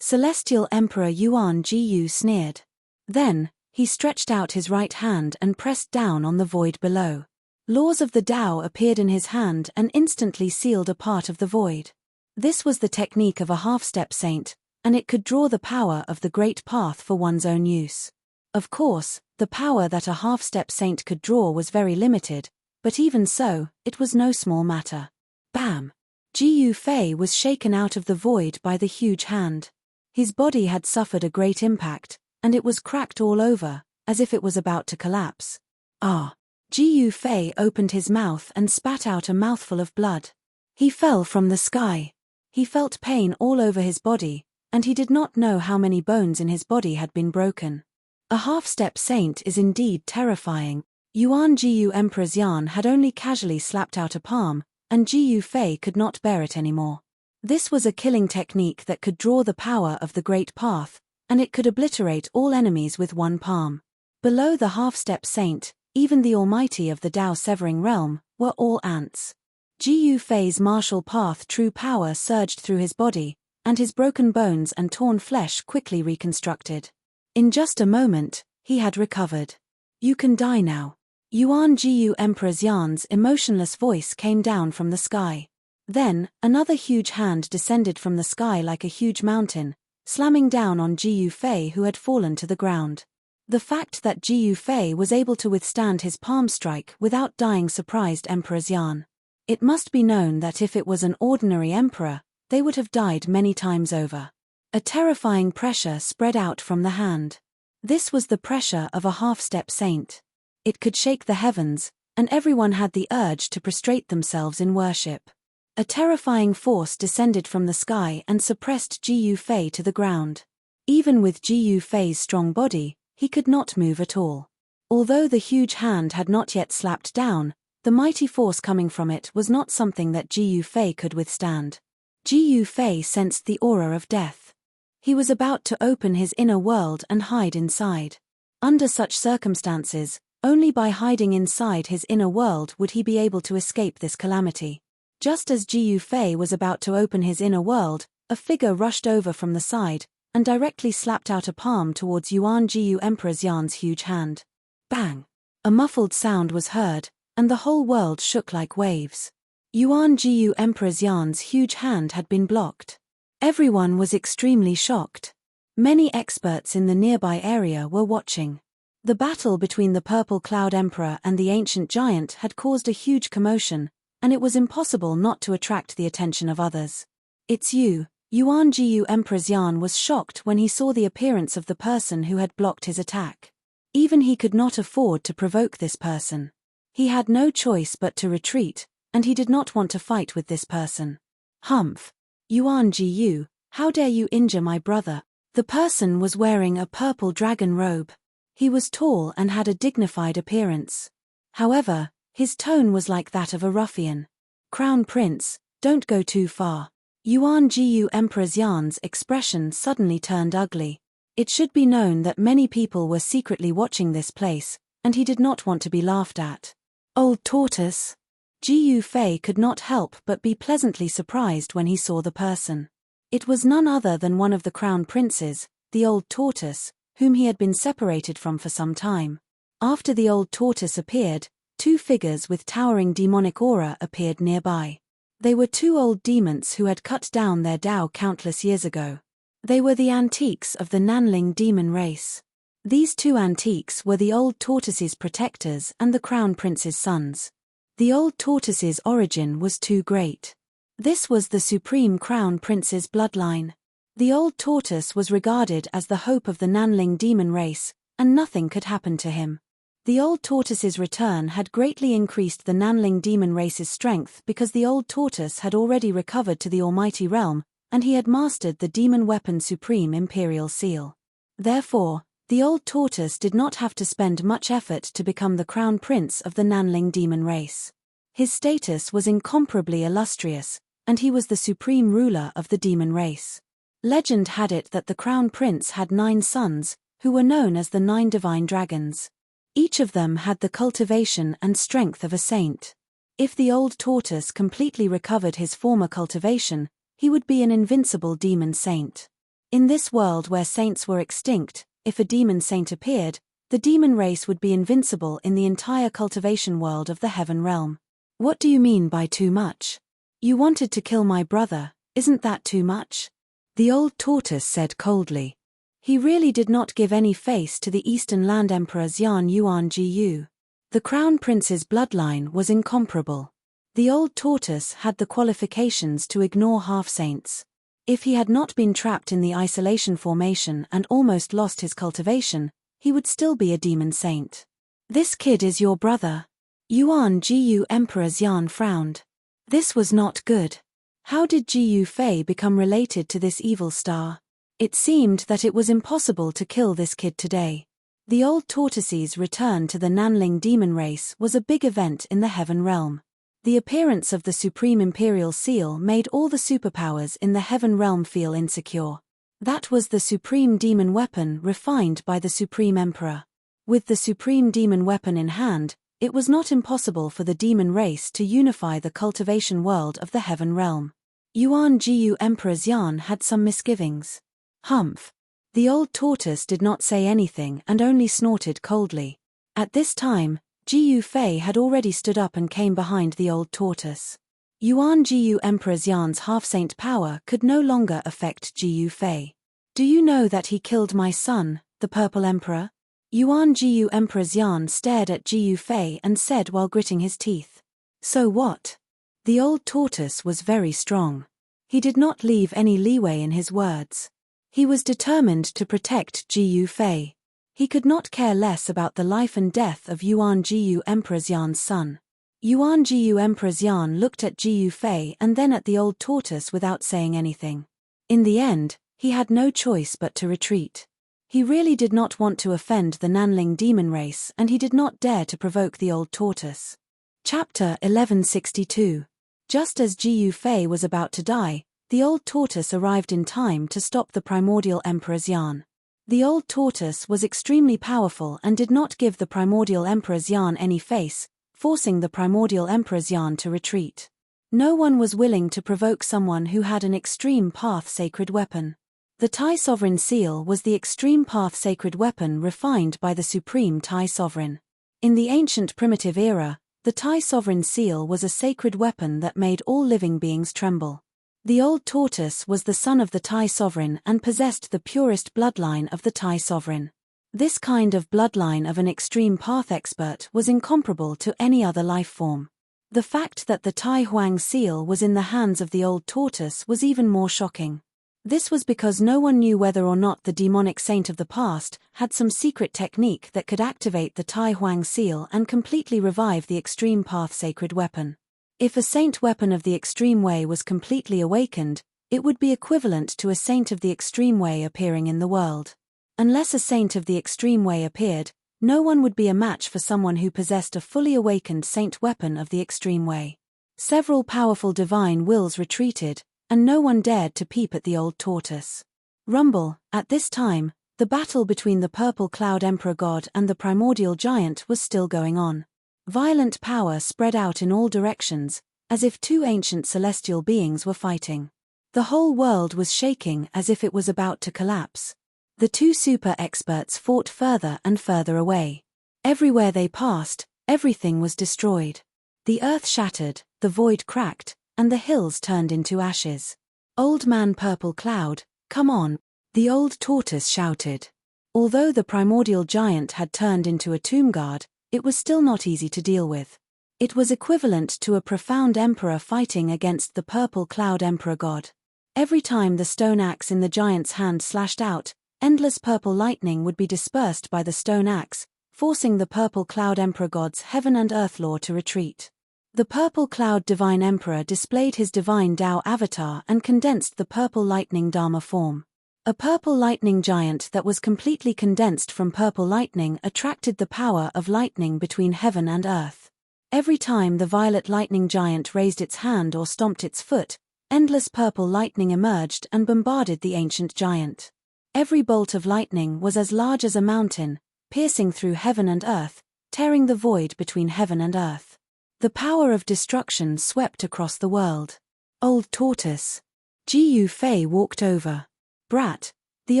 Celestial Emperor Yuan Jiu sneered. Then, he stretched out his right hand and pressed down on the void below. Laws of the Tao appeared in his hand and instantly sealed a part of the void. This was the technique of a half-step saint, and it could draw the power of the great path for one's own use. Of course, the power that a half-step saint could draw was very limited, but even so, it was no small matter. Bam! Jiu Fei was shaken out of the void by the huge hand. His body had suffered a great impact, and it was cracked all over, as if it was about to collapse. Ah! Jiu Fei opened his mouth and spat out a mouthful of blood. He fell from the sky. He felt pain all over his body, and he did not know how many bones in his body had been broken. A half-step saint is indeed terrifying. Yuan Jiu Emperor's yarn had only casually slapped out a palm, and Jiu Fei could not bear it anymore. This was a killing technique that could draw the power of the Great Path, and it could obliterate all enemies with one palm. Below the half-step saint, even the Almighty of the Tao-severing realm, were all ants. Jiyu Fei's martial path true power surged through his body, and his broken bones and torn flesh quickly reconstructed. In just a moment, he had recovered. You can die now. Yuan Jiyu Emperor Xian's emotionless voice came down from the sky. Then, another huge hand descended from the sky like a huge mountain, slamming down on Jiyu Fei who had fallen to the ground. The fact that Jiyu Fei was able to withstand his palm strike without dying surprised Emperor Xian. It must be known that if it was an ordinary emperor, they would have died many times over. A terrifying pressure spread out from the hand. This was the pressure of a half-step saint. It could shake the heavens, and everyone had the urge to prostrate themselves in worship. A terrifying force descended from the sky and suppressed Jiyu Fei to the ground. Even with Jiyu Fei's strong body, he could not move at all. Although the huge hand had not yet slapped down, the mighty force coming from it was not something that Jiyu Fei could withstand. Jiyu Fei sensed the aura of death. He was about to open his inner world and hide inside. Under such circumstances, only by hiding inside his inner world would he be able to escape this calamity. Just as Jiyu Fei was about to open his inner world, a figure rushed over from the side, and directly slapped out a palm towards Yuan Jiyu Emperor Xian's huge hand. Bang! A muffled sound was heard, and the whole world shook like waves. Yuan Jiyu Emperor Xian's huge hand had been blocked. Everyone was extremely shocked. Many experts in the nearby area were watching. The battle between the Purple Cloud Emperor and the ancient giant had caused a huge commotion, and it was impossible not to attract the attention of others. It's you. Yuan Jiyu Emperor Xian was shocked when he saw the appearance of the person who had blocked his attack. Even he could not afford to provoke this person. He had no choice but to retreat, and he did not want to fight with this person. Humph! Yuan Jiyu, how dare you injure my brother? The person was wearing a purple dragon robe. He was tall and had a dignified appearance. However, his tone was like that of a ruffian. Crown Prince, don't go too far. Yuan Jiyu Emperor Xian's expression suddenly turned ugly. It should be known that many people were secretly watching this place, and he did not want to be laughed at. Old tortoise! Jiyu Fei could not help but be pleasantly surprised when he saw the person. It was none other than one of the crown princes, the old tortoise, whom he had been separated from for some time. After the old tortoise appeared, two figures with towering demonic aura appeared nearby. They were two old demons who had cut down their Tao countless years ago. They were the antiques of the Nanling demon race. These two antiques were the old tortoise's protectors and the crown prince's sons. The old tortoise's origin was too great. This was the supreme crown prince's bloodline. The old tortoise was regarded as the hope of the Nanling demon race, and nothing could happen to him. The old tortoise's return had greatly increased the Nanling demon race's strength because the old tortoise had already recovered to the almighty realm, and he had mastered the demon weapon Supreme Imperial Seal. Therefore, the old tortoise did not have to spend much effort to become the crown prince of the Nanling demon race. His status was incomparably illustrious, and he was the supreme ruler of the demon race. Legend had it that the crown prince had 9 sons, who were known as the 9 divine dragons. Each of them had the cultivation and strength of a saint. If the old tortoise completely recovered his former cultivation, he would be an invincible demon saint. In this world where saints were extinct, if a demon saint appeared, the demon race would be invincible in the entire cultivation world of the heaven realm. What do you mean by too much? You wanted to kill my brother, isn't that too much? The old tortoise said coldly. He really did not give any face to the Eastern Land Emperor Xian Yuan Jiyu. The crown prince's bloodline was incomparable. The old tortoise had the qualifications to ignore half-saints. If he had not been trapped in the isolation formation and almost lost his cultivation, he would still be a demon saint. This kid is your brother? Yuan Jiyu Emperor Xian frowned. This was not good. How did Jiyu Fei become related to this evil star? It seemed that it was impossible to kill this kid today. The old tortoise's return to the Nanling demon race was a big event in the heaven realm. The appearance of the Supreme Imperial Seal made all the superpowers in the heaven realm feel insecure. That was the supreme demon weapon refined by the Supreme Emperor. With the supreme demon weapon in hand, it was not impossible for the demon race to unify the cultivation world of the heaven realm. Yuan Jiyu Emperor Xian had some misgivings. Humph. The old tortoise did not say anything and only snorted coldly. At this time, Jiyu Fei had already stood up and came behind the old tortoise. Yuan Jiyu Emperor Xian's half-saint power could no longer affect Jiyu Fei. Do you know that he killed my son, the Purple Emperor? Yuan Jiyu Emperor Xian stared at Jiyu Fei and said while gritting his teeth. So what? The old tortoise was very strong. He did not leave any leeway in his words. He was determined to protect Jiyu Fei. He could not care less about the life and death of Yuan Jiyu Emperor Xian's son. Yuan Jiyu Emperor Xian looked at Jiyu Fei and then at the old tortoise without saying anything. In the end, he had no choice but to retreat. He really did not want to offend the Nanling demon race and he did not dare to provoke the old tortoise. Chapter 1162. Just as Jiyu Fei was about to die, the old tortoise arrived in time to stop the primordial Emperor Xian. The old tortoise was extremely powerful and did not give the primordial Emperor Xian any face, forcing the primordial Emperor Xian to retreat. No one was willing to provoke someone who had an extreme path sacred weapon. The Tai Sovereign Seal was the extreme path sacred weapon refined by the Supreme Tai Sovereign. In the ancient primitive era, the Tai Sovereign Seal was a sacred weapon that made all living beings tremble. The old tortoise was the son of the Tai Sovereign and possessed the purest bloodline of the Tai Sovereign. This kind of bloodline of an extreme path expert was incomparable to any other life form. The fact that the Tai Huang Seal was in the hands of the old tortoise was even more shocking. This was because no one knew whether or not the demonic saint of the past had some secret technique that could activate the Tai Huang Seal and completely revive the extreme path sacred weapon. If a saint weapon of the extreme way was completely awakened, it would be equivalent to a saint of the extreme way appearing in the world. Unless a saint of the extreme way appeared, no one would be a match for someone who possessed a fully awakened saint weapon of the extreme way. Several powerful divine wills retreated, and no one dared to peep at the old tortoise. Rumble. At this time, the battle between the Purple Cloud Emperor God and the Primordial Giant was still going on. Violent power spread out in all directions, as if two ancient celestial beings were fighting. The whole world was shaking as if it was about to collapse. The two super experts fought further and further away. Everywhere they passed, everything was destroyed. The earth shattered, the void cracked, and the hills turned into ashes. Old Man Purple Cloud, come on, the old tortoise shouted. Although the primordial giant had turned into a tomb guard, it was still not easy to deal with. It was equivalent to a profound emperor fighting against the Purple Cloud Emperor God. Every time the stone axe in the giant's hand slashed out, endless purple lightning would be dispersed by the stone axe, forcing the Purple Cloud Emperor God's heaven and earth law to retreat. The Purple Cloud Divine Emperor displayed his divine Tao avatar and condensed the purple lightning Dharma form. A purple lightning giant that was completely condensed from purple lightning attracted the power of lightning between heaven and earth. Every time the violet lightning giant raised its hand or stomped its foot, endless purple lightning emerged and bombarded the ancient giant. Every bolt of lightning was as large as a mountain, piercing through heaven and earth, tearing the void between heaven and earth. The power of destruction swept across the world. Old Tortoise. Jiyu Fei walked over. Brat. The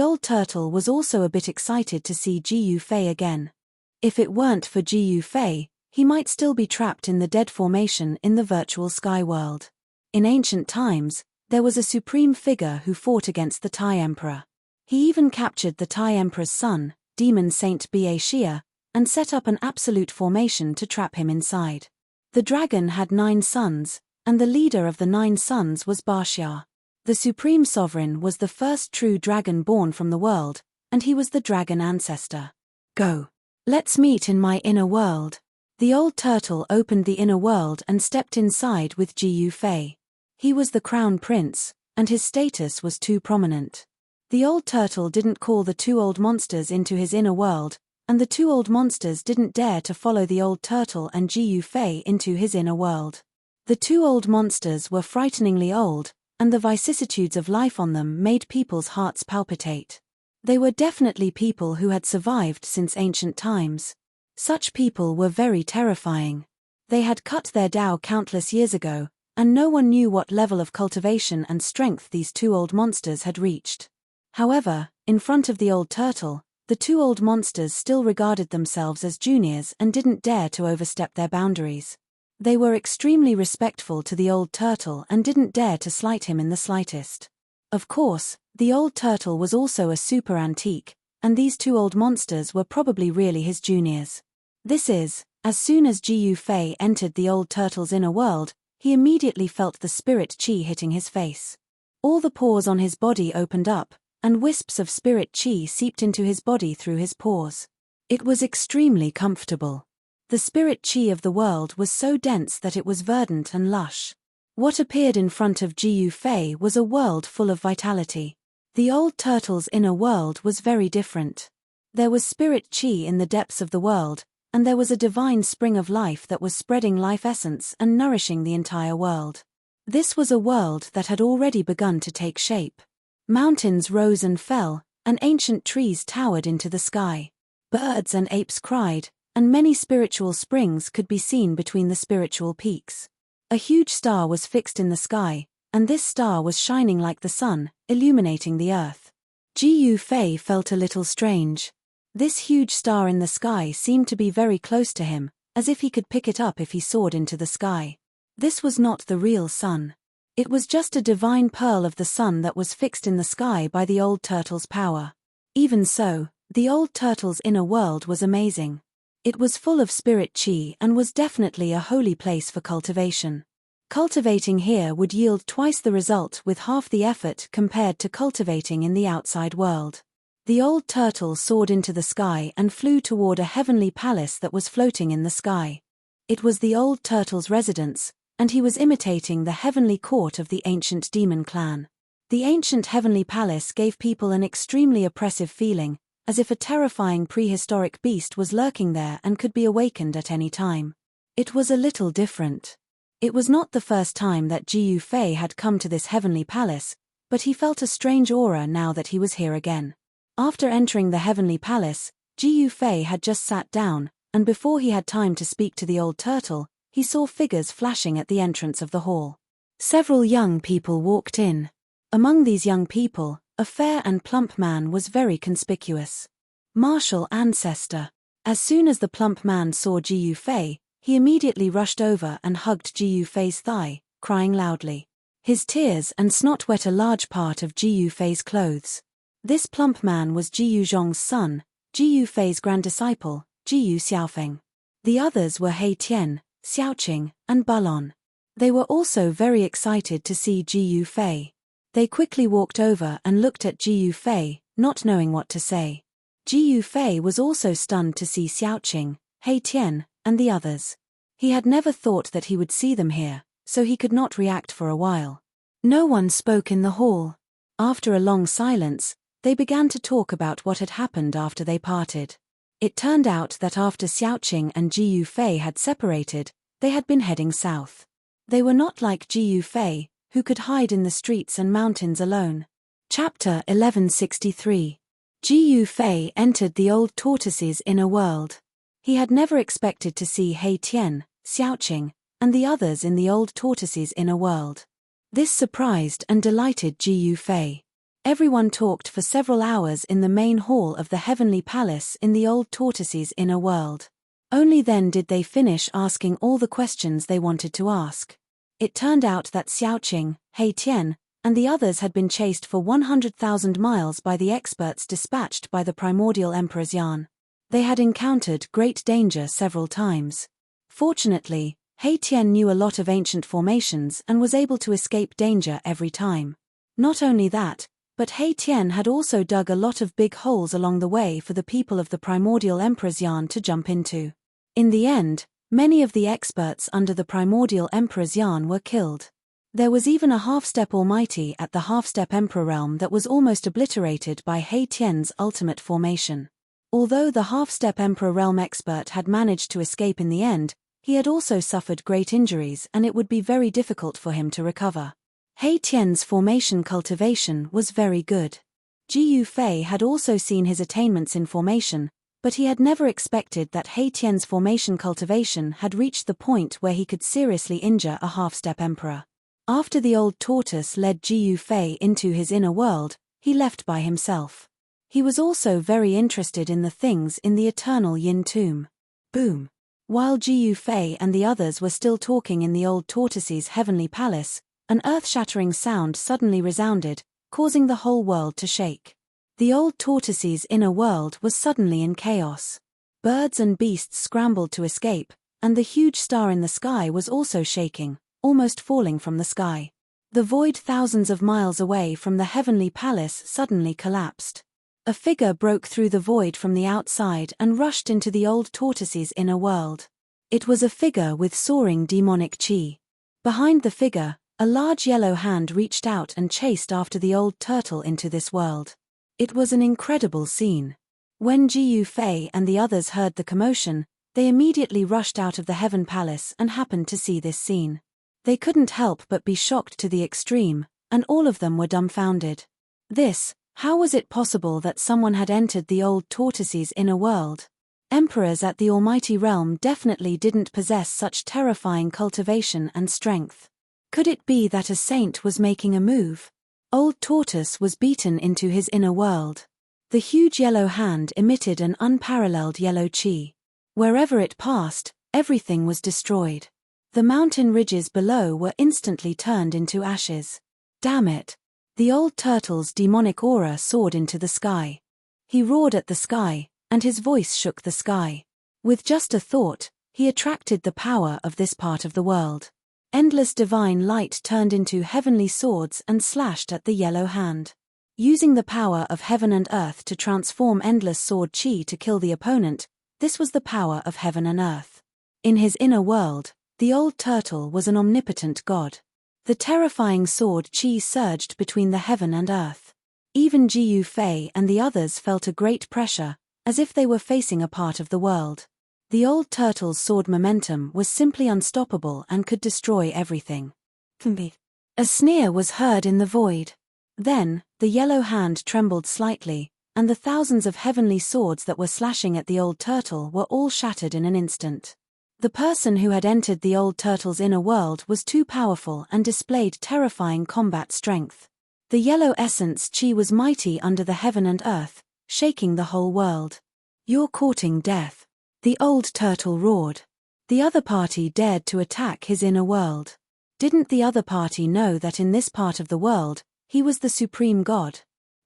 old turtle was also a bit excited to see Jiyu Fei again. If it weren't for Jiyu Fei, he might still be trapped in the dead formation in the virtual sky world. In ancient times, there was a supreme figure who fought against the Tai Emperor. He even captured the Tai Emperor's son, Demon Saint Ba Xia, and set up an absolute formation to trap him inside. The dragon had 9 sons, and the leader of the 9 sons was Ba Xia. The Supreme Sovereign was the first true dragon born from the world, and he was the dragon ancestor. Go. Let's meet in my inner world. The old turtle opened the inner world and stepped inside with Jiyu Fei. He was the crown prince, and his status was too prominent. The old turtle didn't call the 2 old monsters into his inner world, and the 2 old monsters didn't dare to follow the old turtle and Jiyu Fei into his inner world. The 2 old monsters were frighteningly old, and the vicissitudes of life on them made people's hearts palpitate. They were definitely people who had survived since ancient times. Such people were very terrifying. They had cut their Tao countless years ago, and no one knew what level of cultivation and strength these two old monsters had reached. However, in front of the old turtle, the two old monsters still regarded themselves as juniors and didn't dare to overstep their boundaries. They were extremely respectful to the old turtle and didn't dare to slight him in the slightest. Of course, the old turtle was also a super antique, and these two old monsters were probably really his juniors. As soon as Ji Yufei entered the old turtle's inner world, he immediately felt the spirit qi hitting his face. All the pores on his body opened up, and wisps of spirit qi seeped into his body through his pores. It was extremely comfortable. The spirit qi of the world was so dense that it was verdant and lush. What appeared in front of Ji Yufei was a world full of vitality. The old turtle's inner world was very different. There was spirit qi in the depths of the world, and there was a divine spring of life that was spreading life essence and nourishing the entire world. This was a world that had already begun to take shape. Mountains rose and fell, and ancient trees towered into the sky. Birds and apes cried, and many spiritual springs could be seen between the spiritual peaks. A huge star was fixed in the sky, and this star was shining like the sun, illuminating the earth. Ji Yufei felt a little strange. This huge star in the sky seemed to be very close to him, as if he could pick it up if he soared into the sky. This was not the real sun. It was just a divine pearl of the sun that was fixed in the sky by the old turtle's power. Even so, the old turtle's inner world was amazing. It was full of spirit qi and was definitely a holy place for cultivation. Cultivating here would yield twice the result with half the effort compared to cultivating in the outside world. The old turtle soared into the sky and flew toward a heavenly palace that was floating in the sky. It was the old turtle's residence, and he was imitating the heavenly court of the ancient demon clan. The ancient heavenly palace gave people an extremely oppressive feeling, as if a terrifying prehistoric beast was lurking there and could be awakened at any time. It was a little different. It was not the first time that Ji Yufei had come to this heavenly palace, but he felt a strange aura now that he was here again. After entering the heavenly palace, Ji Yufei had just sat down, and before he had time to speak to the old turtle, he saw figures flashing at the entrance of the hall. Several young people walked in. Among these young people, a fair and plump man was very conspicuous. Martial ancestor. As soon as the plump man saw Ji Yufei, he immediately rushed over and hugged Ji Yufei's thigh, crying loudly. His tears and snot wet a large part of Ji Yufei's clothes. This plump man was Ji Yuzhong's son, Ji Yufei's grand disciple, Ji Yu Xiaofeng. The others were He Tian, Xiaoqing, and Balon. They were also very excited to see Ji Yufei. They quickly walked over and looked at Ji Yufei, not knowing what to say. Ji Yufei was also stunned to see Xiaoqing, He Tian, and the others. He had never thought that he would see them here, so he could not react for a while. No one spoke in the hall. After a long silence, they began to talk about what had happened after they parted. It turned out that after Xiaoqing and Ji Yufei had separated, they had been heading south. They were not like Ji Yufei, who could hide in the streets and mountains alone. Chapter 1163. Ji Yufei entered the old tortoise's inner world. He had never expected to see He Tian, Xiaoqing, and the others in the old tortoise's inner world. This surprised and delighted Ji Yufei. Everyone talked for several hours in the main hall of the heavenly palace in the old tortoise's inner world. Only then did they finish asking all the questions they wanted to ask. It turned out that Xiaoqing, He Tian, and the others had been chased for 100,000 miles by the experts dispatched by the primordial Emperor's Yan. They had encountered great danger several times. Fortunately, He Tian knew a lot of ancient formations and was able to escape danger every time. Not only that, but He Tian had also dug a lot of big holes along the way for the people of the primordial Emperor's Yan to jump into. In the end, many of the experts under the primordial Emperor's Yan were killed. There was even a half-step almighty at the half-step Emperor realm that was almost obliterated by He Tian's ultimate formation. Although the half-step Emperor realm expert had managed to escape in the end, he had also suffered great injuries and it would be very difficult for him to recover. He Tian's formation cultivation was very good. Ji Yufei had also seen his attainments in formation, but he had never expected that He Tian's formation cultivation had reached the point where he could seriously injure a half-step emperor. After the old tortoise led Ji Yufei into his inner world, he left by himself. He was also very interested in the things in the eternal Yin tomb. Boom! While Ji Yufei and the others were still talking in the old tortoise's heavenly palace, an earth-shattering sound suddenly resounded, causing the whole world to shake. The old tortoise's inner world was suddenly in chaos. Birds and beasts scrambled to escape, and the huge star in the sky was also shaking, almost falling from the sky. The void thousands of miles away from the heavenly palace suddenly collapsed. A figure broke through the void from the outside and rushed into the old tortoise's inner world. It was a figure with soaring demonic qi. Behind the figure, a large yellow hand reached out and chased after the old turtle into this world. It was an incredible scene. When Ji Yufei and the others heard the commotion, they immediately rushed out of the heaven palace and happened to see this scene. They couldn't help but be shocked to the extreme, and all of them were dumbfounded. How was it possible that someone had entered the old tortoise's inner world? Emperors at the Almighty Realm definitely didn't possess such terrifying cultivation and strength. Could it be that a saint was making a move? Old Tortoise was beaten into his inner world. The huge yellow hand emitted an unparalleled yellow qi. Wherever it passed, everything was destroyed. The mountain ridges below were instantly turned into ashes. Damn it! The old turtle's demonic aura soared into the sky. He roared at the sky, and his voice shook the sky. With just a thought, he attracted the power of this part of the world. Endless divine light turned into heavenly swords and slashed at the yellow hand. Using the power of heaven and earth to transform endless sword qi to kill the opponent, this was the power of heaven and earth. In his inner world, the old turtle was an omnipotent god. The terrifying sword qi surged between the heaven and earth. Even Ji Yufei and the others felt a great pressure, as if they were facing a part of the world. The old turtle's sword momentum was simply unstoppable and could destroy everything. A sneer was heard in the void. Then, the yellow hand trembled slightly, and the thousands of heavenly swords that were slashing at the old turtle were all shattered in an instant. The person who had entered the old turtle's inner world was too powerful and displayed terrifying combat strength. The yellow essence qi was mighty under the heaven and earth, shaking the whole world. "You're courting death," the old turtle roared. The other party dared to attack his inner world. Didn't the other party know that in this part of the world, he was the supreme god?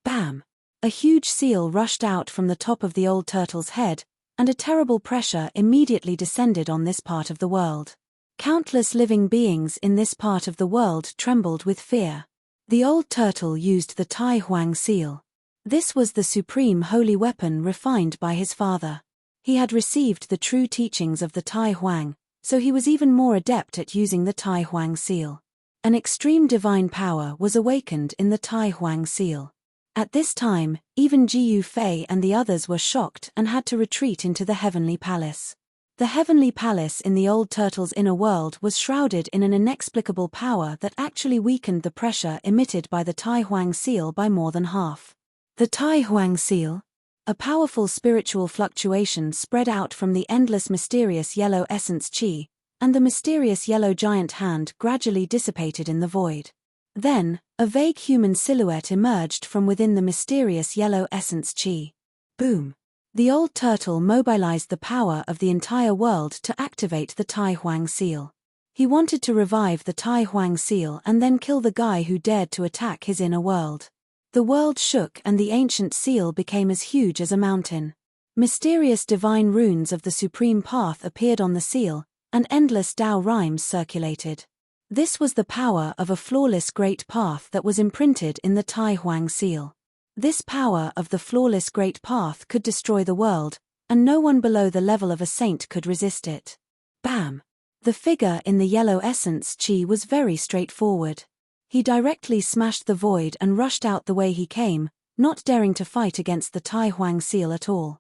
Bam! A huge seal rushed out from the top of the old turtle's head, and a terrible pressure immediately descended on this part of the world. Countless living beings in this part of the world trembled with fear. The old turtle used the Tai Huang seal. This was the supreme holy weapon refined by his father. He had received the true teachings of the Tai Huang, so he was even more adept at using the Tai Huang seal. An extreme divine power was awakened in the Tai Huang seal. At this time, even Ji Yufei and the others were shocked and had to retreat into the heavenly palace. The heavenly palace in the old turtle's inner world was shrouded in an inexplicable power that actually weakened the pressure emitted by the Tai Huang seal by more than half. The Tai Huang seal? A powerful spiritual fluctuation spread out from the endless mysterious yellow essence qi, and the mysterious yellow giant hand gradually dissipated in the void. Then, a vague human silhouette emerged from within the mysterious yellow essence qi. Boom! The old turtle mobilized the power of the entire world to activate the Tai Huang seal. He wanted to revive the Tai Huang seal and then kill the guy who dared to attack his inner world. The world shook and the ancient seal became as huge as a mountain. Mysterious divine runes of the supreme path appeared on the seal, and endless Tao rhymes circulated. This was the power of a flawless great path that was imprinted in the Tai Huang seal. This power of the flawless great path could destroy the world, and no one below the level of a saint could resist it. Bam! The figure in the yellow essence qi was very straightforward. He directly smashed the void and rushed out the way he came, not daring to fight against the Tai Huang seal at all.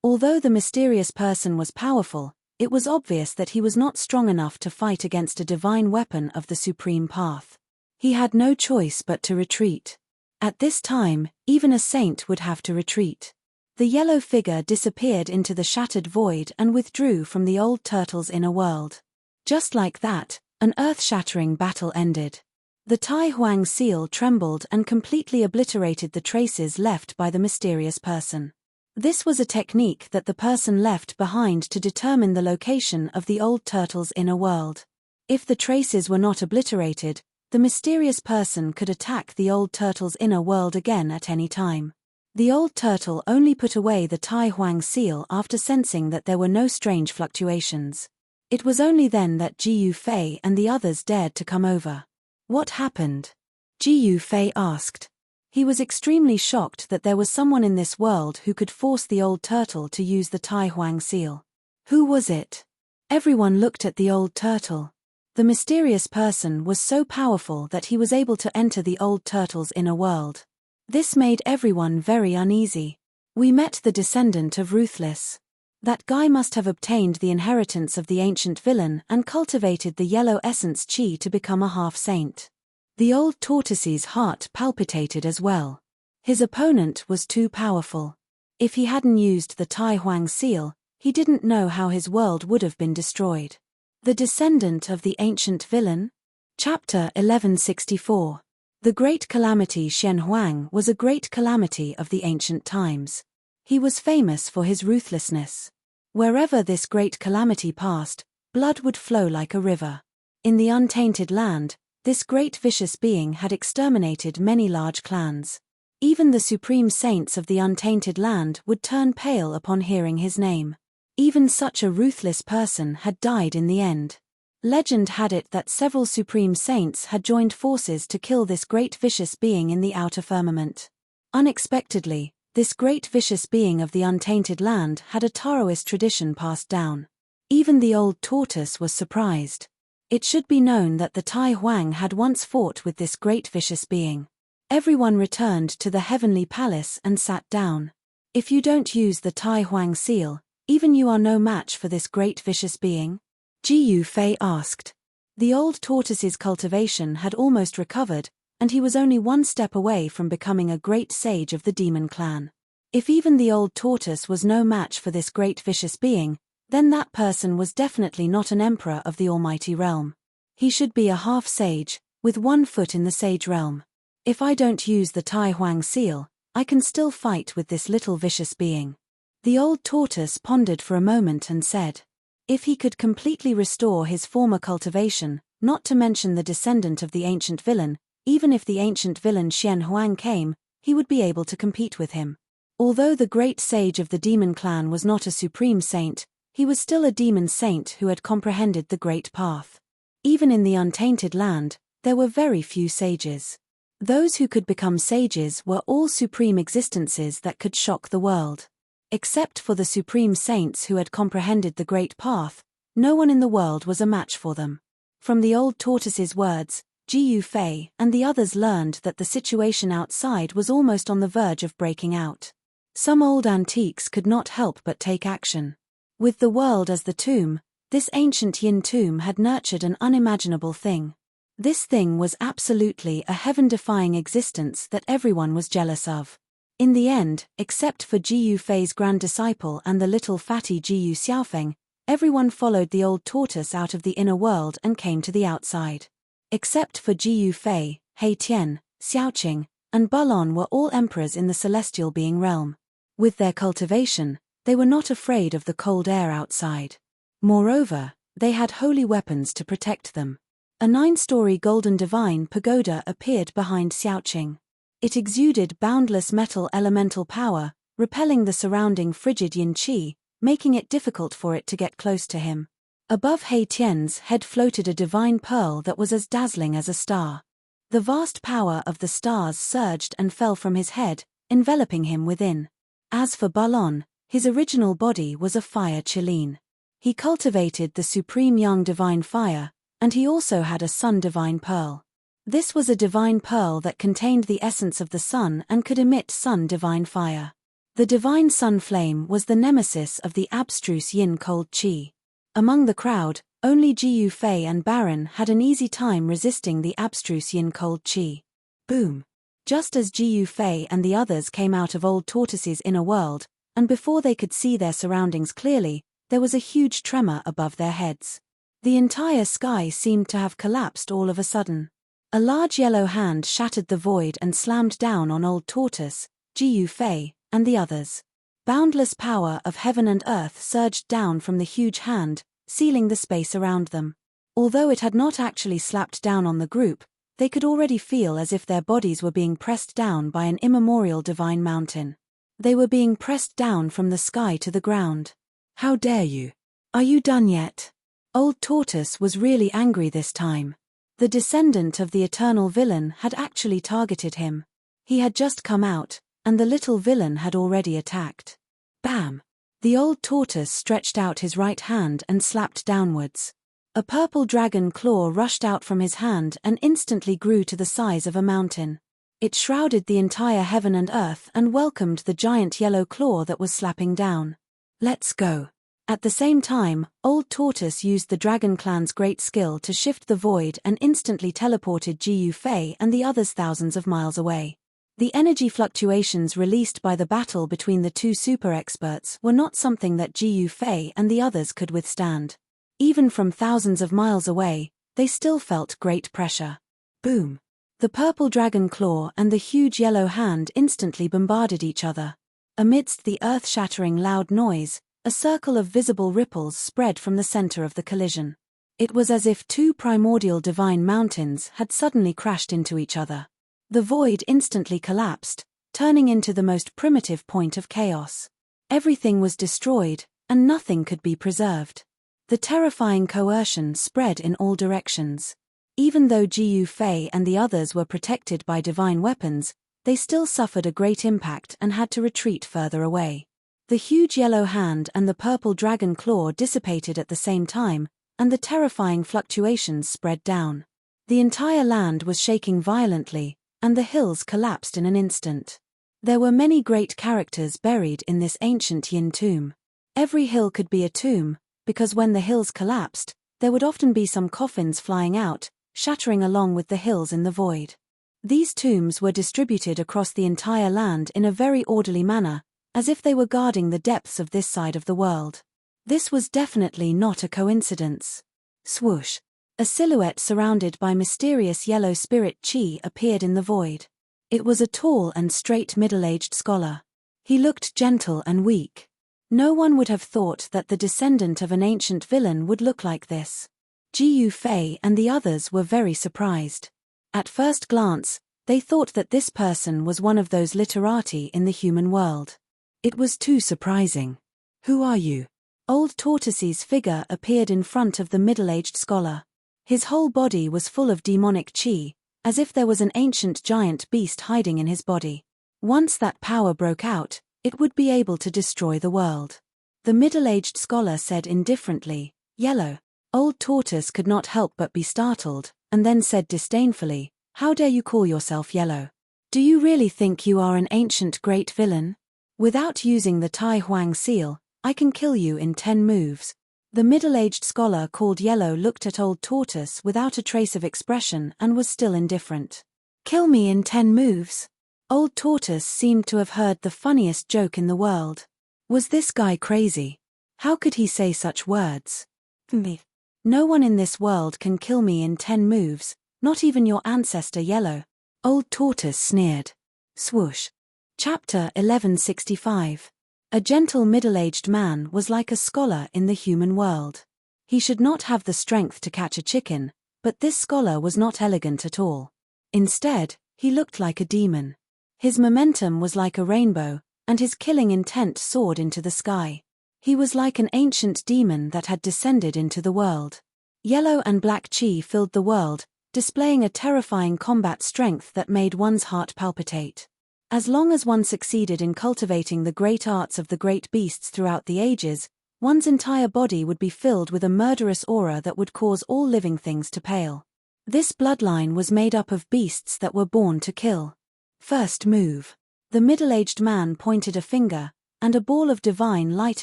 Although the mysterious person was powerful, it was obvious that he was not strong enough to fight against a divine weapon of the supreme path. He had no choice but to retreat. At this time, even a saint would have to retreat. The yellow figure disappeared into the shattered void and withdrew from the old turtle's inner world. Just like that, an earth-shattering battle ended. The Tai Huang seal trembled and completely obliterated the traces left by the mysterious person. This was a technique that the person left behind to determine the location of the old turtle's inner world. If the traces were not obliterated, the mysterious person could attack the old turtle's inner world again at any time. The old turtle only put away the Tai Huang seal after sensing that there were no strange fluctuations. It was only then that Ji Yufei and the others dared to come over. What happened? Ji Yufei asked. He was extremely shocked that there was someone in this world who could force the old turtle to use the Tai Huang seal. Who was it? Everyone looked at the old turtle. The mysterious person was so powerful that he was able to enter the old turtle's inner world. This made everyone very uneasy. We met the descendant of Ruthless. That guy must have obtained the inheritance of the ancient villain and cultivated the yellow essence chi to become a half-saint. The old tortoise's heart palpitated as well. His opponent was too powerful. If he hadn't used the Tai Huang seal, he didn't know how his world would have been destroyed. The descendant of the ancient villain? Chapter 1164. The Great Calamity. Shen Huang was a great calamity of the ancient times. He was famous for his ruthlessness. Wherever this great calamity passed, blood would flow like a river. In the untainted land, this great vicious being had exterminated many large clans. Even the supreme saints of the untainted land would turn pale upon hearing his name. Even such a ruthless person had died in the end. Legend had it that several supreme saints had joined forces to kill this great vicious being in the outer firmament. Unexpectedly, this great vicious being of the untainted land had a Taoist tradition passed down. Even the old tortoise was surprised. It should be known that the Tai Huang had once fought with this great vicious being. Everyone returned to the heavenly palace and sat down. If you don't use the Tai Huang seal, even you are no match for this great vicious being? Ji Yufei asked. The old tortoise's cultivation had almost recovered, and he was only one step away from becoming a great sage of the demon clan. If even the old tortoise was no match for this great vicious being, then that person was definitely not an emperor of the almighty realm. He should be a half-sage, with one foot in the sage realm. If I don't use the Tai Huang seal, I can still fight with this little vicious being. The old tortoise pondered for a moment and said, if he could completely restore his former cultivation, not to mention the descendant of the ancient villain, even if the ancient villain Shen Huang came, he would be able to compete with him. Although the great sage of the demon clan was not a supreme saint, he was still a demon saint who had comprehended the great path. Even in the untainted land, there were very few sages. Those who could become sages were all supreme existences that could shock the world. Except for the supreme saints who had comprehended the great path, no one in the world was a match for them. From the old tortoise's words, Ji Yufei and the others learned that the situation outside was almost on the verge of breaking out. Some old antiques could not help but take action. With the world as the tomb, this ancient yin tomb had nurtured an unimaginable thing. This thing was absolutely a heaven-defying existence that everyone was jealous of. In the end, except for Ji Yufei's grand disciple and the little fatty Ji Yu Xiaofeng, everyone followed the old tortoise out of the inner world and came to the outside. Except for Ji Yufei, He Tian, Xiaoqing, and Balon were all emperors in the celestial being realm. With their cultivation, they were not afraid of the cold air outside. Moreover, they had holy weapons to protect them. A 9-story golden divine pagoda appeared behind Xiaoqing. It exuded boundless metal elemental power, repelling the surrounding frigid yin qi, making it difficult for it to get close to him. Above He Tian's head floated a divine pearl that was as dazzling as a star. The vast power of the stars surged and fell from his head, enveloping him within. As for Balon, his original body was a fire Qilin. He cultivated the supreme young divine fire, and he also had a sun divine pearl. This was a divine pearl that contained the essence of the sun and could emit sun divine fire. The divine sun flame was the nemesis of the abstruse yin cold qi. Among the crowd, only Ji Yufei and Baron had an easy time resisting the abstruse yin cold qi. Boom! Just as Jiu Fei and the others came out of Old Tortoise's inner world, and before they could see their surroundings clearly, there was a huge tremor above their heads. The entire sky seemed to have collapsed all of a sudden. A large yellow hand shattered the void and slammed down on Old Tortoise, Jiu Fei, and the others. Boundless power of heaven and earth surged down from the huge hand, sealing the space around them. Although it had not actually slapped down on the group, they could already feel as if their bodies were being pressed down by an immemorial divine mountain. They were being pressed down from the sky to the ground. How dare you? Are you done yet? Old Tortoise was really angry this time. The descendant of the eternal villain had actually targeted him. He had just come out, and the little villain had already attacked. Bam! The old tortoise stretched out his right hand and slapped downwards. A purple dragon claw rushed out from his hand and instantly grew to the size of a mountain. It shrouded the entire heaven and earth and welcomed the giant yellow claw that was slapping down. Let's go. At the same time, Old Tortoise used the Dragon Clan's great skill to shift the void and instantly teleported Jiu Fei and the others thousands of miles away. The energy fluctuations released by the battle between the two super experts were not something that Jiu Fei and the others could withstand. Even from thousands of miles away, they still felt great pressure. Boom! The purple dragon claw and the huge yellow hand instantly bombarded each other. Amidst the earth-shattering loud noise, a circle of visible ripples spread from the center of the collision. It was as if two primordial divine mountains had suddenly crashed into each other. The void instantly collapsed, turning into the most primitive point of chaos. Everything was destroyed, and nothing could be preserved. The terrifying coercion spread in all directions. Even though Jiu Fei and the others were protected by divine weapons, they still suffered a great impact and had to retreat further away. The huge yellow hand and the purple dragon claw dissipated at the same time, and the terrifying fluctuations spread down. The entire land was shaking violently, and the hills collapsed in an instant. There were many great characters buried in this ancient Yin tomb. Every hill could be a tomb, because when the hills collapsed, there would often be some coffins flying out, shattering along with the hills in the void. These tombs were distributed across the entire land in a very orderly manner, as if they were guarding the depths of this side of the world. This was definitely not a coincidence. Swoosh! A silhouette surrounded by mysterious yellow spirit chi appeared in the void. It was a tall and straight middle-aged scholar. He looked gentle and weak. No one would have thought that the descendant of an ancient villain would look like this. Jiu Fei and the others were very surprised. At first glance, they thought that this person was one of those literati in the human world. It was too surprising. Who are you? Old Tortoise's figure appeared in front of the middle-aged scholar. His whole body was full of demonic chi, as if there was an ancient giant beast hiding in his body. Once that power broke out, it would be able to destroy the world. The middle-aged scholar said indifferently, "Yellow." Old Tortoise could not help but be startled, and then said disdainfully, "How dare you call yourself Yellow? Do you really think you are an ancient great villain? Without using the Tai Huang seal, I can kill you in 10 moves. The middle-aged scholar called Yellow looked at Old Tortoise without a trace of expression and was still indifferent. "Kill me in 10 moves?" Old Tortoise seemed to have heard the funniest joke in the world. Was this guy crazy? How could he say such words? Me. No one in this world can kill me in 10 moves, not even your ancestor Yellow. Old Tortoise sneered. Swoosh. Chapter 1165. A gentle middle-aged man was like a scholar in the human world. He should not have the strength to catch a chicken, but this scholar was not elegant at all. Instead, he looked like a demon. His momentum was like a rainbow, and his killing intent soared into the sky. He was like an ancient demon that had descended into the world. Yellow and black chi filled the world, displaying a terrifying combat strength that made one's heart palpitate. As long as one succeeded in cultivating the great arts of the great beasts throughout the ages, one's entire body would be filled with a murderous aura that would cause all living things to pale. This bloodline was made up of beasts that were born to kill. First move. The middle-aged man pointed a finger, and a ball of divine light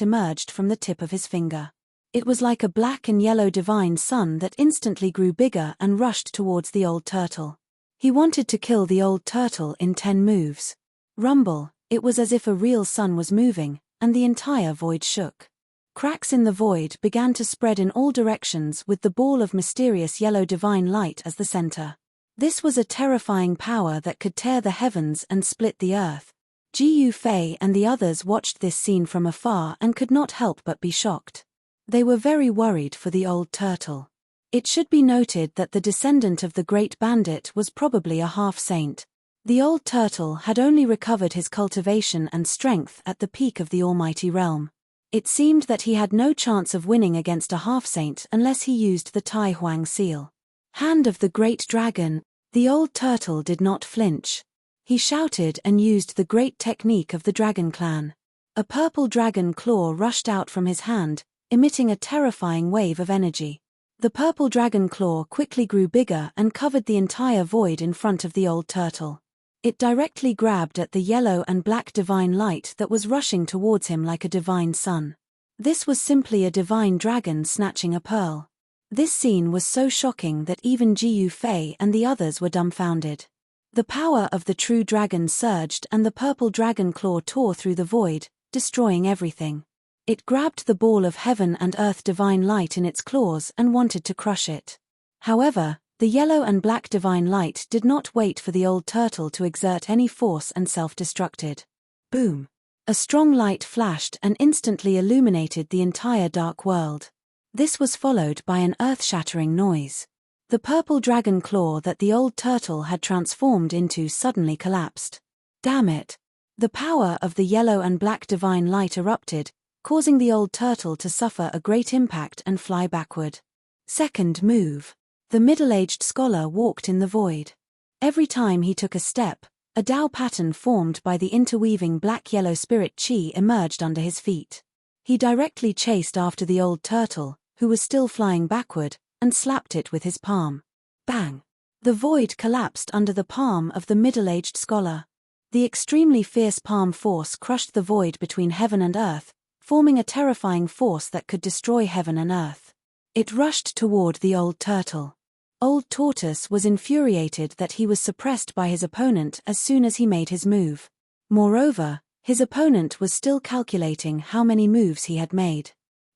emerged from the tip of his finger. It was like a black and yellow divine sun that instantly grew bigger and rushed towards the old turtle. He wanted to kill the old turtle in 10 moves. Rumble, it was as if a real sun was moving, and the entire void shook. Cracks in the void began to spread in all directions with the ball of mysterious yellow divine light as the center. This was a terrifying power that could tear the heavens and split the earth. Jiu Fei and the others watched this scene from afar and could not help but be shocked. They were very worried for the old turtle. It should be noted that the descendant of the great bandit was probably a half-saint. The old turtle had only recovered his cultivation and strength at the peak of the almighty realm. It seemed that he had no chance of winning against a half-saint unless he used the Tai Huang seal. Hand of the great dragon, the old turtle did not flinch. He shouted and used the great technique of the dragon clan. A purple dragon claw rushed out from his hand, emitting a terrifying wave of energy. The purple dragon claw quickly grew bigger and covered the entire void in front of the old turtle. It directly grabbed at the yellow and black divine light that was rushing towards him like a divine sun. This was simply a divine dragon snatching a pearl. This scene was so shocking that even Jiu Fei and the others were dumbfounded. The power of the true dragon surged and the purple dragon claw tore through the void, destroying everything. It grabbed the ball of heaven and earth divine light in its claws and wanted to crush it. However, the yellow and black divine light did not wait for the old turtle to exert any force and self-destructed. Boom! A strong light flashed and instantly illuminated the entire dark world. This was followed by an earth-shattering noise. The purple dragon claw that the old turtle had transformed into suddenly collapsed. Damn it! The power of the yellow and black divine light erupted, causing the old turtle to suffer a great impact and fly backward. Second move. The middle-aged scholar walked in the void. Every time he took a step, a Tao pattern formed by the interweaving black-yellow spirit chi emerged under his feet. He directly chased after the old turtle, who was still flying backward, and slapped it with his palm. Bang! The void collapsed under the palm of the middle-aged scholar. The extremely fierce palm force crushed the void between heaven and earth, forming a terrifying force that could destroy heaven and earth. It rushed toward the old turtle. Old Tortoise was infuriated that he was suppressed by his opponent as soon as he made his move. Moreover, his opponent was still calculating how many moves he had made.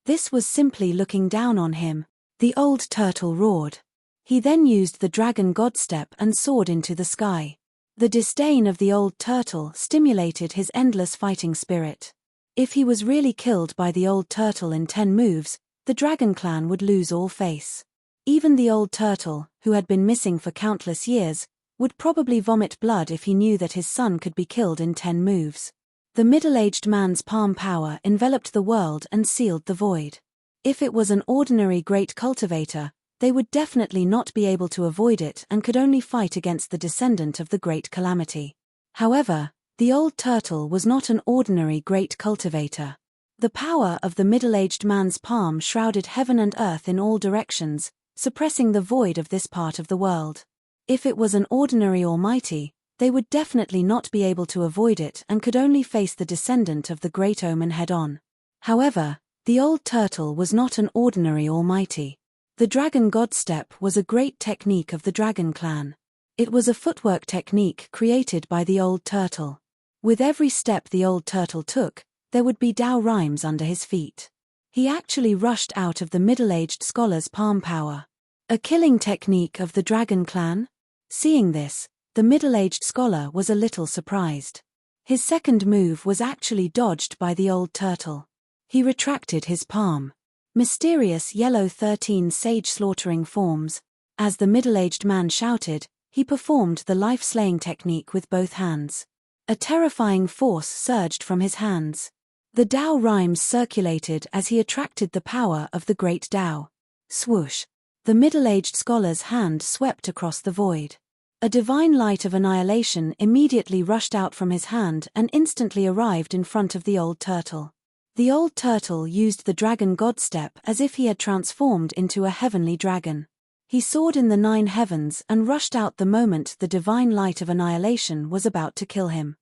This was simply looking down on him. The old turtle roared. He then used the dragon god step and soared into the sky. The disdain of the old turtle stimulated his endless fighting spirit. If he was really killed by the old turtle in 10 moves, the dragon clan would lose all face. Even the old turtle, who had been missing for countless years, would probably vomit blood if he knew that his son could be killed in 10 moves. The middle-aged man's palm power enveloped the world and sealed the void. If it was an ordinary great cultivator, they would definitely not be able to avoid it and could only fight against the descendant of the great calamity. However, the old turtle was not an ordinary great cultivator. The power of the middle-aged man's palm shrouded heaven and earth in all directions, suppressing the void of this part of the world. If it was an ordinary almighty, they would definitely not be able to avoid it and could only face the descendant of the great omen head-on. However, the old turtle was not an ordinary almighty. The dragon god step was a great technique of the dragon clan. It was a footwork technique created by the old turtle. With every step the old turtle took, there would be Tao rhymes under his feet. He actually rushed out of the middle-aged scholar's palm power. A killing technique of the dragon clan? Seeing this, the middle-aged scholar was a little surprised. His second move was actually dodged by the old turtle. He retracted his palm. Mysterious yellow 13 sage slaughtering forms. As the middle-aged man shouted, he performed the life-slaying technique with both hands. A terrifying force surged from his hands. The Tao rhymes circulated as he attracted the power of the great Tao. Swoosh! The middle-aged scholar's hand swept across the void. A divine light of annihilation immediately rushed out from his hand and instantly arrived in front of the old turtle. The old turtle used the dragon god step as if he had transformed into a heavenly dragon. He soared in the 9 heavens and rushed out the moment the divine light of annihilation was about to kill him.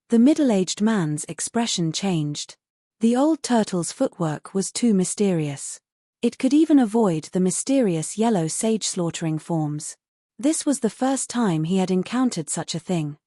The middle-aged man's expression changed. The old turtle's footwork was too mysterious. It could even avoid the mysterious yellow sage slaughtering forms. This was the first time he had encountered such a thing.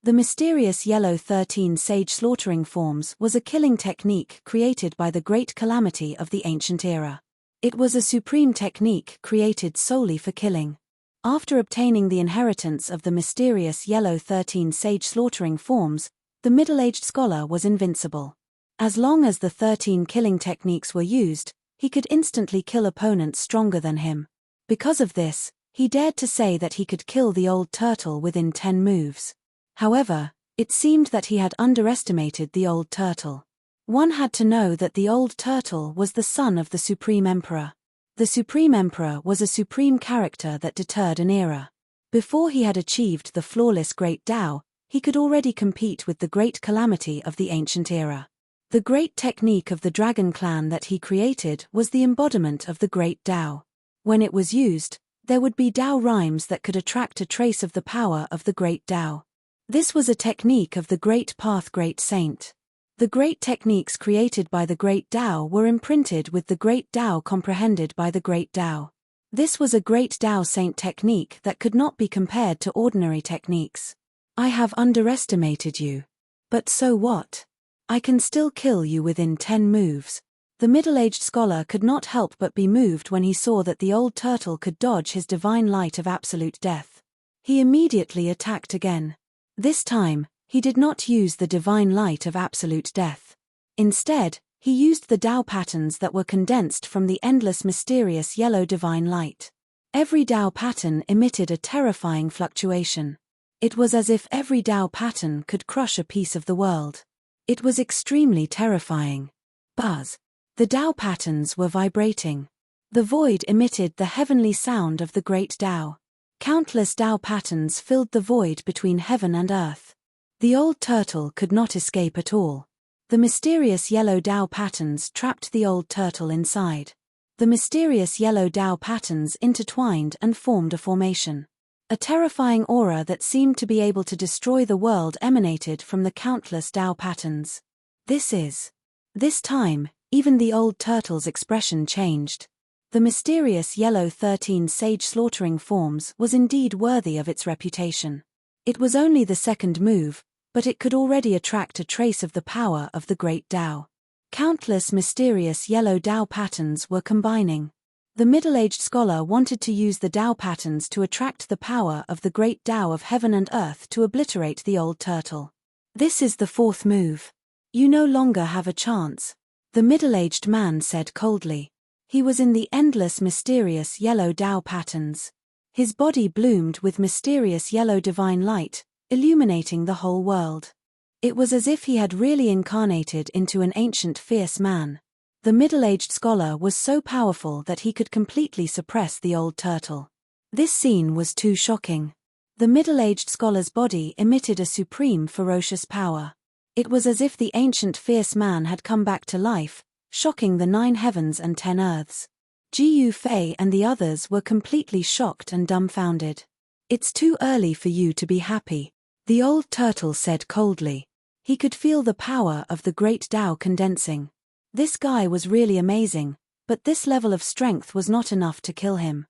The mysterious yellow 13 sage slaughtering forms was a killing technique created by the great calamity of the ancient era. It was a supreme technique created solely for killing. After obtaining the inheritance of the mysterious yellow 13 sage slaughtering forms, the middle-aged scholar was invincible. As long as the 13 killing techniques were used, he could instantly kill opponents stronger than him. Because of this, he dared to say that he could kill the old turtle within 10 moves. However, it seemed that he had underestimated the old turtle. One had to know that the old turtle was the son of the Supreme Emperor. The Supreme Emperor was a supreme character that deterred an era. Before he had achieved the flawless Great Tao, he could already compete with the great calamity of the ancient era. The great technique of the dragon clan that he created was the embodiment of the Great Tao. When it was used, there would be Tao rhymes that could attract a trace of the power of the Great Tao. This was a technique of the Great Path Great Saint. The great techniques created by the Great Tao were imprinted with the Great Tao comprehended by the Great Tao. This was a Great Tao Saint technique that could not be compared to ordinary techniques. I have underestimated you. But so what? I can still kill you within 10 moves. The middle-aged scholar could not help but be moved when he saw that the old turtle could dodge his divine light of absolute death. He immediately attacked again. This time, he did not use the divine light of absolute death. Instead, he used the Tao patterns that were condensed from the endless mysterious yellow divine light. Every Tao pattern emitted a terrifying fluctuation. It was as if every Tao pattern could crush a piece of the world. It was extremely terrifying. Buzz. The Tao patterns were vibrating. The void emitted the heavenly sound of the great Tao. Countless Tao patterns filled the void between heaven and earth. The old turtle could not escape at all. The mysterious yellow Tao patterns trapped the old turtle inside. The mysterious yellow Tao patterns intertwined and formed a formation. A terrifying aura that seemed to be able to destroy the world emanated from the countless Tao patterns. This time, even the old turtle's expression changed. The mysterious yellow 13 sage slaughtering forms was indeed worthy of its reputation. It was only the second move, but it could already attract a trace of the power of the Great Tao. Countless mysterious yellow Tao patterns were combining. The middle-aged scholar wanted to use the Tao patterns to attract the power of the Great Tao of heaven and earth to obliterate the old turtle. This is the fourth move. You no longer have a chance, the middle-aged man said coldly. He was in the endless mysterious yellow Tao patterns. His body bloomed with mysterious yellow divine light, illuminating the whole world. It was as if he had really incarnated into an ancient fierce man. The middle-aged scholar was so powerful that he could completely suppress the old turtle. This scene was too shocking. The middle-aged scholar's body emitted a supreme ferocious power. It was as if the ancient fierce man had come back to life, shocking the 9 heavens and 10 earths. Jiu Fei and the others were completely shocked and dumbfounded. It's too early for you to be happy, the old turtle said coldly. He could feel the power of the great Tao condensing. This guy was really amazing, but this level of strength was not enough to kill him.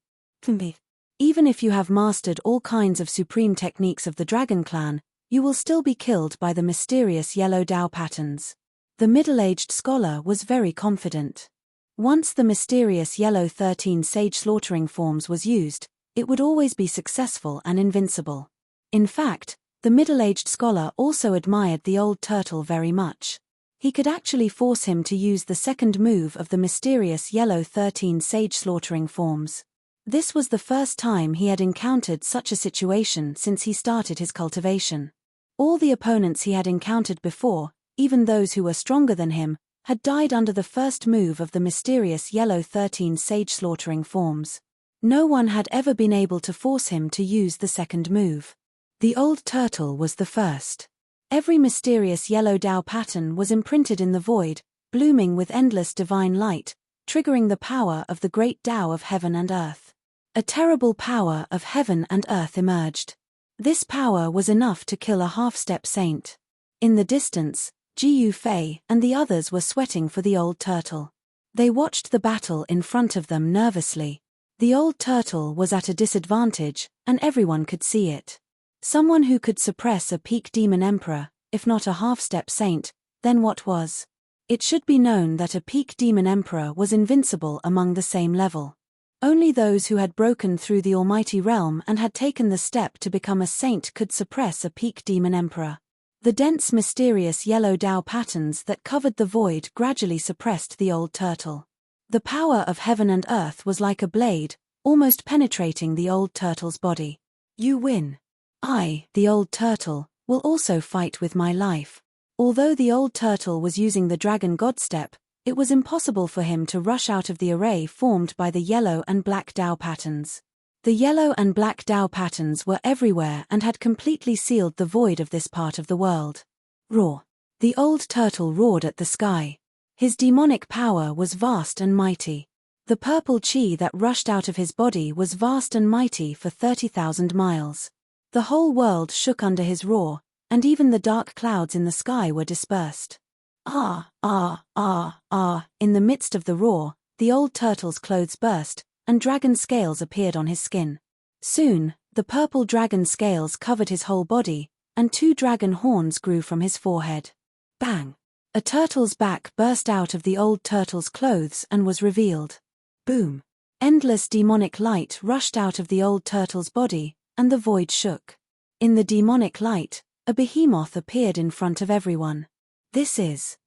Even if you have mastered all kinds of supreme techniques of the Dragon Clan, you will still be killed by the mysterious yellow Tao patterns. The middle-aged scholar was very confident. Once the mysterious yellow 13 sage slaughtering forms was used, it would always be successful and invincible. In fact, the middle-aged scholar also admired the old turtle very much. He could actually force him to use the second move of the mysterious yellow 13 sage slaughtering forms. This was the first time he had encountered such a situation since he started his cultivation. All the opponents he had encountered before, even those who were stronger than him, had died under the first move of the mysterious yellow 13 sage slaughtering forms. No one had ever been able to force him to use the second move. The old turtle was the first. Every mysterious yellow Tao pattern was imprinted in the void, blooming with endless divine light, triggering the power of the great Tao of heaven and earth. A terrible power of heaven and earth emerged. This power was enough to kill a half-step saint. In the distance, Jiu Fei and the others were sweating for the old turtle. They watched the battle in front of them nervously. The old turtle was at a disadvantage, and everyone could see it. Someone who could suppress a peak demon emperor, if not a half-step saint, then what was? It should be known that a peak demon emperor was invincible among the same level. Only those who had broken through the almighty realm and had taken the step to become a saint could suppress a peak demon emperor. The dense, mysterious yellow Tao patterns that covered the void gradually suppressed the old turtle. The power of heaven and earth was like a blade, almost penetrating the old turtle's body. You win. I, the old turtle, will also fight with my life. Although the old turtle was using the dragon god step, it was impossible for him to rush out of the array formed by the yellow and black Tao patterns. The yellow and black Tao patterns were everywhere and had completely sealed the void of this part of the world. Roar. The old turtle roared at the sky. His demonic power was vast and mighty. The purple chi that rushed out of his body was vast and mighty for 30,000 miles. The whole world shook under his roar, and even the dark clouds in the sky were dispersed. Ah, ah, ah, ah, in the midst of the roar, the old turtle's clothes burst, and dragon scales appeared on his skin. Soon, the purple dragon scales covered his whole body, and 2 dragon horns grew from his forehead. Bang! A turtle's back burst out of the old turtle's clothes and was revealed. Boom! Endless demonic light rushed out of the old turtle's body, and the void shook. In the demonic light, a behemoth appeared in front of everyone. This is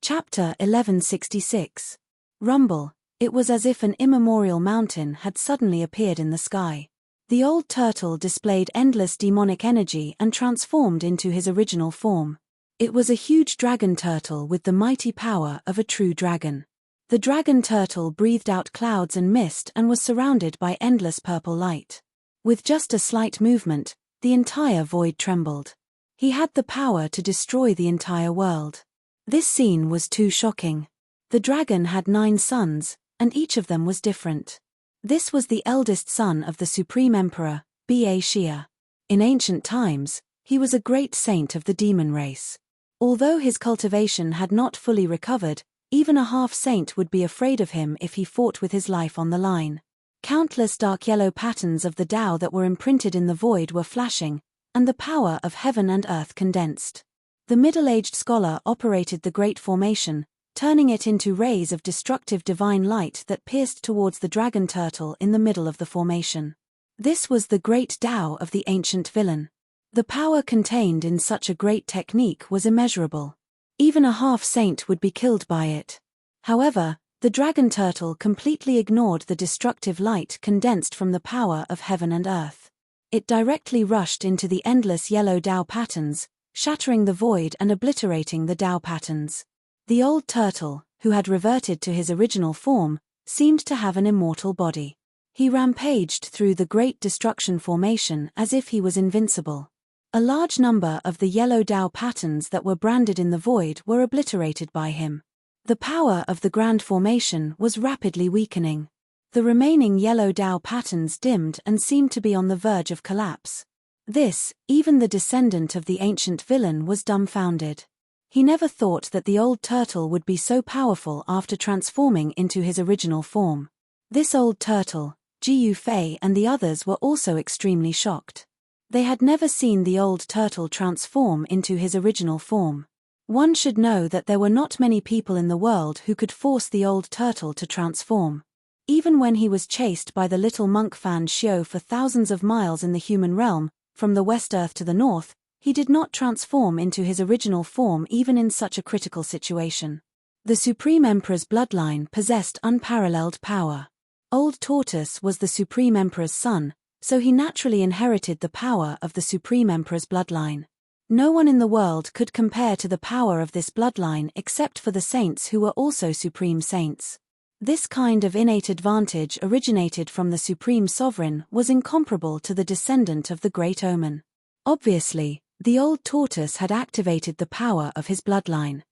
Chapter 1166. Rumble. It was as if an immemorial mountain had suddenly appeared in the sky. The old turtle displayed endless demonic energy and transformed into his original form. It was a huge dragon turtle with the mighty power of a true dragon. The dragon turtle breathed out clouds and mist and was surrounded by endless purple light. With just a slight movement, the entire void trembled. He had the power to destroy the entire world. This scene was too shocking. The dragon had 9 sons, and each of them was different. This was the eldest son of the Supreme Emperor, Ba Xia. In ancient times, he was a great saint of the demon race. Although his cultivation had not fully recovered, even a half-saint would be afraid of him if he fought with his life on the line. Countless dark yellow patterns of the Tao that were imprinted in the void were flashing, and the power of heaven and earth condensed. The middle-aged scholar operated the great formation, turning it into rays of destructive divine light that pierced towards the dragon turtle in the middle of the formation. This was the great Tao of the ancient villain. The power contained in such a great technique was immeasurable. Even a half-saint would be killed by it. However, the dragon turtle completely ignored the destructive light condensed from the power of heaven and earth. It directly rushed into the endless yellow Tao patterns, shattering the void and obliterating the Tao patterns. The old turtle, who had reverted to his original form, seemed to have an immortal body. He rampaged through the great destruction formation as if he was invincible. A large number of the yellow Tao patterns that were branded in the void were obliterated by him. The power of the grand formation was rapidly weakening. The remaining yellow Tao patterns dimmed and seemed to be on the verge of collapse. This, even the descendant of the ancient villain was dumbfounded. He never thought that the old turtle would be so powerful after transforming into his original form. This old turtle, Jiu Fei and the others were also extremely shocked. They had never seen the old turtle transform into his original form. One should know that there were not many people in the world who could force the old turtle to transform. Even when he was chased by the little monk Fan Xiu for thousands of miles in the human realm, from the West Earth to the North, he did not transform into his original form even in such a critical situation. The Supreme Emperor's bloodline possessed unparalleled power. Old Tortoise was the Supreme Emperor's son, so he naturally inherited the power of the Supreme Emperor's bloodline. No one in the world could compare to the power of this bloodline except for the saints who were also Supreme Saints. This kind of innate advantage originated from the Supreme Sovereign was incomparable to the descendant of the Great Omen. Obviously, the old Tortoise had activated the power of his bloodline.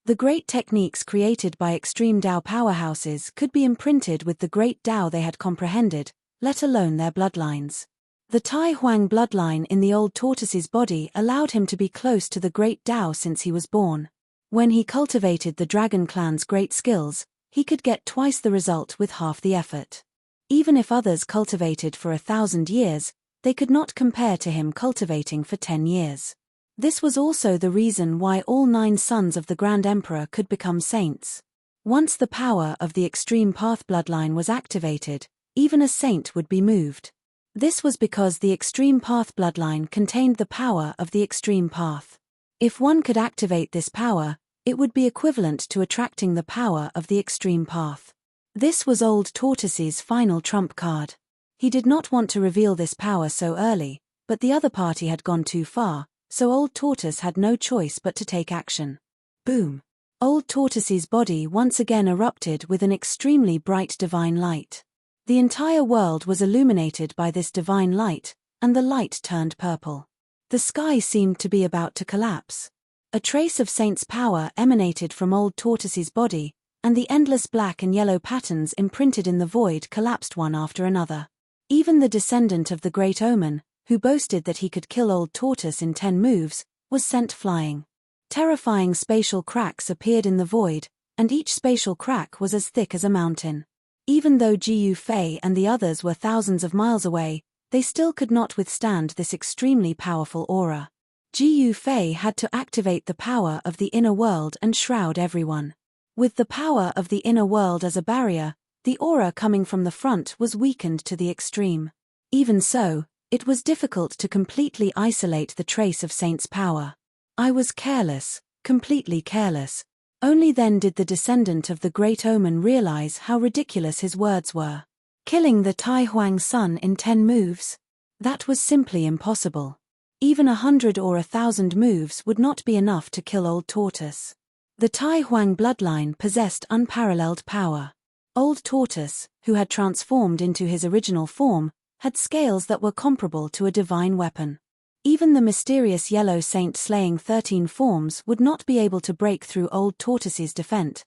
The great techniques created by extreme Tao powerhouses could be imprinted with the great Tao they had comprehended, let alone their bloodlines. The Tai Huang bloodline in the old tortoise's body allowed him to be close to the great Tao since he was born. When he cultivated the Dragon Clan's great skills, he could get twice the result with half the effort. Even if others cultivated for 1,000 years, they could not compare to him cultivating for 10 years. This was also the reason why all 9 sons of the Grand Emperor could become saints. Once the power of the extreme path bloodline was activated, even a saint would be moved. This was because the extreme path bloodline contained the power of the extreme path. If one could activate this power, it would be equivalent to attracting the power of the extreme path. This was Old Tortoise's final trump card. He did not want to reveal this power so early, but the other party had gone too far, so Old Tortoise had no choice but to take action. Boom! Old Tortoise's body once again erupted with an extremely bright divine light. The entire world was illuminated by this divine light, and the light turned purple. The sky seemed to be about to collapse. A trace of Saint's power emanated from Old Tortoise's body, and the endless black and yellow patterns imprinted in the void collapsed one after another. Even the descendant of the Great Omen, who boasted that he could kill Old Tortoise in 10 moves, was sent flying. Terrifying spatial cracks appeared in the void, and each spatial crack was as thick as a mountain. Even though Jiu Fei and the others were thousands of miles away, they still could not withstand this extremely powerful aura. Jiu Fei had to activate the power of the inner world and shroud everyone. With the power of the inner world as a barrier, the aura coming from the front was weakened to the extreme. Even so, it was difficult to completely isolate the trace of Saint's power. I was careless, completely careless. Only then did the descendant of the Great Omen realize how ridiculous his words were. Killing the Tai Huang son in 10 moves? That was simply impossible. Even 100 or 1,000 moves would not be enough to kill Old Tortoise. The Tai Huang bloodline possessed unparalleled power. Old Tortoise, who had transformed into his original form, had scales that were comparable to a divine weapon. Even the mysterious yellow saint slaying 13 forms would not be able to break through Old Tortoise's defense.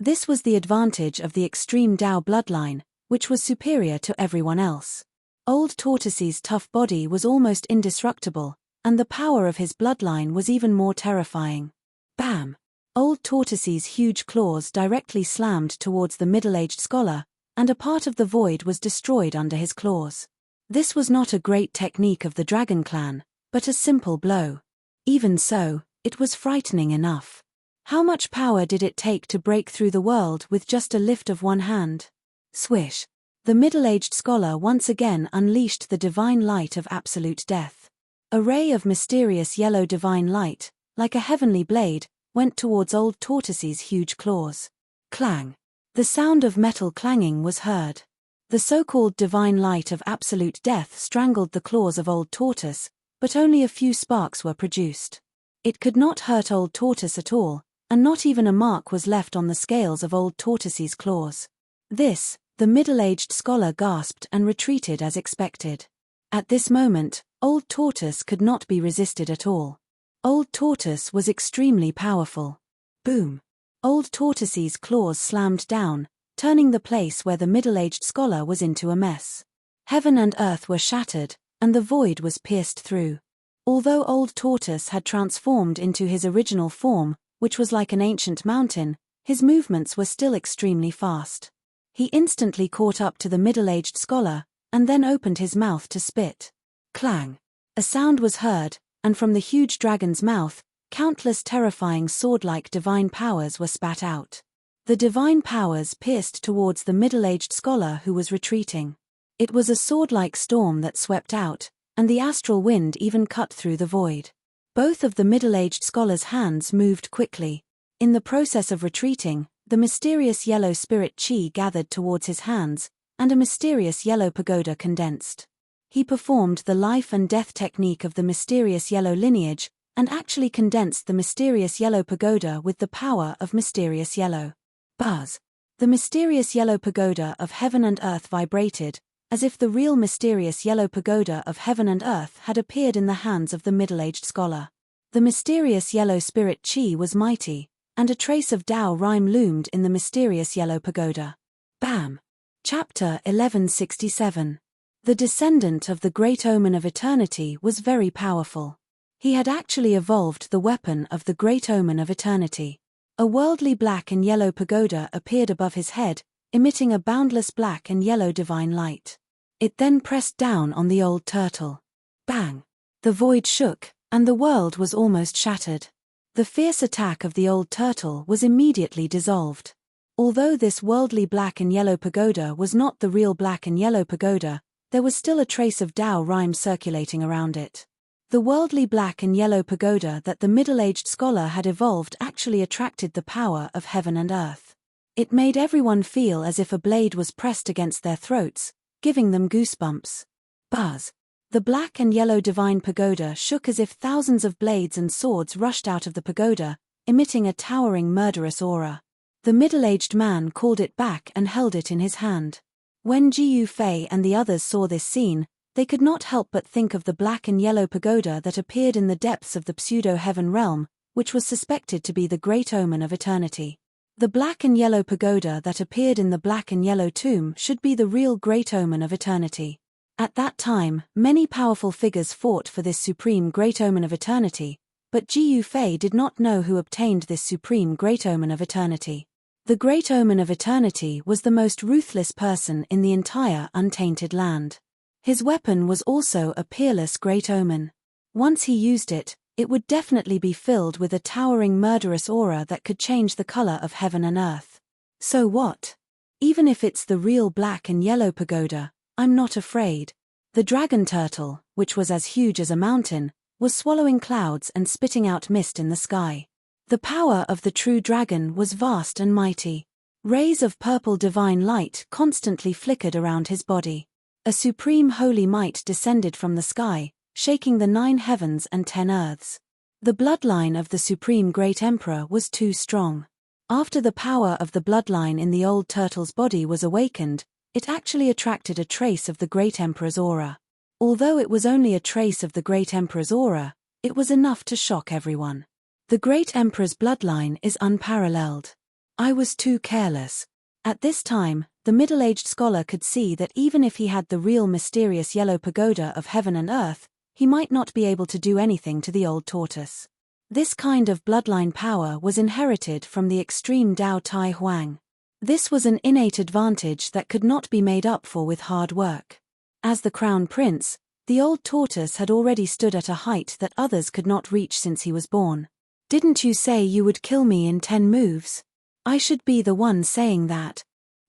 This was the advantage of the extreme Dao bloodline, which was superior to everyone else. Old Tortoise's tough body was almost indestructible, and the power of his bloodline was even more terrifying. Bam! Old Tortoise's huge claws directly slammed towards the middle-aged scholar, and a part of the void was destroyed under his claws. This was not a great technique of the Dragon Clan, but a simple blow. Even so, it was frightening enough. How much power did it take to break through the world with just a lift of one hand? Swish! The middle-aged scholar once again unleashed the divine light of absolute death. A ray of mysterious yellow divine light, like a heavenly blade, went towards Old Tortoise's huge claws. Clang! The sound of metal clanging was heard. The so-called divine light of absolute death strangled the claws of Old Tortoise, but only a few sparks were produced. It could not hurt Old Tortoise at all, and not even a mark was left on the scales of Old Tortoise's claws. This, the middle-aged scholar gasped and retreated as expected. At this moment, Old Tortoise could not be resisted at all. Old Tortoise was extremely powerful. Boom! Old Tortoise's claws slammed down, turning the place where the middle-aged scholar was into a mess. Heaven and earth were shattered, and the void was pierced through. Although Old Tortoise had transformed into his original form, which was like an ancient mountain, his movements were still extremely fast. He instantly caught up to the middle-aged scholar, and then opened his mouth to spit. Clang! A sound was heard, and from the huge dragon's mouth, countless terrifying sword-like divine powers were spat out. The divine powers pierced towards the middle-aged scholar who was retreating. It was a sword-like storm that swept out, and the astral wind even cut through the void. Both of the middle-aged scholar's hands moved quickly. In the process of retreating, the mysterious yellow spirit chi gathered towards his hands, and a mysterious yellow pagoda condensed. He performed the life and death technique of the mysterious yellow lineage, and actually condensed the mysterious yellow pagoda with the power of mysterious yellow. Buzz! The mysterious yellow pagoda of heaven and earth vibrated, as if the real mysterious yellow pagoda of heaven and earth had appeared in the hands of the middle-aged scholar. The mysterious yellow spirit chi was mighty, and a trace of Dao rhyme loomed in the mysterious yellow pagoda. Bam! Chapter 1167. The descendant of the Great Omen of Eternity was very powerful. He had actually evolved the weapon of the Great Omen of Eternity. A worldly black and yellow pagoda appeared above his head, emitting a boundless black and yellow divine light. It then pressed down on the old turtle. Bang! The void shook, and the world was almost shattered. The fierce attack of the old turtle was immediately dissolved. Although this worldly black and yellow pagoda was not the real black and yellow pagoda, there was still a trace of Tao rhyme circulating around it. The worldly black and yellow pagoda that the middle-aged scholar had evolved actually attracted the power of heaven and earth. It made everyone feel as if a blade was pressed against their throats, giving them goosebumps. Buzz! The black and yellow divine pagoda shook as if thousands of blades and swords rushed out of the pagoda, emitting a towering murderous aura. The middle-aged man called it back and held it in his hand. When Jiu Fei and the others saw this scene, they could not help but think of the black and yellow pagoda that appeared in the depths of the pseudo-heaven realm, which was suspected to be the great omen of eternity. The black and yellow pagoda that appeared in the black and yellow tomb should be the real great omen of eternity. At that time, many powerful figures fought for this supreme great omen of eternity, but Jiu Fei did not know who obtained this supreme great omen of eternity. The great omen of eternity was the most ruthless person in the entire untainted land. His weapon was also a peerless great omen. Once he used it, it would definitely be filled with a towering murderous aura that could change the color of heaven and earth. So what? Even if it's the real black and yellow pagoda, I'm not afraid. The dragon turtle, which was as huge as a mountain, was swallowing clouds and spitting out mist in the sky. The power of the true dragon was vast and mighty. Rays of purple divine light constantly flickered around his body. A supreme holy might descended from the sky, shaking the 9 heavens and 10 earths. The bloodline of the supreme great emperor was too strong. After the power of the bloodline in the old turtle's body was awakened, it actually attracted a trace of the great emperor's aura. Although it was only a trace of the great emperor's aura, it was enough to shock everyone. The great emperor's bloodline is unparalleled. I was too careless. At this time, the middle-aged scholar could see that even if he had the real mysterious yellow pagoda of heaven and earth, he might not be able to do anything to the old tortoise. This kind of bloodline power was inherited from the extreme Dao Tai Huang. This was an innate advantage that could not be made up for with hard work. As the crown prince, the old tortoise had already stood at a height that others could not reach since he was born. Didn't you say you would kill me in 10 moves? I should be the one saying that.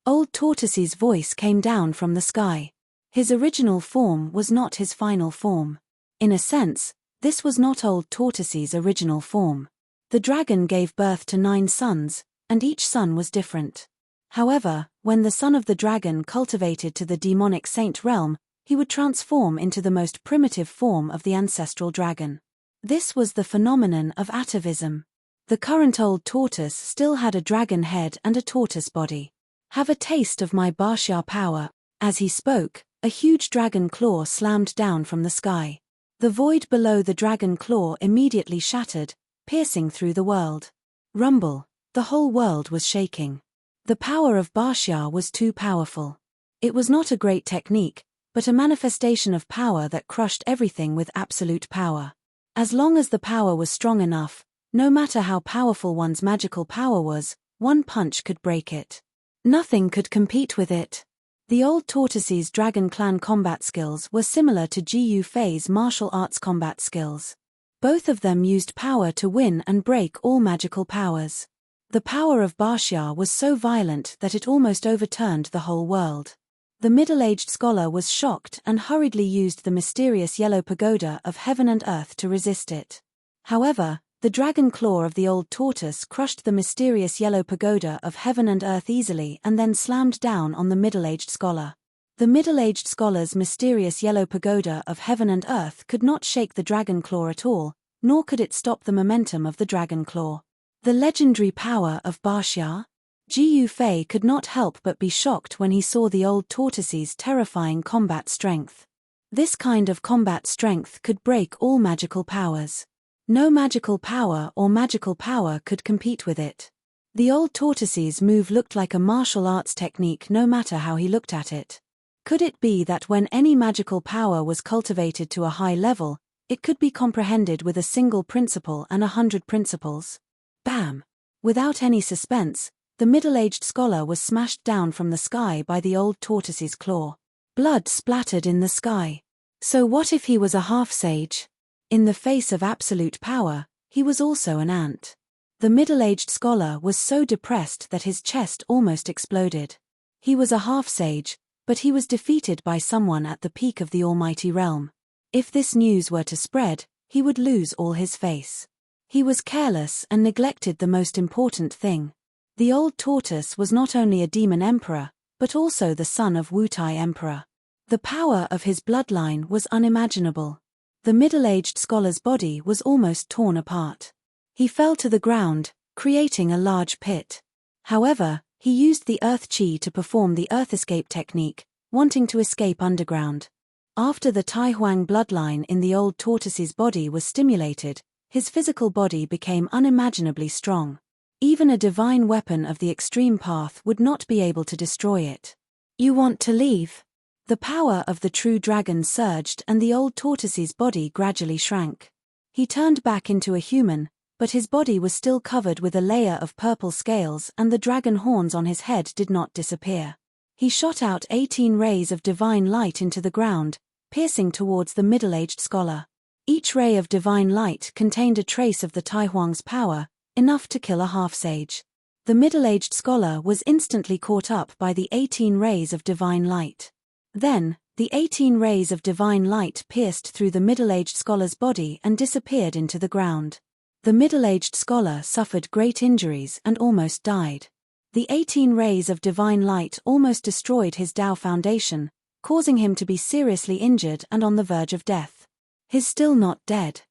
Old Tortoise's voice came down from the sky. His original form was not his final form. In a sense, this was not Old Tortoise's original form. The dragon gave birth to 9 sons, and each son was different. However, when the son of the dragon cultivated to the demonic saint realm, he would transform into the most primitive form of the ancestral dragon. This was the phenomenon of atavism. The current old tortoise still had a dragon head and a tortoise body. Have a taste of my Bashya power. As he spoke, a huge dragon claw slammed down from the sky. The void below the dragon claw immediately shattered, piercing through the world. Rumble. The whole world was shaking. The power of Bashya was too powerful. It was not a great technique, but a manifestation of power that crushed everything with absolute power. As long as the power was strong enough, no matter how powerful one's magical power was, one punch could break it. Nothing could compete with it. The old tortoise's dragon clan combat skills were similar to Jiu Fei's martial arts combat skills. Both of them used power to win and break all magical powers. The power of Bashya was so violent that it almost overturned the whole world. The middle-aged scholar was shocked and hurriedly used the mysterious yellow pagoda of heaven and earth to resist it. However, the dragon claw of the old tortoise crushed the mysterious yellow pagoda of heaven and earth easily and then slammed down on the middle-aged scholar. The middle-aged scholar's mysterious yellow pagoda of heaven and earth could not shake the dragon claw at all, nor could it stop the momentum of the dragon claw. The legendary power of Bashya? Jiu Fei could not help but be shocked when he saw the old tortoise's terrifying combat strength. This kind of combat strength could break all magical powers. No magical power or magical power could compete with it. The old tortoise's move looked like a martial arts technique no matter how he looked at it. Could it be that when any magical power was cultivated to a high level, it could be comprehended with a single principle and 100 principles? Bam! Without any suspense, the middle-aged scholar was smashed down from the sky by the old tortoise's claw. Blood splattered in the sky. So what if he was a half-sage? In the face of absolute power, he was also an ant. The middle-aged scholar was so depressed that his chest almost exploded. He was a half-sage, but he was defeated by someone at the peak of the almighty realm. If this news were to spread, he would lose all his face. He was careless and neglected the most important thing. The old tortoise was not only a demon emperor, but also the son of Wutai emperor. The power of his bloodline was unimaginable. The middle-aged scholar's body was almost torn apart. He fell to the ground, creating a large pit. However, he used the earth chi to perform the earth escape technique, wanting to escape underground. After the Tai Huang bloodline in the old tortoise's body was stimulated, his physical body became unimaginably strong. Even a divine weapon of the extreme path would not be able to destroy it. You want to leave? The power of the true dragon surged and the old tortoise's body gradually shrank. He turned back into a human, but his body was still covered with a layer of purple scales and the dragon horns on his head did not disappear. He shot out 18 rays of divine light into the ground, piercing towards the middle-aged scholar. Each ray of divine light contained a trace of the Tai Huang's power, enough to kill a half-sage. The middle-aged scholar was instantly caught up by the 18 rays of divine light. Then, the 18 rays of divine light pierced through the middle-aged scholar's body and disappeared into the ground. The middle-aged scholar suffered great injuries and almost died. The 18 rays of divine light almost destroyed his Tao foundation, causing him to be seriously injured and on the verge of death. He's still not dead.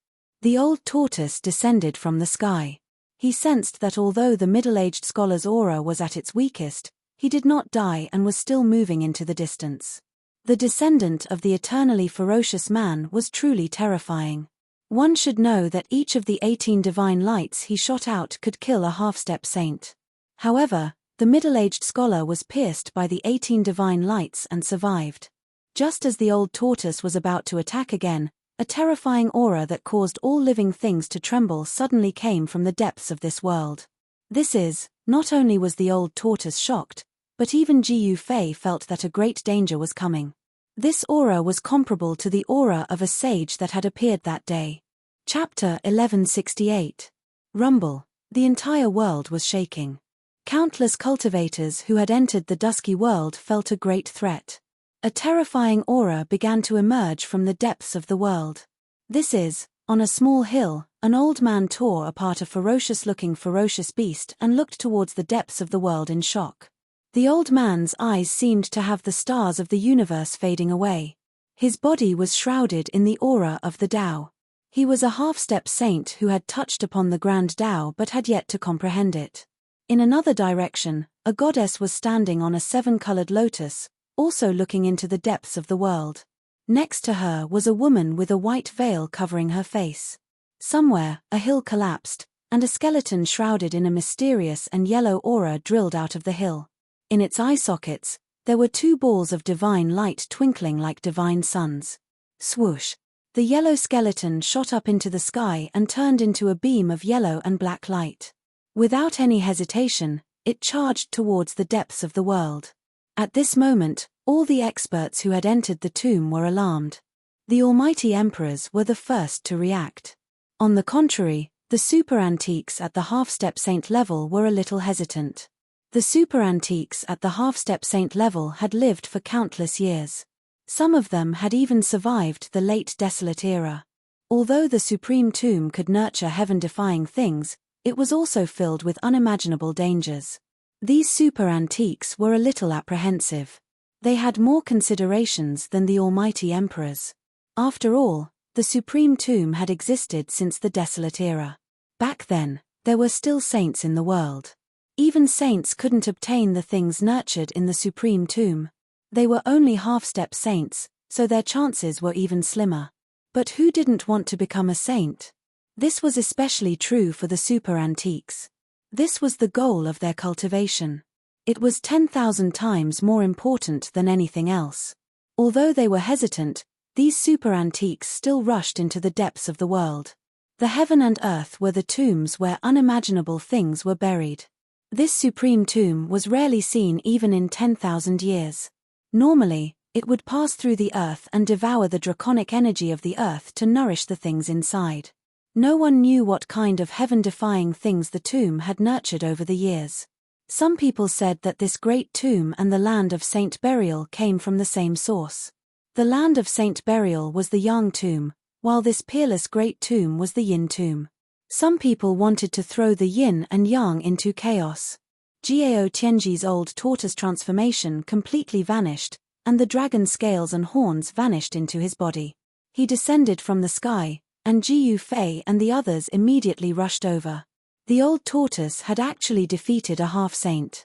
The old tortoise descended from the sky. He sensed that although the middle-aged scholar's aura was at its weakest, he did not die and was still moving into the distance. The descendant of the eternally ferocious man was truly terrifying. One should know that each of the 18 divine lights he shot out could kill a half-step saint. However, the middle-aged scholar was pierced by the 18 divine lights and survived. Just as the old tortoise was about to attack again, a terrifying aura that caused all living things to tremble suddenly came from the depths of this world. Not only was the old tortoise shocked, but even Ji Yu Fei felt that a great danger was coming. This aura was comparable to the aura of a sage that had appeared that day. Chapter 1168. Rumble. The entire world was shaking. Countless cultivators who had entered the dusky world felt a great threat. A terrifying aura began to emerge from the depths of the world. On a small hill, an old man tore apart a ferocious-looking ferocious beast and looked towards the depths of the world in shock. The old man's eyes seemed to have the stars of the universe fading away. His body was shrouded in the aura of the Tao. He was a half-step saint who had touched upon the grand Tao but had yet to comprehend it. In another direction, a goddess was standing on a 7-colored lotus, also looking into the depths of the world. Next to her was a woman with a white veil covering her face. Somewhere, a hill collapsed, and a skeleton shrouded in a mysterious and yellow aura drilled out of the hill. In its eye sockets, there were 2 balls of divine light twinkling like divine suns. Swoosh! The yellow skeleton shot up into the sky and turned into a beam of yellow and black light. Without any hesitation, it charged towards the depths of the world. At this moment, all the experts who had entered the tomb were alarmed. The almighty emperors were the first to react. On the contrary, the super antiques at the half-step saint level were a little hesitant. The super antiques at the half-step saint level had lived for countless years. Some of them had even survived the late desolate era. Although the supreme tomb could nurture heaven-defying things, it was also filled with unimaginable dangers. These super antiques were a little apprehensive. They had more considerations than the almighty emperors. After all, the supreme tomb had existed since the desolate era. Back then, there were still saints in the world. Even saints couldn't obtain the things nurtured in the supreme tomb. They were only half-step saints, so their chances were even slimmer. But who didn't want to become a saint? This was especially true for the super antiques. This was the goal of their cultivation. It was 10,000 times more important than anything else. Although they were hesitant, these super antiques still rushed into the depths of the world. The heaven and earth were the tombs where unimaginable things were buried. This supreme tomb was rarely seen even in 10,000 years. Normally, it would pass through the earth and devour the draconic energy of the earth to nourish the things inside. No one knew what kind of heaven-defying things the tomb had nurtured over the years. Some people said that this great tomb and the land of Saint Burial came from the same source. The land of Saint Burial was the Yang tomb, while this peerless great tomb was the Yin tomb. Some people wanted to throw the Yin and Yang into chaos. Jiao Tianji's old tortoise transformation completely vanished, and the dragon scales and horns vanished into his body. He descended from the sky, and Jiu Fei and the others immediately rushed over. The old tortoise had actually defeated a half-saint.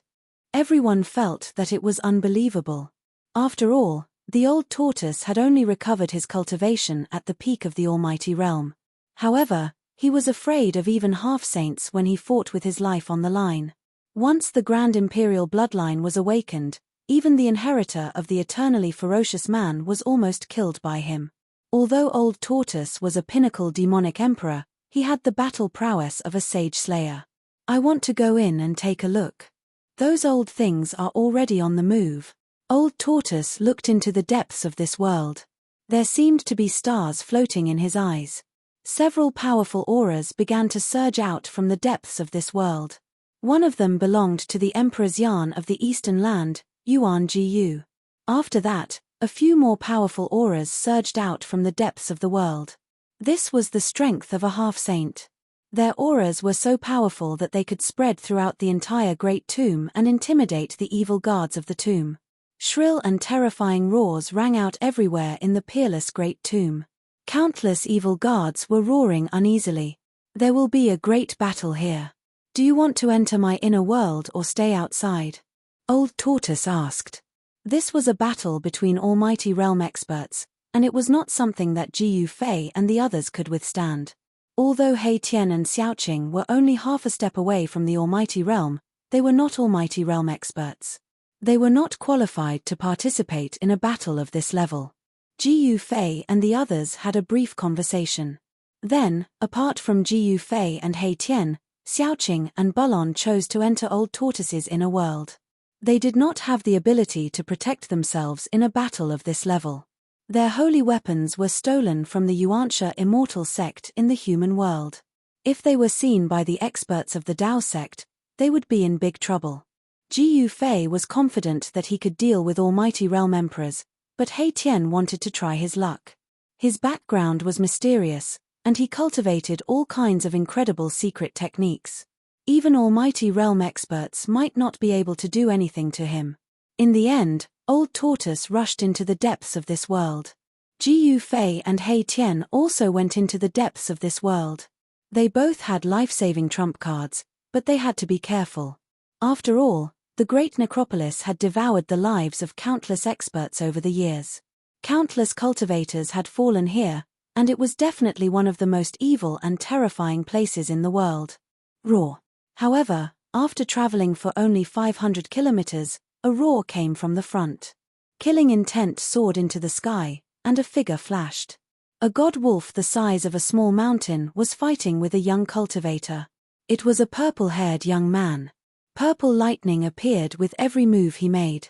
Everyone felt that it was unbelievable. After all, the old tortoise had only recovered his cultivation at the peak of the almighty realm. However, he was afraid of even half-saints when he fought with his life on the line. Once the grand imperial bloodline was awakened, even the inheritor of the eternally ferocious man was almost killed by him. Although Old Tortoise was a pinnacle demonic emperor, he had the battle prowess of a sage slayer. I want to go in and take a look. Those old things are already on the move. Old Tortoise looked into the depths of this world. There seemed to be stars floating in his eyes. Several powerful auras began to surge out from the depths of this world. One of them belonged to the Emperor's Yan of the Eastern Land, Yuan Jiyu. After that, a few more powerful auras surged out from the depths of the world. This was the strength of a half-saint. Their auras were so powerful that they could spread throughout the entire great tomb and intimidate the evil guards of the tomb. Shrill and terrifying roars rang out everywhere in the peerless great tomb. Countless evil guards were roaring uneasily. There will be a great battle here. Do you want to enter my inner world or stay outside? Old Tortoise asked. This was a battle between almighty realm experts, and it was not something that Jiu Fei and the others could withstand. Although He Tian and Xiaoqing were only half a step away from the almighty realm, they were not almighty realm experts. They were not qualified to participate in a battle of this level. Jiu Fei and the others had a brief conversation. Then, apart from Jiu Fei and He Tian, Xiaoqing and Bulon chose to enter Old Tortoise's inner world. They did not have the ability to protect themselves in a battle of this level. Their holy weapons were stolen from the Yuanxia immortal sect in the human world. If they were seen by the experts of the Dao sect, they would be in big trouble. Jiu Fei was confident that he could deal with almighty realm emperors, but He Tian wanted to try his luck. His background was mysterious, and he cultivated all kinds of incredible secret techniques. Even almighty realm experts might not be able to do anything to him. In the end, Old Tortoise rushed into the depths of this world. Jiu Fei and He Tian also went into the depths of this world. They both had life-saving trump cards, but they had to be careful. After all, the great necropolis had devoured the lives of countless experts over the years. Countless cultivators had fallen here, and it was definitely one of the most evil and terrifying places in the world. Roar. However, after traveling for only 500 kilometers, a roar came from the front. Killing intent soared into the sky, and a figure flashed. A god wolf the size of a small mountain was fighting with a young cultivator. It was a purple-haired young man. Purple lightning appeared with every move he made.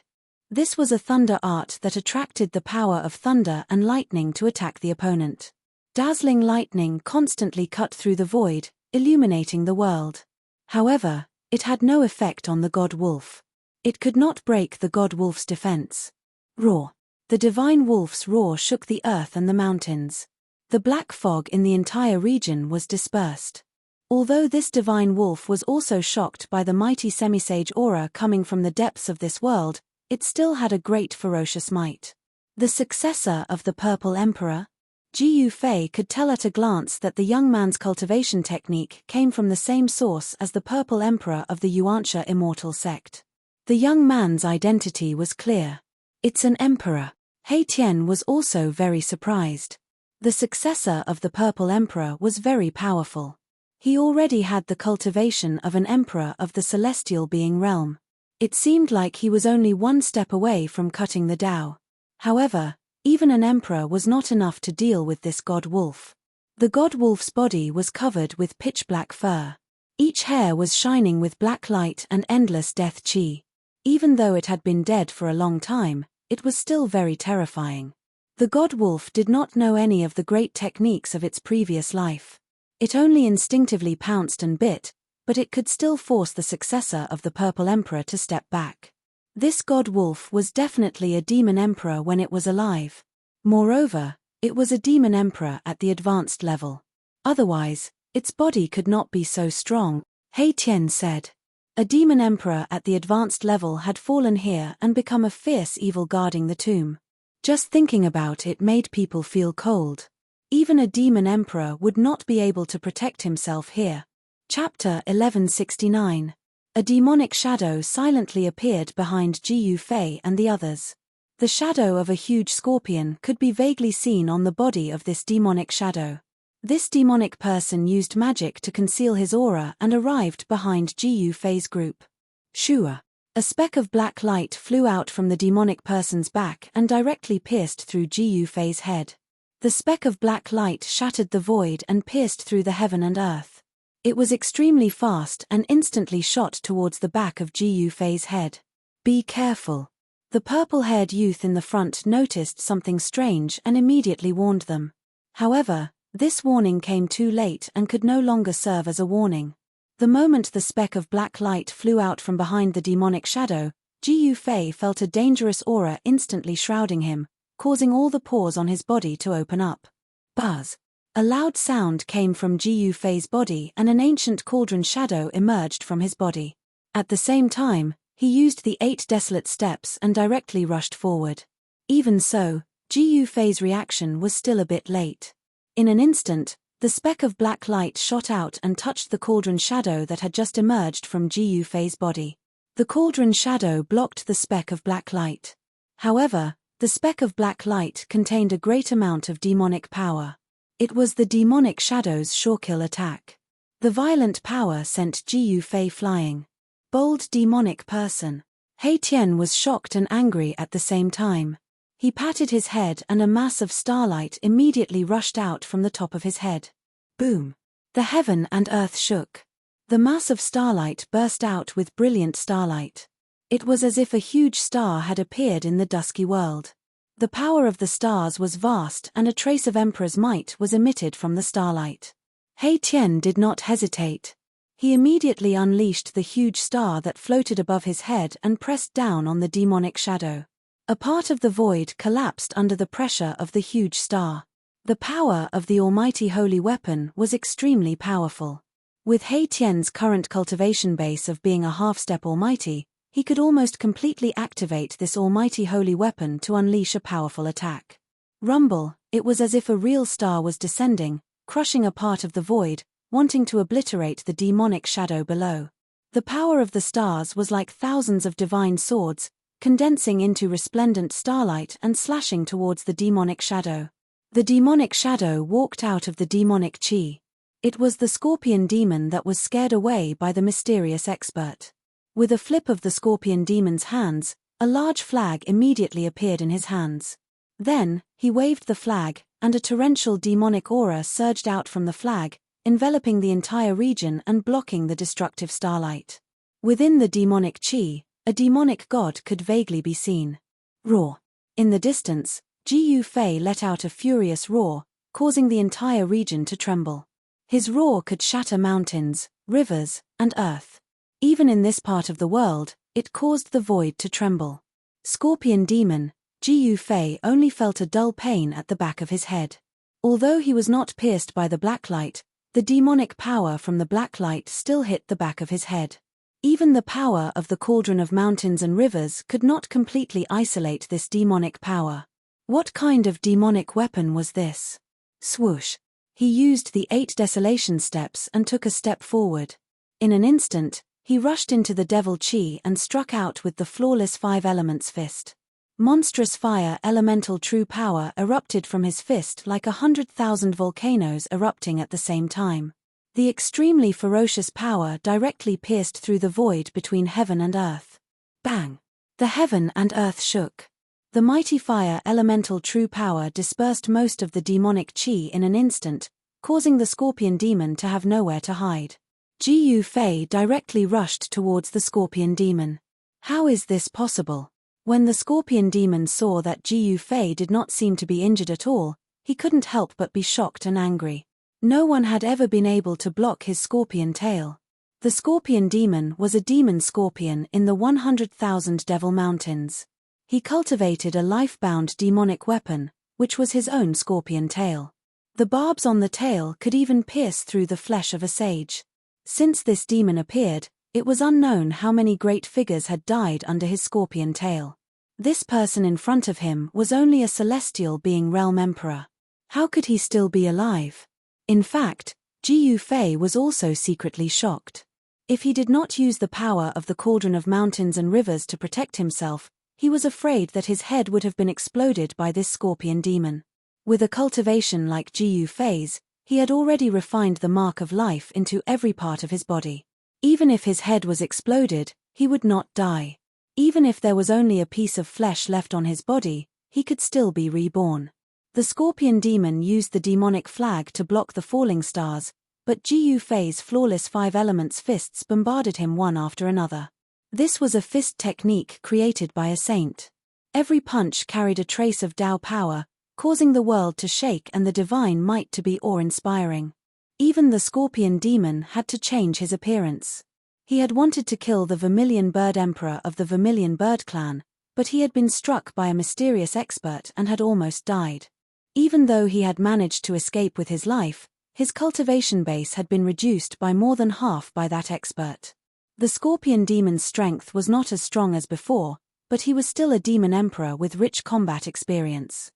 This was a thunder art that attracted the power of thunder and lightning to attack the opponent. Dazzling lightning constantly cut through the void, illuminating the world. However, it had no effect on the god wolf. It could not break the god wolf's defense. Roar. The divine wolf's roar shook the earth and the mountains. The black fog in the entire region was dispersed. Although this divine wolf was also shocked by the mighty semisage aura coming from the depths of this world, it still had a great ferocious might. The successor of the Purple Emperor? Jiu Fei could tell at a glance that the young man's cultivation technique came from the same source as the Purple Emperor of the Yuanxia immortal sect. The young man's identity was clear. It's an emperor. He Tian was also very surprised. The successor of the Purple Emperor was very powerful. He already had the cultivation of an emperor of the celestial being realm. It seemed like he was only one step away from cutting the Dao. However, even an emperor was not enough to deal with this god wolf. The god wolf's body was covered with pitch-black fur. Each hair was shining with black light and endless death chi. Even though it had been dead for a long time, it was still very terrifying. The god wolf did not know any of the great techniques of its previous life. It only instinctively pounced and bit, but it could still force the successor of the Purple Emperor to step back. This god wolf was definitely a demon emperor when it was alive. Moreover, it was a demon emperor at the advanced level. Otherwise, its body could not be so strong, He Tian said. A demon emperor at the advanced level had fallen here and become a fierce evil guarding the tomb. Just thinking about it made people feel cold. Even a demon emperor would not be able to protect himself here. Chapter 1169. A demonic shadow silently appeared behind Ji Yufei and the others. The shadow of a huge scorpion could be vaguely seen on the body of this demonic shadow. This demonic person used magic to conceal his aura and arrived behind Ji Yufei's group. Shua. A speck of black light flew out from the demonic person's back and directly pierced through Ji Yufei's head. The speck of black light shattered the void and pierced through the heaven and earth. It was extremely fast and instantly shot towards the back of Ji Yufei's head. Be careful. The purple-haired youth in the front noticed something strange and immediately warned them. However, this warning came too late and could no longer serve as a warning. The moment the speck of black light flew out from behind the demonic shadow, Ji Yufei felt a dangerous aura instantly shrouding him, causing all the pores on his body to open up. Buzz. A loud sound came from Ji Yufei's body and an ancient cauldron shadow emerged from his body. At the same time, he used the 8 desolate steps and directly rushed forward. Even so, Ji Yufei's reaction was still a bit late. In an instant, the speck of black light shot out and touched the cauldron shadow that had just emerged from Ji Yufei's body. The cauldron shadow blocked the speck of black light. However, the speck of black light contained a great amount of demonic power. It was the demonic shadow's sure-kill attack. The violent power sent Ji Yufei flying. Bold demonic person. He Tian was shocked and angry at the same time. He patted his head and a mass of starlight immediately rushed out from the top of his head. Boom! The heaven and earth shook. The mass of starlight burst out with brilliant starlight. It was as if a huge star had appeared in the dusky world. The power of the stars was vast and a trace of Emperor's might was emitted from the starlight. He Tian did not hesitate. He immediately unleashed the huge star that floated above his head and pressed down on the demonic shadow. A part of the void collapsed under the pressure of the huge star. The power of the almighty holy weapon was extremely powerful. With He Tian's current cultivation base of being a half-step almighty, he could almost completely activate this almighty holy weapon to unleash a powerful attack. Rumble, it was as if a real star was descending, crushing a part of the void, wanting to obliterate the demonic shadow below. The power of the stars was like thousands of divine swords, condensing into resplendent starlight and slashing towards the demonic shadow. The demonic shadow walked out of the demonic chi. It was the scorpion demon that was scared away by the mysterious expert. With a flip of the scorpion demon's hands, a large flag immediately appeared in his hands. Then, he waved the flag, and a torrential demonic aura surged out from the flag, enveloping the entire region and blocking the destructive starlight. Within the demonic chi, a demonic god could vaguely be seen. Roar. In the distance, Ji Yufei let out a furious roar, causing the entire region to tremble. His roar could shatter mountains, rivers, and earth. Even in this part of the world, it caused the void to tremble. Scorpion demon, Ji Yufei only felt a dull pain at the back of his head. Although he was not pierced by the blacklight, the demonic power from the blacklight still hit the back of his head. Even the power of the cauldron of mountains and rivers could not completely isolate this demonic power. What kind of demonic weapon was this? Swoosh. He used the 8 desolation steps and took a step forward. In an instant, he rushed into the devil chi and struck out with the flawless 5 elements fist. Monstrous fire elemental true power erupted from his fist like 100,000 volcanoes erupting at the same time. The extremely ferocious power directly pierced through the void between heaven and earth. Bang! The heaven and earth shook. The mighty fire elemental true power dispersed most of the demonic chi in an instant, causing the scorpion demon to have nowhere to hide. Ji Yufei directly rushed towards the scorpion demon. How is this possible? When the scorpion demon saw that Ji Yufei did not seem to be injured at all, he couldn't help but be shocked and angry. No one had ever been able to block his scorpion tail. The scorpion demon was a demon scorpion in the 100,000 Devil Mountains. He cultivated a life-bound demonic weapon, which was his own scorpion tail. The barbs on the tail could even pierce through the flesh of a sage. Since this demon appeared, it was unknown how many great figures had died under his scorpion tail. This person in front of him was only a celestial being realm emperor. How could he still be alive? In fact, Ji Yufei was also secretly shocked. If he did not use the power of the cauldron of mountains and rivers to protect himself, he was afraid that his head would have been exploded by this scorpion demon. With a cultivation like Ji Yufei's, he had already refined the mark of life into every part of his body. Even if his head was exploded, he would not die. Even if there was only a piece of flesh left on his body, he could still be reborn. The scorpion demon used the demonic flag to block the falling stars, but Ji Yufei's flawless 5 elements fists bombarded him one after another. This was a fist technique created by a saint. Every punch carried a trace of Tao power, causing the world to shake and the divine might to be awe-inspiring. Even the scorpion demon had to change his appearance. He had wanted to kill the Vermilion Bird Emperor of the Vermilion Bird Clan, but he had been struck by a mysterious expert and had almost died. Even though he had managed to escape with his life, his cultivation base had been reduced by more than half by that expert. The scorpion demon's strength was not as strong as before, but he was still a demon emperor with rich combat experience.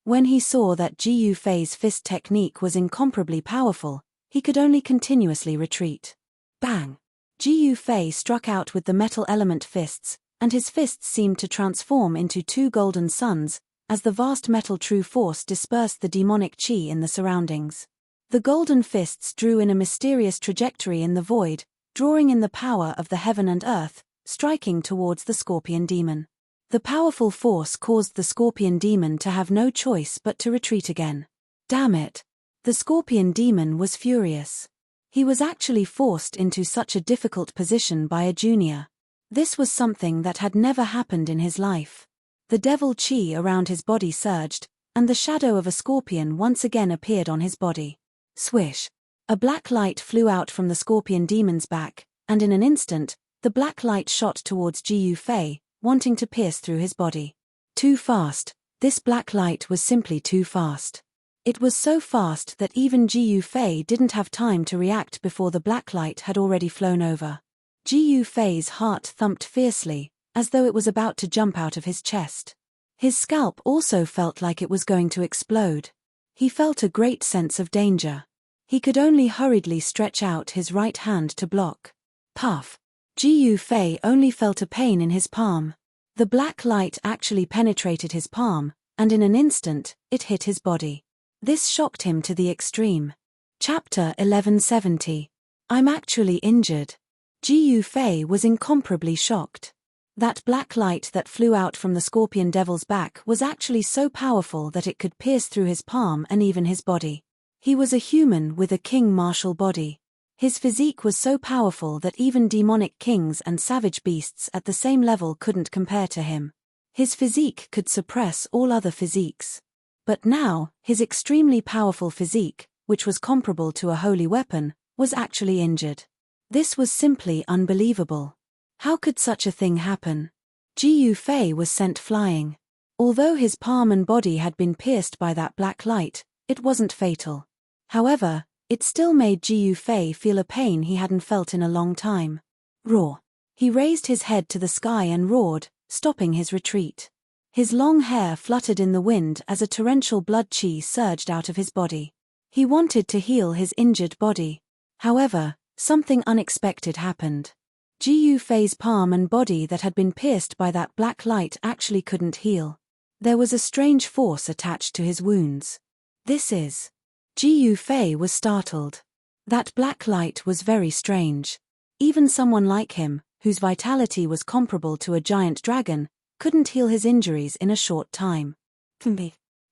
When he saw that Ji Yufei's fist technique was incomparably powerful, he could only continuously retreat. Bang! Ji Yufei struck out with the metal element fists, and his fists seemed to transform into 2 golden suns, as the vast metal true force dispersed the demonic chi in the surroundings. The golden fists drew in a mysterious trajectory in the void, drawing in the power of the heaven and earth, striking towards the scorpion demon. The powerful force caused the scorpion demon to have no choice but to retreat again. Damn it! The scorpion demon was furious. He was actually forced into such a difficult position by a junior. This was something that had never happened in his life. The devil chi around his body surged, and the shadow of a scorpion once again appeared on his body. Swish! A black light flew out from the scorpion demon's back, and in an instant, the black light shot towards Ji Yufei, wanting to pierce through his body. Too fast. This black light was simply too fast. It was so fast that even Ji Yufei didn't have time to react before the black light had already flown over. Ji Yufei's heart thumped fiercely, as though it was about to jump out of his chest. His scalp also felt like it was going to explode. He felt a great sense of danger. He could only hurriedly stretch out his right hand to block. Puff! Ji Yufei only felt a pain in his palm. The black light actually penetrated his palm, and in an instant, it hit his body. This shocked him to the extreme. Chapter 1170. I'm actually injured. Ji Yufei was incomparably shocked. That black light that flew out from the scorpion devil's back was actually so powerful that it could pierce through his palm and even his body. He was a human with a king martial body. His physique was so powerful that even demonic kings and savage beasts at the same level couldn't compare to him. His physique could suppress all other physiques. But now, his extremely powerful physique, which was comparable to a holy weapon, was actually injured. This was simply unbelievable. How could such a thing happen? Ji Yufei was sent flying. Although his palm and body had been pierced by that black light, it wasn't fatal. However, it still made Ji Yufei feel a pain he hadn't felt in a long time. Roar! He raised his head to the sky and roared, stopping his retreat. His long hair fluttered in the wind as a torrential blood chi surged out of his body. He wanted to heal his injured body. However, something unexpected happened. Ji Yufei's palm and body that had been pierced by that black light actually couldn't heal. There was a strange force attached to his wounds. This is... Ji Yufei was startled. That black light was very strange. Even someone like him, whose vitality was comparable to a giant dragon, couldn't heal his injuries in a short time.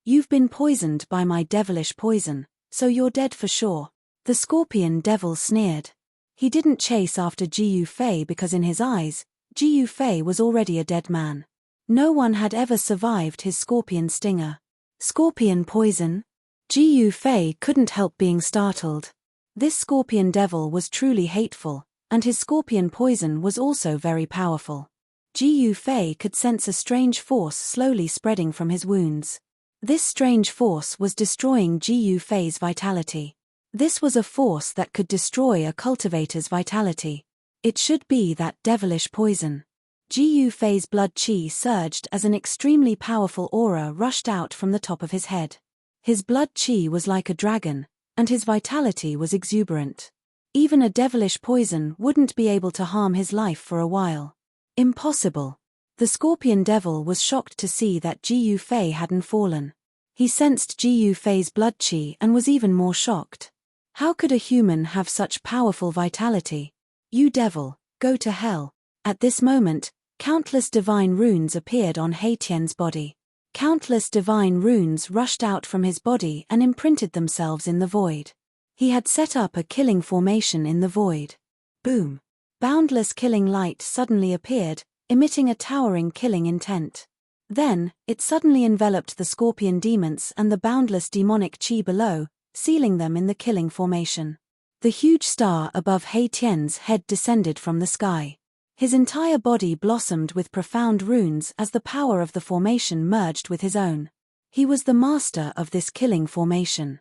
You've been poisoned by my devilish poison, so you're dead for sure. The scorpion devil sneered. He didn't chase after Jiu Fei because in his eyes, Jiu Fei was already a dead man. No one had ever survived his scorpion stinger. Scorpion poison? Jiu Fei couldn't help being startled. This scorpion devil was truly hateful, and his scorpion poison was also very powerful. Jiu Fei could sense a strange force slowly spreading from his wounds. This strange force was destroying Jiu Fei's vitality. This was a force that could destroy a cultivator's vitality. It should be that devilish poison. Jiu Fei's blood qi surged as an extremely powerful aura rushed out from the top of his head. His blood qi was like a dragon, and his vitality was exuberant. Even a devilish poison wouldn't be able to harm his life for a while. Impossible. The scorpion devil was shocked to see that Jiu Fei hadn't fallen. He sensed Jiu Fei's blood qi and was even more shocked. How could a human have such powerful vitality? You devil, go to hell. At this moment, countless divine runes appeared on He Tian's body. Countless divine runes rushed out from his body and imprinted themselves in the void. He had set up a killing formation in the void. Boom! Boundless killing light suddenly appeared, emitting a towering killing intent. Then, it suddenly enveloped the scorpion demons and the boundless demonic qi below, sealing them in the killing formation. The huge star above He Tian's head descended from the sky. His entire body blossomed with profound runes as the power of the formation merged with his own. He was the master of this killing formation.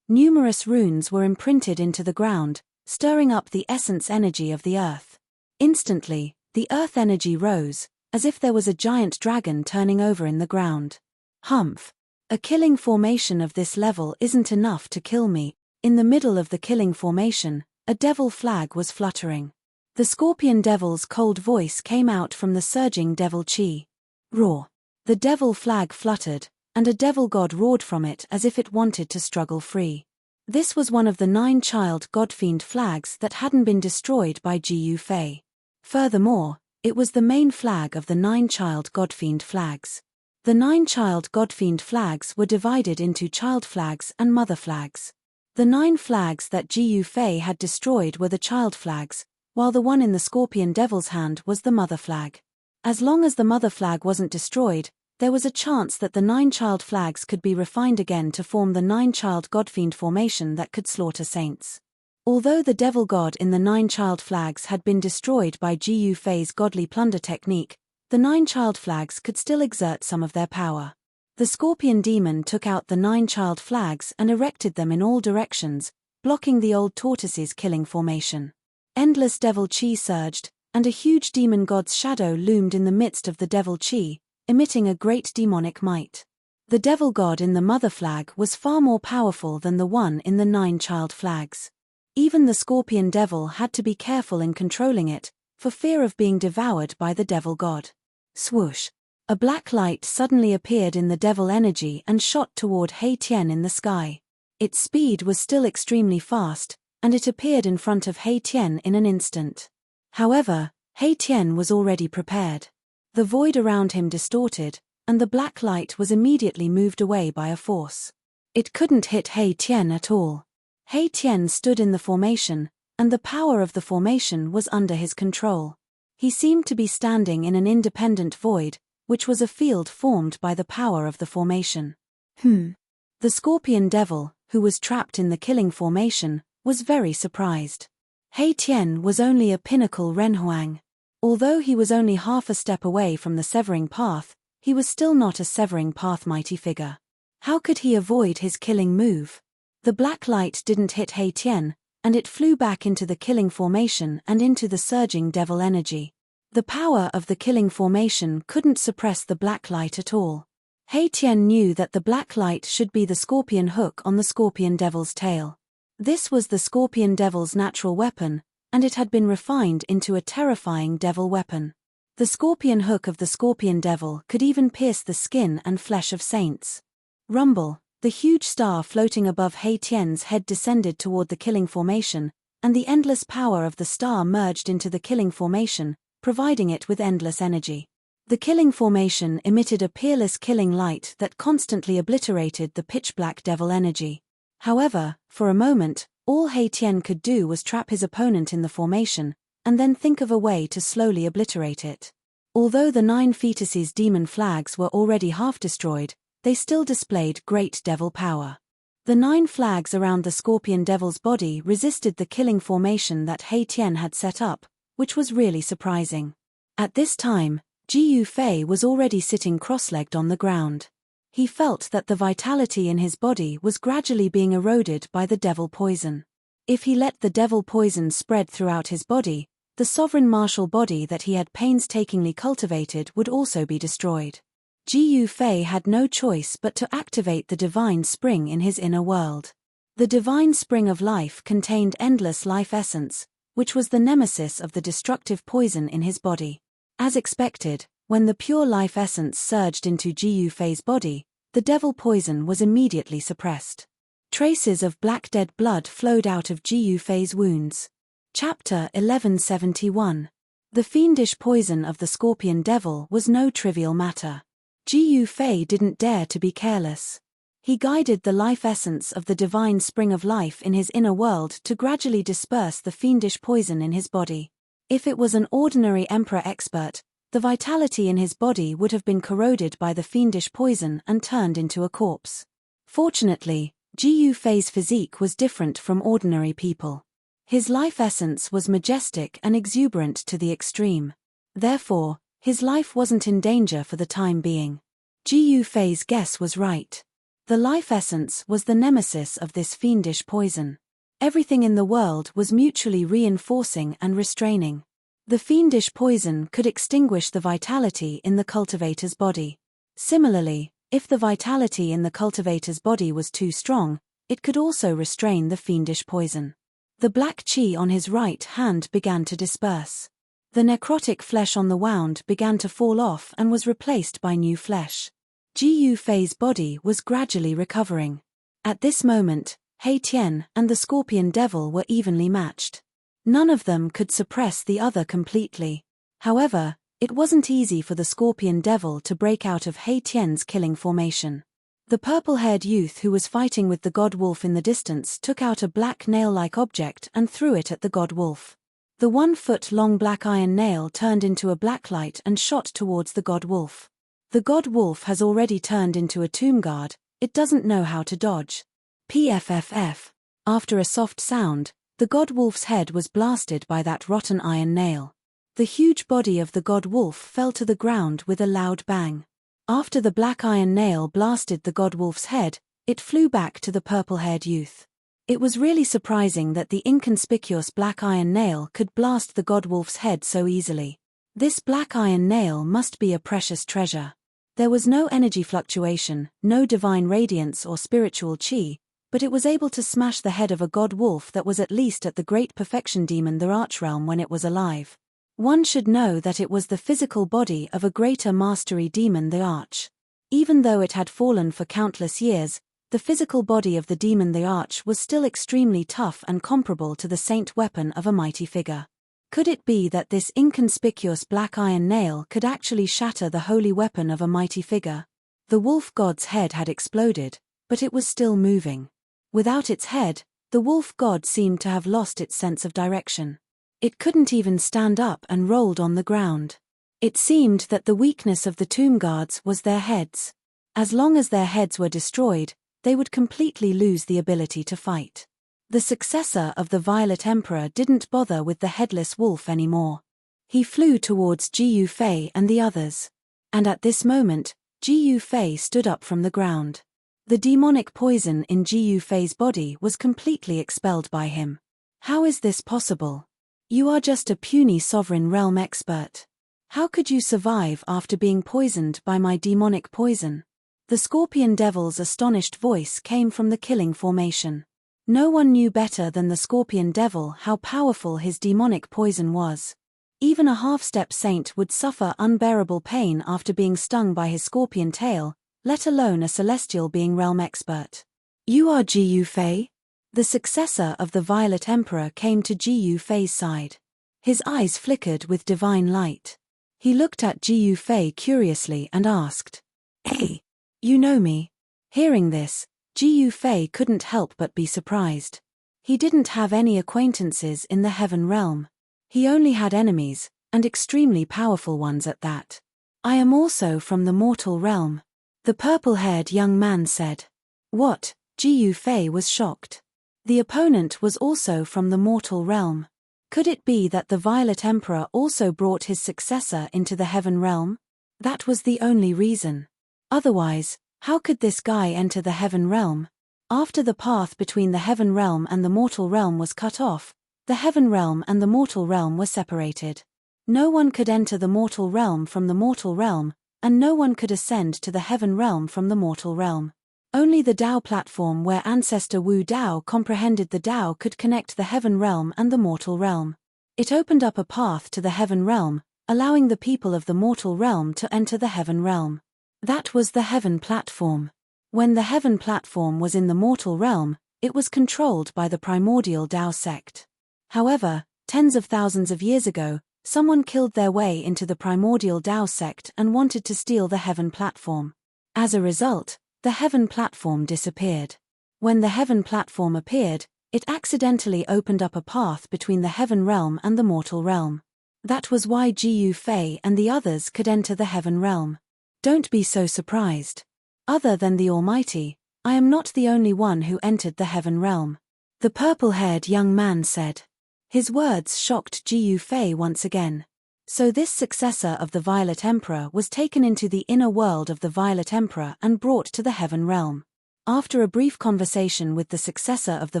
Numerous runes were imprinted into the ground, stirring up the essence energy of the earth. Instantly, the earth energy rose, as if there was a giant dragon turning over in the ground. Humph! A killing formation of this level isn't enough to kill me. In the middle of the killing formation, a devil flag was fluttering. The scorpion devil's cold voice came out from the surging devil qi. Roar! The devil flag fluttered, and a devil god roared from it as if it wanted to struggle free. This was one of the 9 child godfiend flags that hadn't been destroyed by Jiu Fei. Furthermore, it was the main flag of the 9 child godfiend flags. The 9 child godfiend flags were divided into child flags and mother flags. The 9 flags that Jiu Fei had destroyed were the child flags, while the one in the scorpion devil's hand was the mother flag. As long as the mother flag wasn't destroyed, there was a chance that the 9 child flags could be refined again to form the 9 child godfiend formation that could slaughter saints. Although the devil god in the 9 child flags had been destroyed by Jiu Fei's godly plunder technique, the 9 child flags could still exert some of their power. The scorpion demon took out the 9 child flags and erected them in all directions, blocking the old tortoise's killing formation. Endless devil qi surged, and a huge demon god's shadow loomed in the midst of the devil qi, emitting a great demonic might. The devil god in the mother flag was far more powerful than the one in the 9 child flags. Even the scorpion devil had to be careful in controlling it, for fear of being devoured by the devil god. Swoosh! A black light suddenly appeared in the devil energy and shot toward He Tian in the sky. Its speed was still extremely fast, and it appeared in front of He Tian in an instant. However, He Tian was already prepared. The void around him distorted, and the black light was immediately moved away by a force. It couldn't hit He Tian at all. He Tian stood in the formation, and the power of the formation was under his control. He seemed to be standing in an independent void, which was a field formed by the power of the formation. The scorpion devil, who was trapped in the killing formation, was very surprised. He Tian was only a pinnacle renhuang. Although he was only half a step away from the severing path, he was still not a severing path mighty figure. How could he avoid his killing move? The black light didn't hit He Tian, and it flew back into the killing formation and into the surging devil energy. The power of the killing formation couldn't suppress the black light at all. He Tian knew that the black light should be the scorpion hook on the scorpion devil's tail. This was the scorpion devil's natural weapon, and it had been refined into a terrifying devil weapon. The scorpion hook of the scorpion devil could even pierce the skin and flesh of saints. Rumble! The huge star floating above He Tian's head descended toward the killing formation, and the endless power of the star merged into the killing formation, providing it with endless energy. The killing formation emitted a peerless killing light that constantly obliterated the pitch-black devil energy. However, for a moment, All He Tian could do was trap his opponent in the formation, and then think of a way to slowly obliterate it. Although the 9 fetuses' demon flags were already half destroyed, they still displayed great devil power. The 9 flags around the scorpion devil's body resisted the killing formation that He Tian had set up, which was really surprising. At this time, Ji Yufei was already sitting cross-legged on the ground. He felt that the vitality in his body was gradually being eroded by the devil poison. If he let the devil poison spread throughout his body, the sovereign martial body that he had painstakingly cultivated would also be destroyed. Ji Yufei had no choice but to activate the divine spring in his inner world. The divine spring of life contained endless life essence, which was the nemesis of the destructive poison in his body. As expected, when the pure life essence surged into Ji Yufei's body, the devil poison was immediately suppressed. Traces of black dead blood flowed out of Ji Yufei's wounds. Chapter 1171. The fiendish poison of the scorpion devil was no trivial matter. Ji Yufei didn't dare to be careless. He guided the life essence of the divine spring of life in his inner world to gradually disperse the fiendish poison in his body. If it was an ordinary emperor expert, the vitality in his body would have been corroded by the fiendish poison and turned into a corpse. Fortunately, Ji Yufei's physique was different from ordinary people. His life essence was majestic and exuberant to the extreme. Therefore, his life wasn't in danger for the time being. Ji Yufei's guess was right. The life essence was the nemesis of this fiendish poison. Everything in the world was mutually reinforcing and restraining. The fiendish poison could extinguish the vitality in the cultivator's body. Similarly, if the vitality in the cultivator's body was too strong, it could also restrain the fiendish poison. The black qi on his right hand began to disperse. The necrotic flesh on the wound began to fall off and was replaced by new flesh. Ji Yufei's body was gradually recovering. At this moment, He Tian and the scorpion devil were evenly matched. None of them could suppress the other completely. However, it wasn't easy for the scorpion devil to break out of He Tian's killing formation. The purple-haired youth who was fighting with the god wolf in the distance took out a black nail-like object and threw it at the god wolf. The 1-foot-long black iron nail turned into a black light and shot towards the god wolf. The god wolf has already turned into a tomb guard, it doesn't know how to dodge. PFFF. After a soft sound, the god wolf's head was blasted by that rotten iron nail. The huge body of the god wolf fell to the ground with a loud bang. After the black iron nail blasted the god wolf's head, it flew back to the purple-haired youth. It was really surprising that the inconspicuous black iron nail could blast the god wolf's head so easily. This black iron nail must be a precious treasure. There was no energy fluctuation, no divine radiance or spiritual qi, but it was able to smash the head of a god wolf that was at least at the great perfection demon the Archrealm when it was alive. One should know that it was the physical body of a greater mastery demon the Arch. Even though it had fallen for countless years, the physical body of the demon the Arch was still extremely tough and comparable to the saint weapon of a mighty figure. Could it be that this inconspicuous black iron nail could actually shatter the holy weapon of a mighty figure? The wolf god's head had exploded, but it was still moving. Without its head, the wolf god seemed to have lost its sense of direction. It couldn't even stand up and rolled on the ground. It seemed that the weakness of the tomb guards was their heads. As long as their heads were destroyed, they would completely lose the ability to fight. The successor of the Violet Emperor didn't bother with the headless wolf anymore. He flew towards Ji Yufei and the others. And at this moment, Ji Yufei stood up from the ground. The demonic poison in Ji Yufei's body was completely expelled by him. How is this possible? You are just a puny sovereign realm expert. How could you survive after being poisoned by my demonic poison? The scorpion devil's astonished voice came from the killing formation. No one knew better than the scorpion devil how powerful his demonic poison was. Even a half-step saint would suffer unbearable pain after being stung by his scorpion tail, let alone a celestial being realm expert. You are Ji Yufei? The successor of the Violet Emperor came to Ji Yufei's side. His eyes flickered with divine light. He looked at Ji Yufei curiously and asked, "Hey, you know me?" Hearing this, Ji Yufei couldn't help but be surprised. He didn't have any acquaintances in the heaven realm. He only had enemies, and extremely powerful ones at that. I am also from the mortal realm, the purple-haired young man said. What? Jiu Fei was shocked. The opponent was also from the mortal realm. Could it be that the Violet Emperor also brought his successor into the heaven realm? That was the only reason. Otherwise, how could this guy enter the heaven realm? After the path between the heaven realm and the mortal realm was cut off, the heaven realm and the mortal realm were separated. No one could enter the mortal realm from the mortal realm, and no one could ascend to the heaven realm from the mortal realm. Only the Tao platform where ancestor Wu Dao comprehended the Tao could connect the heaven realm and the mortal realm. It opened up a path to the heaven realm, allowing the people of the mortal realm to enter the heaven realm. That was the heaven platform. When the heaven platform was in the mortal realm, it was controlled by the primordial Tao sect. However, tens of thousands of years ago, someone killed their way into the primordial Tao sect and wanted to steal the heaven platform. As a result, the heaven platform disappeared. When the heaven platform appeared, it accidentally opened up a path between the heaven realm and the mortal realm. That was why Jiu Fei and the others could enter the heaven realm. Don't be so surprised. Other than the Almighty, I am not the only one who entered the heaven realm, the purple-haired young man said. His words shocked Jiu Fei once again. So this successor of the Violet Emperor was taken into the inner world of the Violet Emperor and brought to the heaven realm. After a brief conversation with the successor of the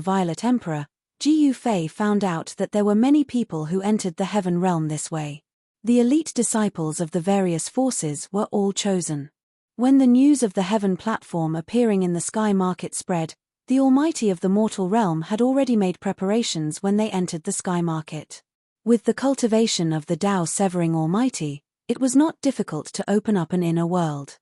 Violet Emperor, Jiu Fei found out that there were many people who entered the heaven realm this way. The elite disciples of the various forces were all chosen. When the news of the heaven platform appearing in the sky market spread, the Almighty of the mortal realm had already made preparations when they entered the sky market. With the cultivation of the Tao severing Almighty, it was not difficult to open up an inner world.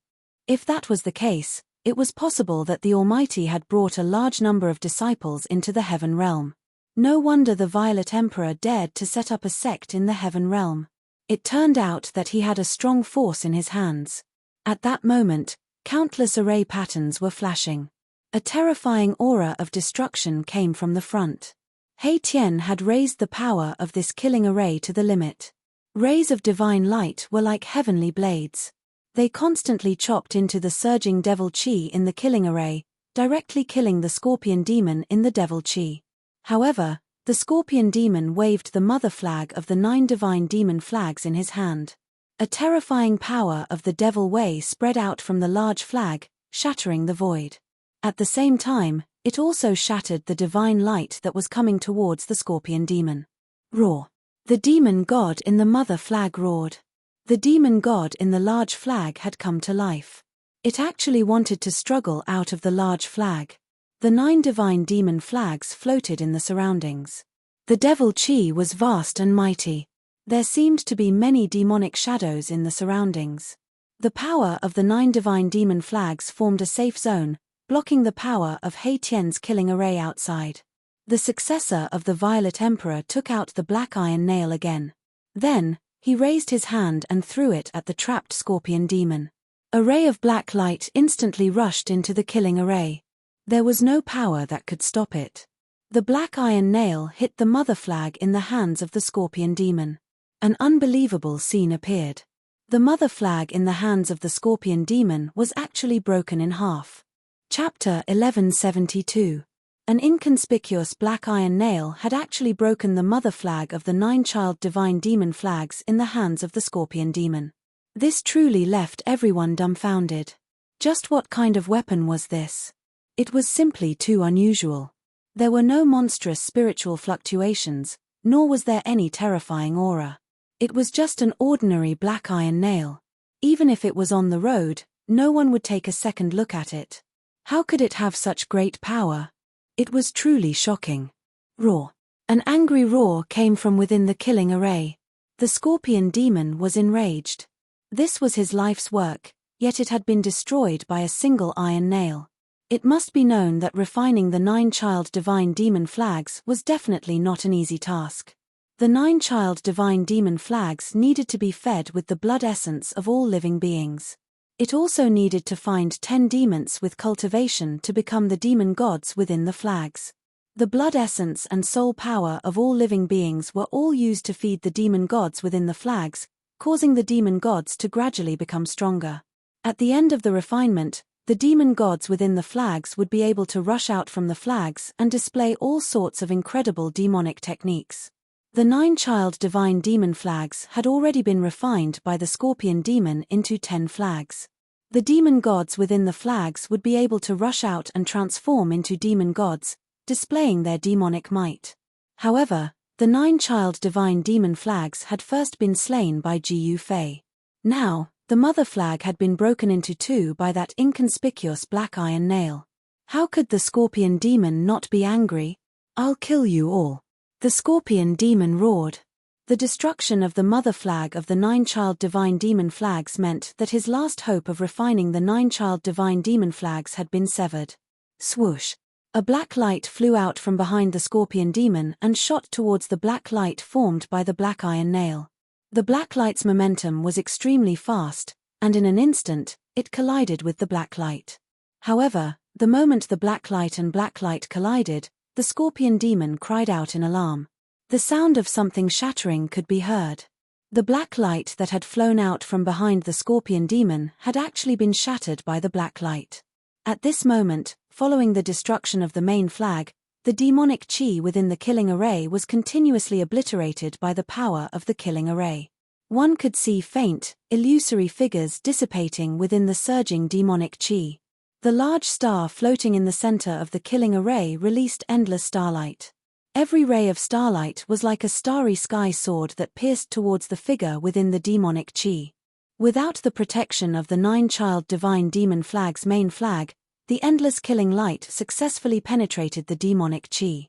If that was the case, it was possible that the Almighty had brought a large number of disciples into the heaven realm. No wonder the Violet Emperor dared to set up a sect in the heaven realm. It turned out that he had a strong force in his hands. At that moment, countless array patterns were flashing. A terrifying aura of destruction came from the front. He Tian had raised the power of this killing array to the limit. Rays of divine light were like heavenly blades. They constantly chopped into the surging devil chi in the killing array, directly killing the scorpion demon in the devil chi. However, the scorpion demon waved the mother flag of the 9 divine demon flags in his hand. A terrifying power of the devil way spread out from the large flag, shattering the void. At the same time, it also shattered the divine light that was coming towards the scorpion demon. Roar! The demon god in the mother flag roared. The demon god in the large flag had come to life. It actually wanted to struggle out of the large flag. The 9 divine demon flags floated in the surroundings. The devil chi was vast and mighty. There seemed to be many demonic shadows in the surroundings. The power of the 9 divine demon flags formed a safe zone, blocking the power of He Tian's killing array outside. The successor of the Violet Emperor took out the black iron nail again. Then, he raised his hand and threw it at the trapped scorpion demon. A ray of black light instantly rushed into the killing array. There was no power that could stop it. The black iron nail hit the mother flag in the hands of the scorpion demon. An unbelievable scene appeared. The mother flag in the hands of the scorpion demon was actually broken in half. Chapter 1172. An inconspicuous black iron nail had actually broken the mother flag of the 9 child divine demon flags in the hands of the scorpion demon. This truly left everyone dumbfounded. Just what kind of weapon was this? It was simply too unusual. There were no monstrous spiritual fluctuations, nor was there any terrifying aura. It was just an ordinary black iron nail. Even if it was on the road, no one would take a second look at it. How could it have such great power? It was truly shocking. Roar! An angry roar came from within the killing array. The scorpion demon was enraged. This was his life's work, yet it had been destroyed by a single iron nail. It must be known that refining the 9 child divine demon flags was definitely not an easy task. The 9 child divine demon flags needed to be fed with the blood essence of all living beings. It also needed to find 10 demons with cultivation to become the demon gods within the flags. The blood essence and soul power of all living beings were all used to feed the demon gods within the flags, causing the demon gods to gradually become stronger. At the end of the refinement, the demon gods within the flags would be able to rush out from the flags and display all sorts of incredible demonic techniques. The 9-child divine demon flags had already been refined by the scorpion demon into 10 flags. The demon gods within the flags would be able to rush out and transform into demon gods, displaying their demonic might. However, the 9-child divine demon flags had first been slain by Gu Fei. Now, the mother flag had been broken into 2 by that inconspicuous black iron nail. How could the scorpion demon not be angry? "I'll kill you all," the scorpion demon roared. The destruction of the mother flag of the 9-child divine demon flags meant that his last hope of refining the 9-child divine demon flags had been severed. Swoosh! A black light flew out from behind the scorpion demon and shot towards the black light formed by the black iron nail. The black light's momentum was extremely fast, and in an instant, it collided with the black light. However, the moment the black light and black light collided, the scorpion demon cried out in alarm. The sound of something shattering could be heard. The black light that had flown out from behind the scorpion demon had actually been shattered by the black light. At this moment, following the destruction of the main flag, the demonic chi within the killing array was continuously obliterated by the power of the killing array. One could see faint, illusory figures dissipating within the surging demonic chi. The large star floating in the center of the killing array released endless starlight. Every ray of starlight was like a starry sky sword that pierced towards the figure within the demonic chi. Without the protection of the 9-child divine demon flag's main flag, the endless killing light successfully penetrated the demonic chi.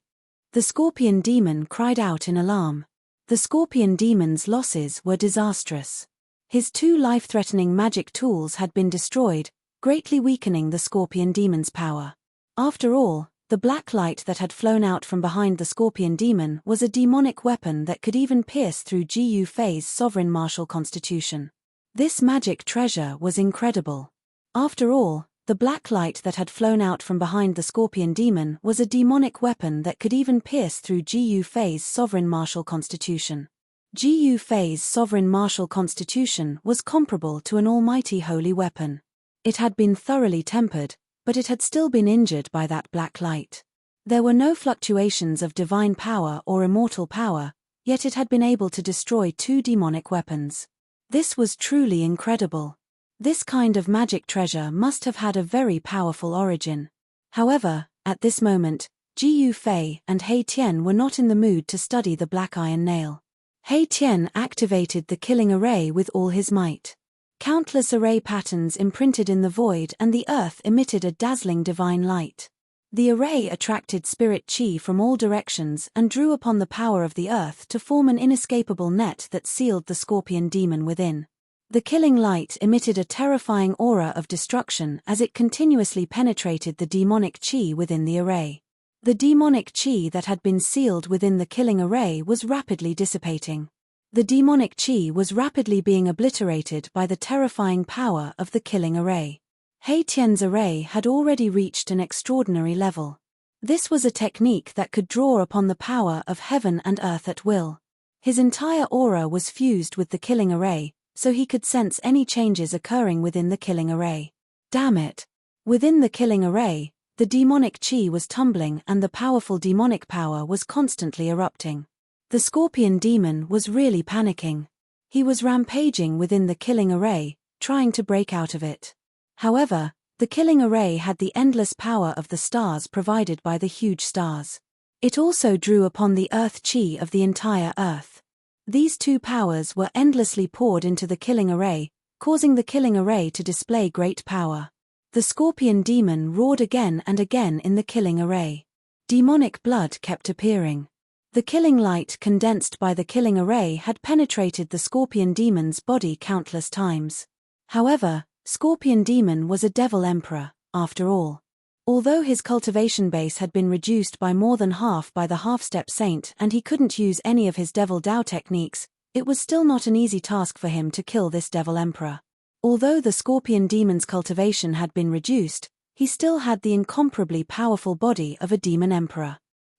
The scorpion demon cried out in alarm. The scorpion demon's losses were disastrous. His 2 life-threatening magic tools had been destroyed, greatly weakening the scorpion demon's power. After all, the black light that had flown out from behind the scorpion demon was a demonic weapon that could even pierce through Gu Fei's sovereign martial constitution. This magic treasure was incredible. After all, the black light that had flown out from behind the scorpion demon was a demonic weapon that could even pierce through Gu Fei's sovereign martial constitution. Gu Fei's sovereign martial constitution was comparable to an almighty holy weapon. It had been thoroughly tempered, but it had still been injured by that black light. There were no fluctuations of divine power or immortal power, yet it had been able to destroy 2 demonic weapons. This was truly incredible. This kind of magic treasure must have had a very powerful origin. However, at this moment, Gu Fei and He Tian were not in the mood to study the black iron nail. He Tian activated the killing array with all his might. Countless array patterns imprinted in the void and the earth emitted a dazzling divine light. The array attracted spirit chi from all directions and drew upon the power of the earth to form an inescapable net that sealed the scorpion demon within. The killing light emitted a terrifying aura of destruction as it continuously penetrated the demonic chi within the array. The demonic chi that had been sealed within the killing array was rapidly dissipating. The demonic chi was rapidly being obliterated by the terrifying power of the killing array. He Tian's array had already reached an extraordinary level. This was a technique that could draw upon the power of heaven and earth at will. His entire aura was fused with the killing array, so he could sense any changes occurring within the killing array. Damn it! Within the killing array, the demonic chi was tumbling and the powerful demonic power was constantly erupting. The scorpion demon was really panicking. He was rampaging within the killing array, trying to break out of it. However, the killing array had the endless power of the stars provided by the huge stars. It also drew upon the earth chi of the entire earth. These 2 powers were endlessly poured into the killing array, causing the killing array to display great power. The scorpion demon roared again and again in the killing array. Demonic blood kept appearing. The killing light condensed by the killing array had penetrated the scorpion demon's body countless times. However, Scorpion Demon was a devil emperor, after all. Although his cultivation base had been reduced by more than half by the half-step saint and he couldn't use any of his devil Dao techniques, it was still not an easy task for him to kill this devil emperor. Although the scorpion demon's cultivation had been reduced, he still had the incomparably powerful body of a demon emperor.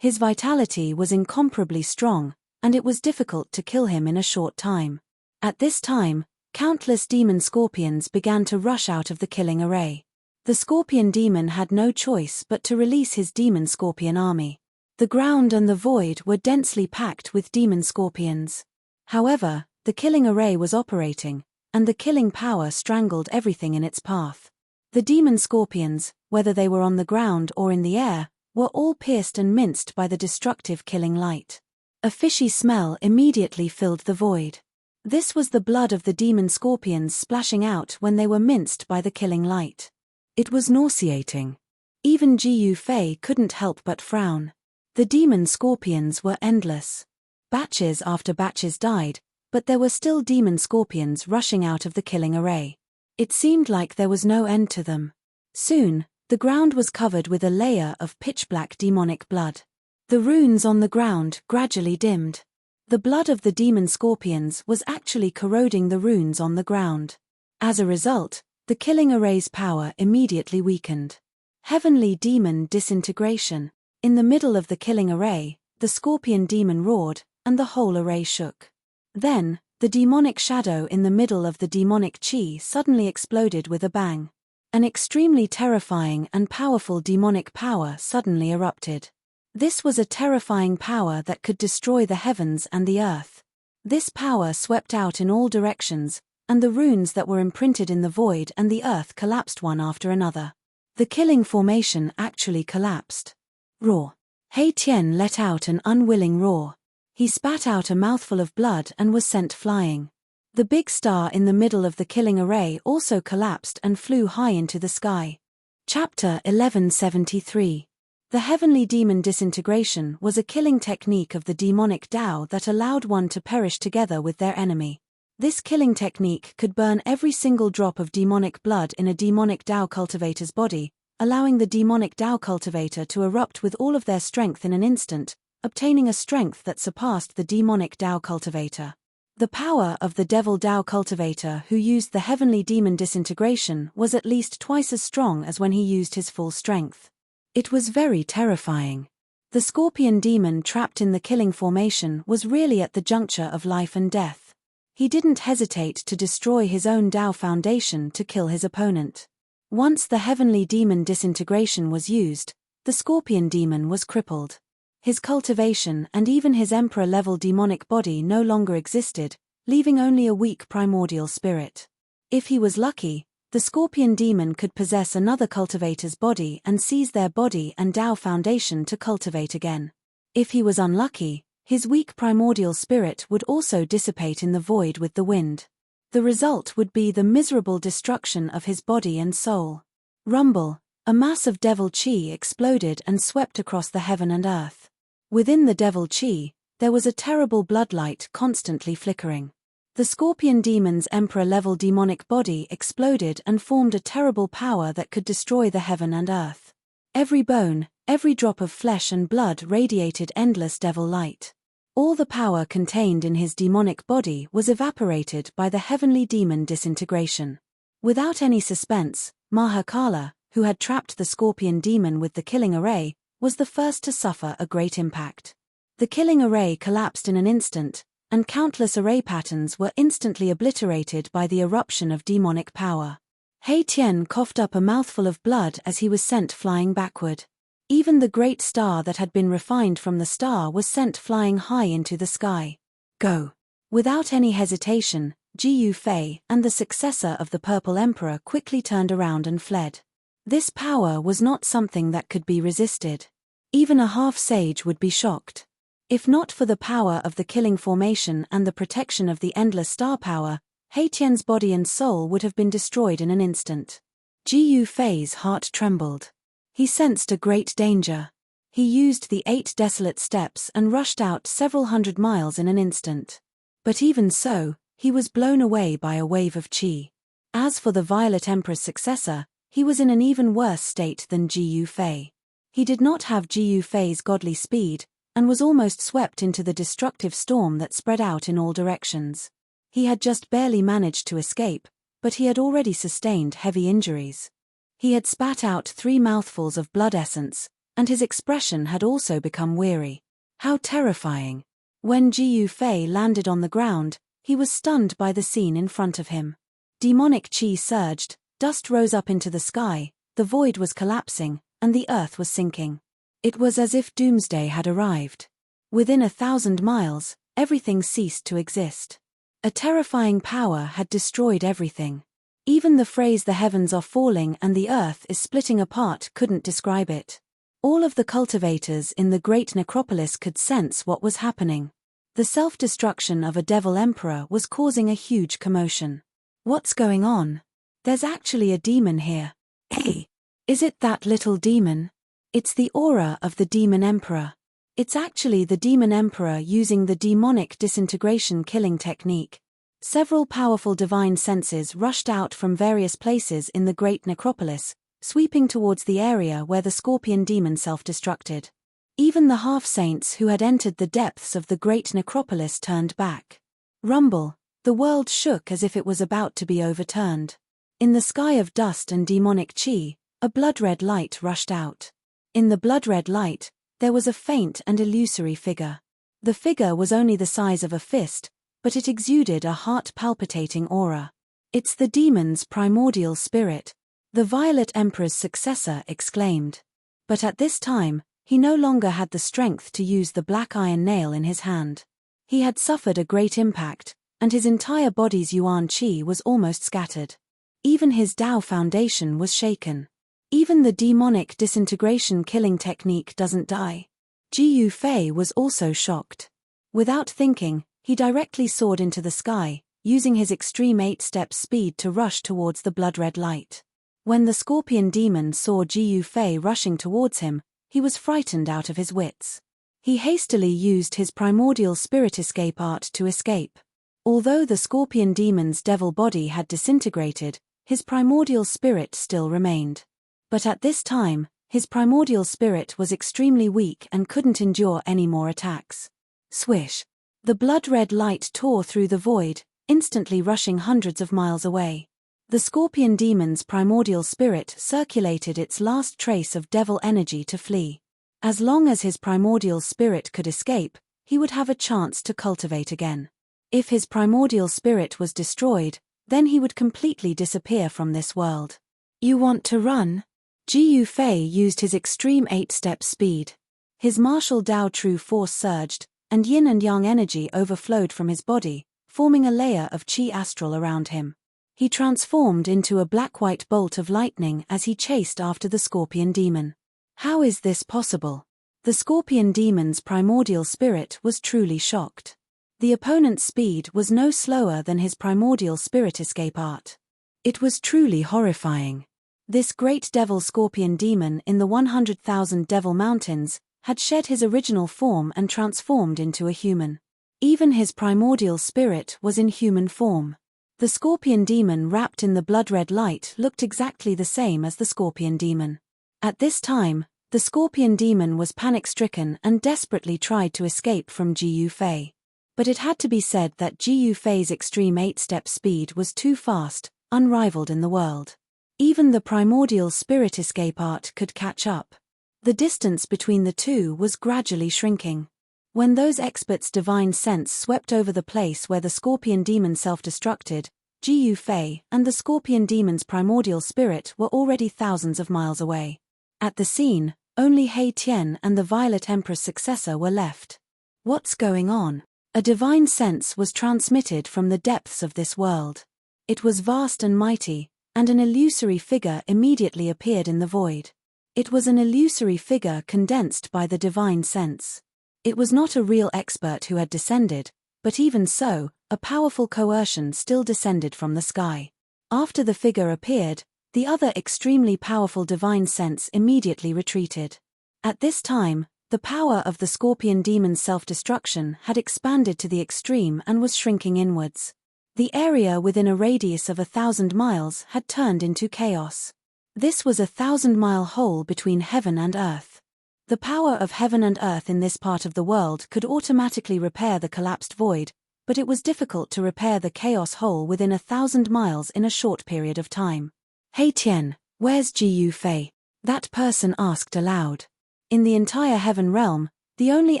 His vitality was incomparably strong, and it was difficult to kill him in a short time. At this time, countless demon scorpions began to rush out of the killing array. The scorpion demon had no choice but to release his demon scorpion army. The ground and the void were densely packed with demon scorpions. However, the killing array was operating, and the killing power strangled everything in its path. The demon scorpions, whether they were on the ground or in the air, were all pierced and minced by the destructive killing light. A fishy smell immediately filled the void. This was the blood of the demon scorpions splashing out when they were minced by the killing light. It was nauseating. Even Jiu Fei couldn't help but frown. The demon scorpions were endless. Batches after batches died, but there were still demon scorpions rushing out of the killing array. It seemed like there was no end to them. Soon, the ground was covered with a layer of pitch-black demonic blood. The runes on the ground gradually dimmed. The blood of the demon scorpions was actually corroding the runes on the ground. As a result, the killing array's power immediately weakened. Heavenly demon disintegration. In the middle of the killing array, the scorpion demon roared, and the whole array shook. Then, the demonic shadow in the middle of the demonic chi suddenly exploded with a bang. An extremely terrifying and powerful demonic power suddenly erupted. This was a terrifying power that could destroy the heavens and the earth. This power swept out in all directions, and the runes that were imprinted in the void and the earth collapsed one after another. The killing formation actually collapsed. Roar. Hei Tian let out an unwilling roar. He spat out a mouthful of blood and was sent flying. The big star in the middle of the killing array also collapsed and flew high into the sky. Chapter 1173. The heavenly demon disintegration was a killing technique of the demonic Tao that allowed one to perish together with their enemy. This killing technique could burn every single drop of demonic blood in a demonic Tao cultivator's body, allowing the demonic Tao cultivator to erupt with all of their strength in an instant, obtaining a strength that surpassed the demonic Tao cultivator. The power of the devil Tao cultivator who used the heavenly demon disintegration was at least twice as strong as when he used his full strength. It was very terrifying. The scorpion demon trapped in the killing formation was really at the juncture of life and death. He didn't hesitate to destroy his own Tao foundation to kill his opponent. Once the heavenly demon disintegration was used, the scorpion demon was crippled. His cultivation and even his emperor-level demonic body no longer existed, leaving only a weak primordial spirit. If he was lucky, the scorpion demon could possess another cultivator's body and seize their body and Tao foundation to cultivate again. If he was unlucky, his weak primordial spirit would also dissipate in the void with the wind. The result would be the miserable destruction of his body and soul. Rumble, a mass of devil chi exploded and swept across the heaven and earth. Within the devil chi, there was a terrible bloodlight constantly flickering. The scorpion demon's emperor-level demonic body exploded and formed a terrible power that could destroy the heaven and earth. Every bone, every drop of flesh and blood radiated endless devil light. All the power contained in his demonic body was evaporated by the heavenly demon disintegration. Without any suspense, Mahakala, who had trapped the scorpion demon with the killing array, was the first to suffer a great impact. The killing array collapsed in an instant, and countless array patterns were instantly obliterated by the eruption of demonic power. Hei Tian coughed up a mouthful of blood as he was sent flying backward. Even the great star that had been refined from the star was sent flying high into the sky. Go! Without any hesitation, Jiu Fei and the successor of the Purple Emperor quickly turned around and fled. This power was not something that could be resisted. Even a half-sage would be shocked. If not for the power of the killing formation and the protection of the endless star power, Hei Tian's body and soul would have been destroyed in an instant. Jiu Fei's heart trembled. He sensed a great danger. He used the 8 desolate steps and rushed out several hundred miles in an instant. But even so, he was blown away by a wave of qi. As for the Violet Emperor's successor, he was in an even worse state than Jiu Fei. He did not have Jiu Fei's godly speed, and was almost swept into the destructive storm that spread out in all directions. He had just barely managed to escape, but he had already sustained heavy injuries. He had spat out 3 mouthfuls of blood essence, and his expression had also become weary. How terrifying! When Ji Yufei landed on the ground, he was stunned by the scene in front of him. Demonic chi surged, dust rose up into the sky, the void was collapsing, and the earth was sinking. It was as if doomsday had arrived. Within 1,000 miles, everything ceased to exist. A terrifying power had destroyed everything. Even the phrase "the heavens are falling and the earth is splitting apart" couldn't describe it. All of the cultivators in the great necropolis could sense what was happening. The self-destruction of a devil emperor was causing a huge commotion. What's going on? There's actually a demon here. Hey! Is it that little demon? It's the aura of the demon emperor. It's actually the demon emperor using the demonic disintegration killing technique. Several powerful divine senses rushed out from various places in the great necropolis, sweeping towards the area where the scorpion demon self-destructed. Even the half-saints who had entered the depths of the great necropolis turned back. Rumble, the world shook as if it was about to be overturned. In the sky of dust and demonic chi, a blood-red light rushed out. In the blood-red light, there was a faint and illusory figure. The figure was only the size of a fist, but it exuded a heart-palpitating aura. "It's the demon's primordial spirit," the Violet Emperor's successor exclaimed. But at this time, he no longer had the strength to use the black iron nail in his hand. He had suffered a great impact, and his entire body's yuan qi was almost scattered. Even his Tao foundation was shaken. Even the demonic disintegration killing technique doesn't die. Ji Yufei was also shocked. Without thinking, he directly soared into the sky, using his extreme 8-step speed to rush towards the blood-red light. When the scorpion demon saw Ji Yufei rushing towards him, he was frightened out of his wits. He hastily used his primordial spirit escape art to escape. Although the scorpion demon's devil body had disintegrated, his primordial spirit still remained. But at this time, his primordial spirit was extremely weak and couldn't endure any more attacks. Swish! The blood-red light tore through the void, instantly rushing hundreds of miles away. The scorpion demon's primordial spirit circulated its last trace of devil energy to flee. As long as his primordial spirit could escape, he would have a chance to cultivate again. If his primordial spirit was destroyed, then he would completely disappear from this world. "You want to run?" Ji Yufei used his extreme 8-step speed. His martial Tao true force surged, and yin and yang energy overflowed from his body, forming a layer of chi astral around him. He transformed into a black-white bolt of lightning as he chased after the scorpion demon. How is this possible? The scorpion demon's primordial spirit was truly shocked. The opponent's speed was no slower than his primordial spirit escape art. It was truly horrifying. This great devil scorpion demon in the 100,000 Devil Mountains had shed his original form and transformed into a human. Even his primordial spirit was in human form. The scorpion demon wrapped in the blood-red light looked exactly the same as the scorpion demon. At this time, the scorpion demon was panic-stricken and desperately tried to escape from Ji Yufei. But it had to be said that Ji Yufei's extreme 8-step speed was too fast, unrivaled in the world. Even the primordial spirit escape art could catch up. The distance between the two was gradually shrinking. When those experts' divine sense swept over the place where the scorpion demon self-destructed, Ji Yufei and the scorpion demon's primordial spirit were already thousands of miles away. At the scene, only He Tian and the Violet Emperor's successor were left. What's going on? A divine sense was transmitted from the depths of this world. It was vast and mighty, and an illusory figure immediately appeared in the void. It was an illusory figure condensed by the divine sense. It was not a real expert who had descended, but even so, a powerful coercion still descended from the sky. After the figure appeared, the other extremely powerful divine sense immediately retreated. At this time, the power of the scorpion demon's self-destruction had expanded to the extreme and was shrinking inwards. The area within a radius of 1,000 miles had turned into chaos. This was a 1,000-mile hole between heaven and earth. The power of heaven and earth in this part of the world could automatically repair the collapsed void, but it was difficult to repair the chaos hole within 1,000 miles in a short period of time. "Hey Tian, where's Ji Yufei?" that person asked aloud. In the entire heaven realm, the only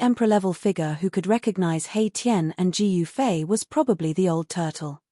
emperor-level figure who could recognize He Tian and Ji Yufei was probably the old turtle.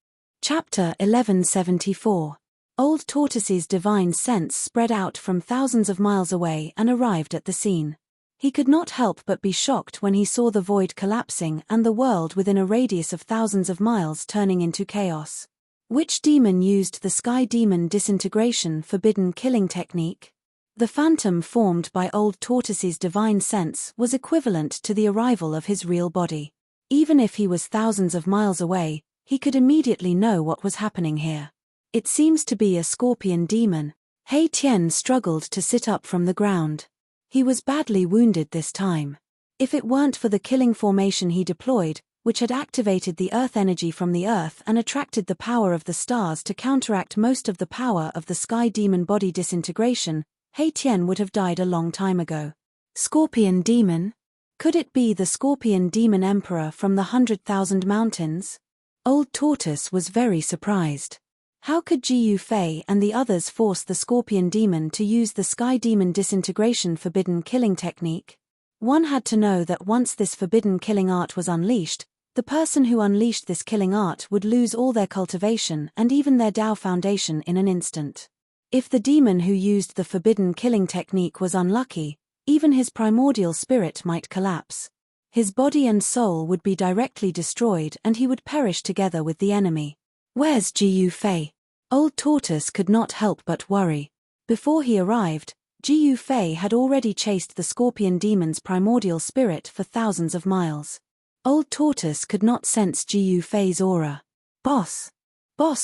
Chapter 1174. Old Tortoise's divine sense spread out from thousands of miles away and arrived at the scene. He could not help but be shocked when he saw the void collapsing and the world within a radius of thousands of miles turning into chaos. Which demon used the sky demon disintegration forbidden killing technique? The phantom formed by Old Tortoise's divine sense was equivalent to the arrival of his real body. Even if he was thousands of miles away, he could immediately know what was happening here. It seems to be a scorpion demon. He Tian struggled to sit up from the ground. He was badly wounded this time. If it weren't for the killing formation he deployed, which had activated the earth energy from the earth and attracted the power of the stars to counteract most of the power of the sky demon body disintegration, He Tian would have died a long time ago. Scorpion demon? Could it be the scorpion demon emperor from the 100,000 mountains? Old Tortoise was very surprised. How could Ji Yufei and the others force the scorpion demon to use the sky demon disintegration forbidden killing technique? One had to know that once this forbidden killing art was unleashed, the person who unleashed this killing art would lose all their cultivation and even their Tao foundation in an instant. If the demon who used the forbidden killing technique was unlucky, even his primordial spirit might collapse. His body and soul would be directly destroyed and he would perish together with the enemy. Where's Ji Yufei? Old Tortoise could not help but worry. Before he arrived, Ji Yufei had already chased the scorpion demon's primordial spirit for thousands of miles. Old Tortoise could not sense Ji Yufei's aura. Boss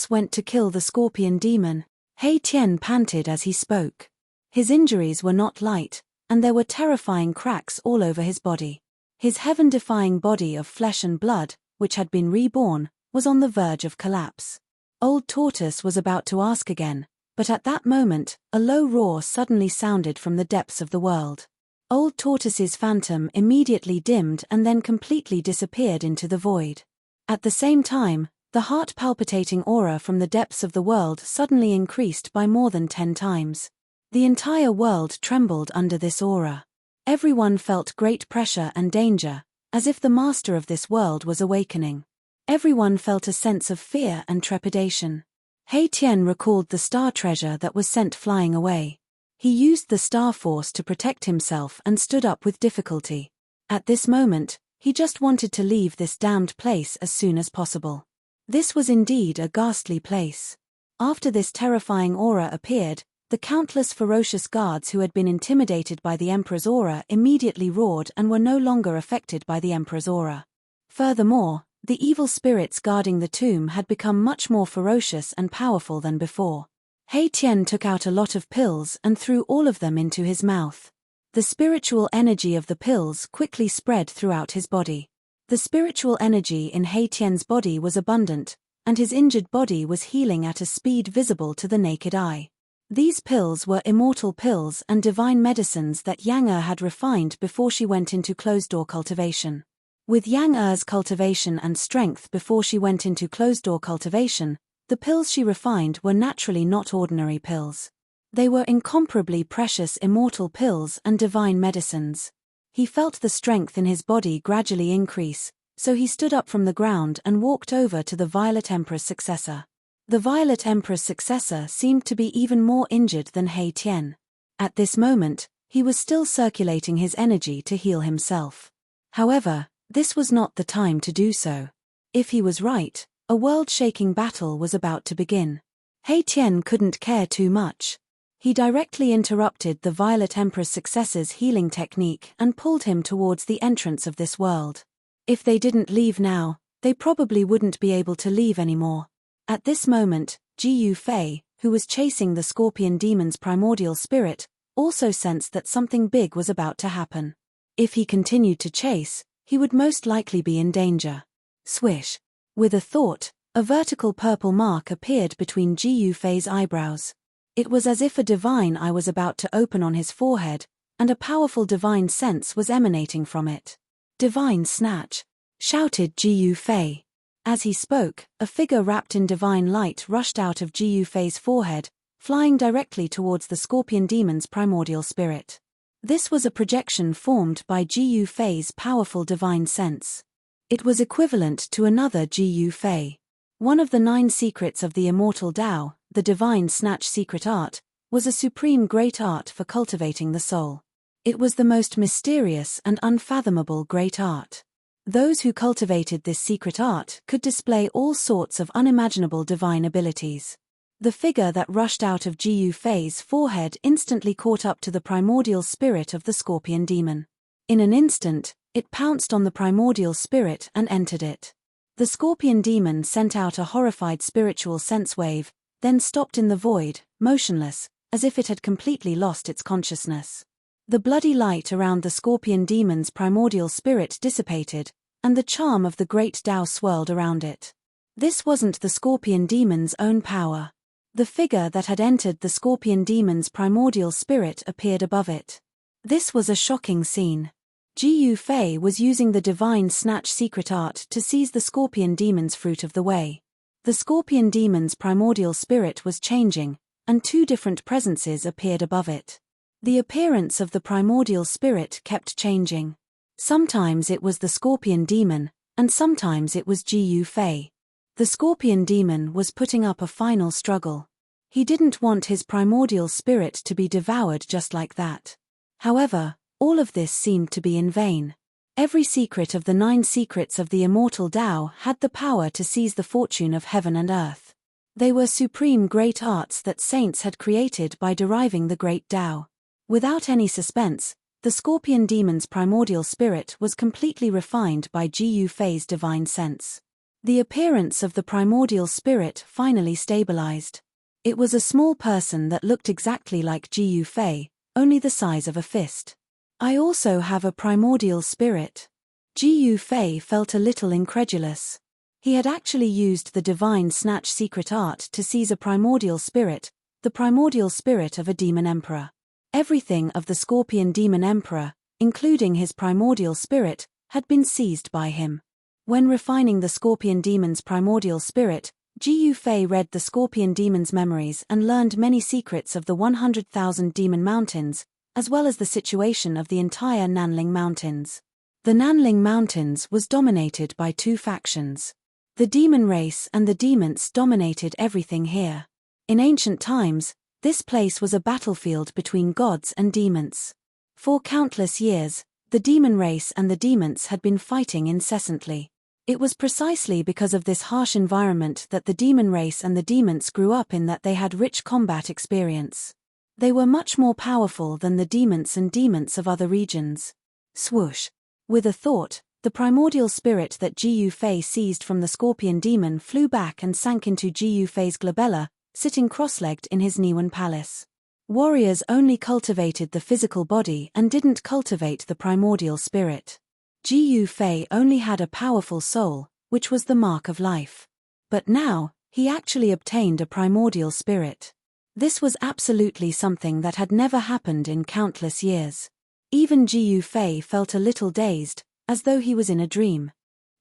went to kill the scorpion demon. He Tian panted as he spoke. His injuries were not light, and there were terrifying cracks all over his body. His heaven-defying body of flesh and blood, which had been reborn, was on the verge of collapse. Old Tortoise was about to ask again, but at that moment, a low roar suddenly sounded from the depths of the world. Old Tortoise's phantom immediately dimmed and then completely disappeared into the void. At the same time, the heart-palpitating aura from the depths of the world suddenly increased by more than 10 times. The entire world trembled under this aura. Everyone felt great pressure and danger, as if the master of this world was awakening. Everyone felt a sense of fear and trepidation. He Tian recalled the star treasure that was sent flying away. He used the star force to protect himself and stood up with difficulty. At this moment, he just wanted to leave this damned place as soon as possible. This was indeed a ghastly place. After this terrifying aura appeared, the countless ferocious guards who had been intimidated by the Emperor's aura immediately roared and were no longer affected by the Emperor's aura. Furthermore, the evil spirits guarding the tomb had become much more ferocious and powerful than before. He Tian took out a lot of pills and threw all of them into his mouth. The spiritual energy of the pills quickly spread throughout his body. The spiritual energy in He Tian's body was abundant, and his injured body was healing at a speed visible to the naked eye. These pills were immortal pills and divine medicines that Yang had refined before she went into closed-door cultivation. With Yang cultivation and strength before she went into closed-door cultivation, the pills she refined were naturally not ordinary pills. They were incomparably precious immortal pills and divine medicines. He felt the strength in his body gradually increase, so he stood up from the ground and walked over to the Violet Emperor's successor. The Violet Emperor's successor seemed to be even more injured than He Tian. At this moment, he was still circulating his energy to heal himself. However, this was not the time to do so. If he was right, a world-shaking battle was about to begin. He Tian couldn't care too much. He directly interrupted the Violet Emperor's successor's healing technique and pulled him towards the entrance of this world. If they didn't leave now, they probably wouldn't be able to leave anymore. At this moment, Ji Yufei, who was chasing the scorpion demon's primordial spirit, also sensed that something big was about to happen. If he continued to chase, he would most likely be in danger. Swish. With a thought, a vertical purple mark appeared between Ji Yufei's eyebrows. It was as if a divine eye was about to open on his forehead, and a powerful divine sense was emanating from it. "Divine snatch!" shouted Ji Yufei. As he spoke, a figure wrapped in divine light rushed out of Ji Yufei's forehead, flying directly towards the scorpion demon's primordial spirit. This was a projection formed by Gu Fei's powerful divine sense. It was equivalent to another Gu Fei. One of the 9 secrets of the immortal Tao, the divine snatch secret art, was a supreme great art for cultivating the soul. It was the most mysterious and unfathomable great art. Those who cultivated this secret art could display all sorts of unimaginable divine abilities. The figure that rushed out of Gu Fei's forehead instantly caught up to the primordial spirit of the scorpion demon. In an instant, it pounced on the primordial spirit and entered it. The scorpion demon sent out a horrified spiritual sense wave, then stopped in the void, motionless, as if it had completely lost its consciousness. The bloody light around the scorpion demon's primordial spirit dissipated, and the charm of the great Tao swirled around it. This wasn't the scorpion demon's own power. The figure that had entered the scorpion demon's primordial spirit appeared above it. This was a shocking scene. Gu Fei was using the divine snatch secret art to seize the scorpion demon's fruit of the way. The scorpion demon's primordial spirit was changing, and 2 different presences appeared above it. The appearance of the primordial spirit kept changing. Sometimes it was the scorpion demon, and sometimes it was Gu Fei. The scorpion demon was putting up a final struggle. He didn't want his primordial spirit to be devoured just like that. However, all of this seemed to be in vain. Every secret of the 9 secrets of the immortal Tao had the power to seize the fortune of heaven and earth. They were supreme great arts that saints had created by deriving the great Tao. Without any suspense, the scorpion demon's primordial spirit was completely refined by Gu Fei's divine sense. The appearance of the primordial spirit finally stabilized. It was a small person that looked exactly like Gu Fei, only the size of a fist. I also have a primordial spirit. Gu Fei felt a little incredulous. He had actually used the divine snatch secret art to seize a primordial spirit, the primordial spirit of a demon emperor. Everything of the scorpion demon emperor, including his primordial spirit, had been seized by him. When refining the scorpion demon's primordial spirit, Gu Fei read the scorpion demon's memories and learned many secrets of the 100,000 demon mountains, as well as the situation of the entire Nanling Mountains. The Nanling Mountains was dominated by 2 factions. The demon race and the demons dominated everything here. In ancient times, this place was a battlefield between gods and demons. For countless years, the demon race and the demons had been fighting incessantly. It was precisely because of this harsh environment that the demon race and the demons grew up in, that they had rich combat experience. They were much more powerful than the demons of other regions. Swoosh! With a thought, the primordial spirit that Gu Fei seized from the scorpion demon flew back and sank into Gu Fei's glabella, sitting cross-legged in his Niwen palace. Warriors only cultivated the physical body and didn't cultivate the primordial spirit. Gu Fei only had a powerful soul, which was the mark of life. But now, he actually obtained a primordial spirit. This was absolutely something that had never happened in countless years. Even Gu Fei felt a little dazed, as though he was in a dream.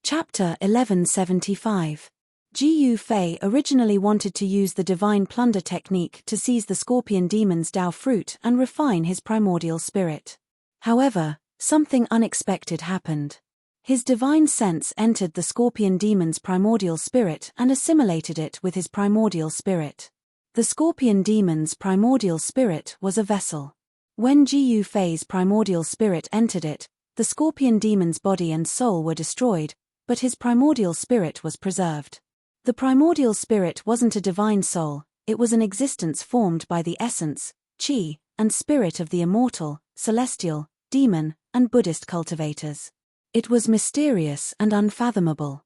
Chapter 1175. Gu Fei originally wanted to use the divine plunder technique to seize the scorpion demon's Tao fruit and refine his primordial spirit. However, something unexpected happened. His divine sense entered the scorpion demon's primordial spirit and assimilated it with his primordial spirit. The scorpion demon's primordial spirit was a vessel. When Gu Fei's primordial spirit entered it, the scorpion demon's body and soul were destroyed, but his primordial spirit was preserved. The primordial spirit wasn't a divine soul, it was an existence formed by the essence, qi, and spirit of the immortal, celestial, demon, and Buddhist cultivators. It was mysterious and unfathomable.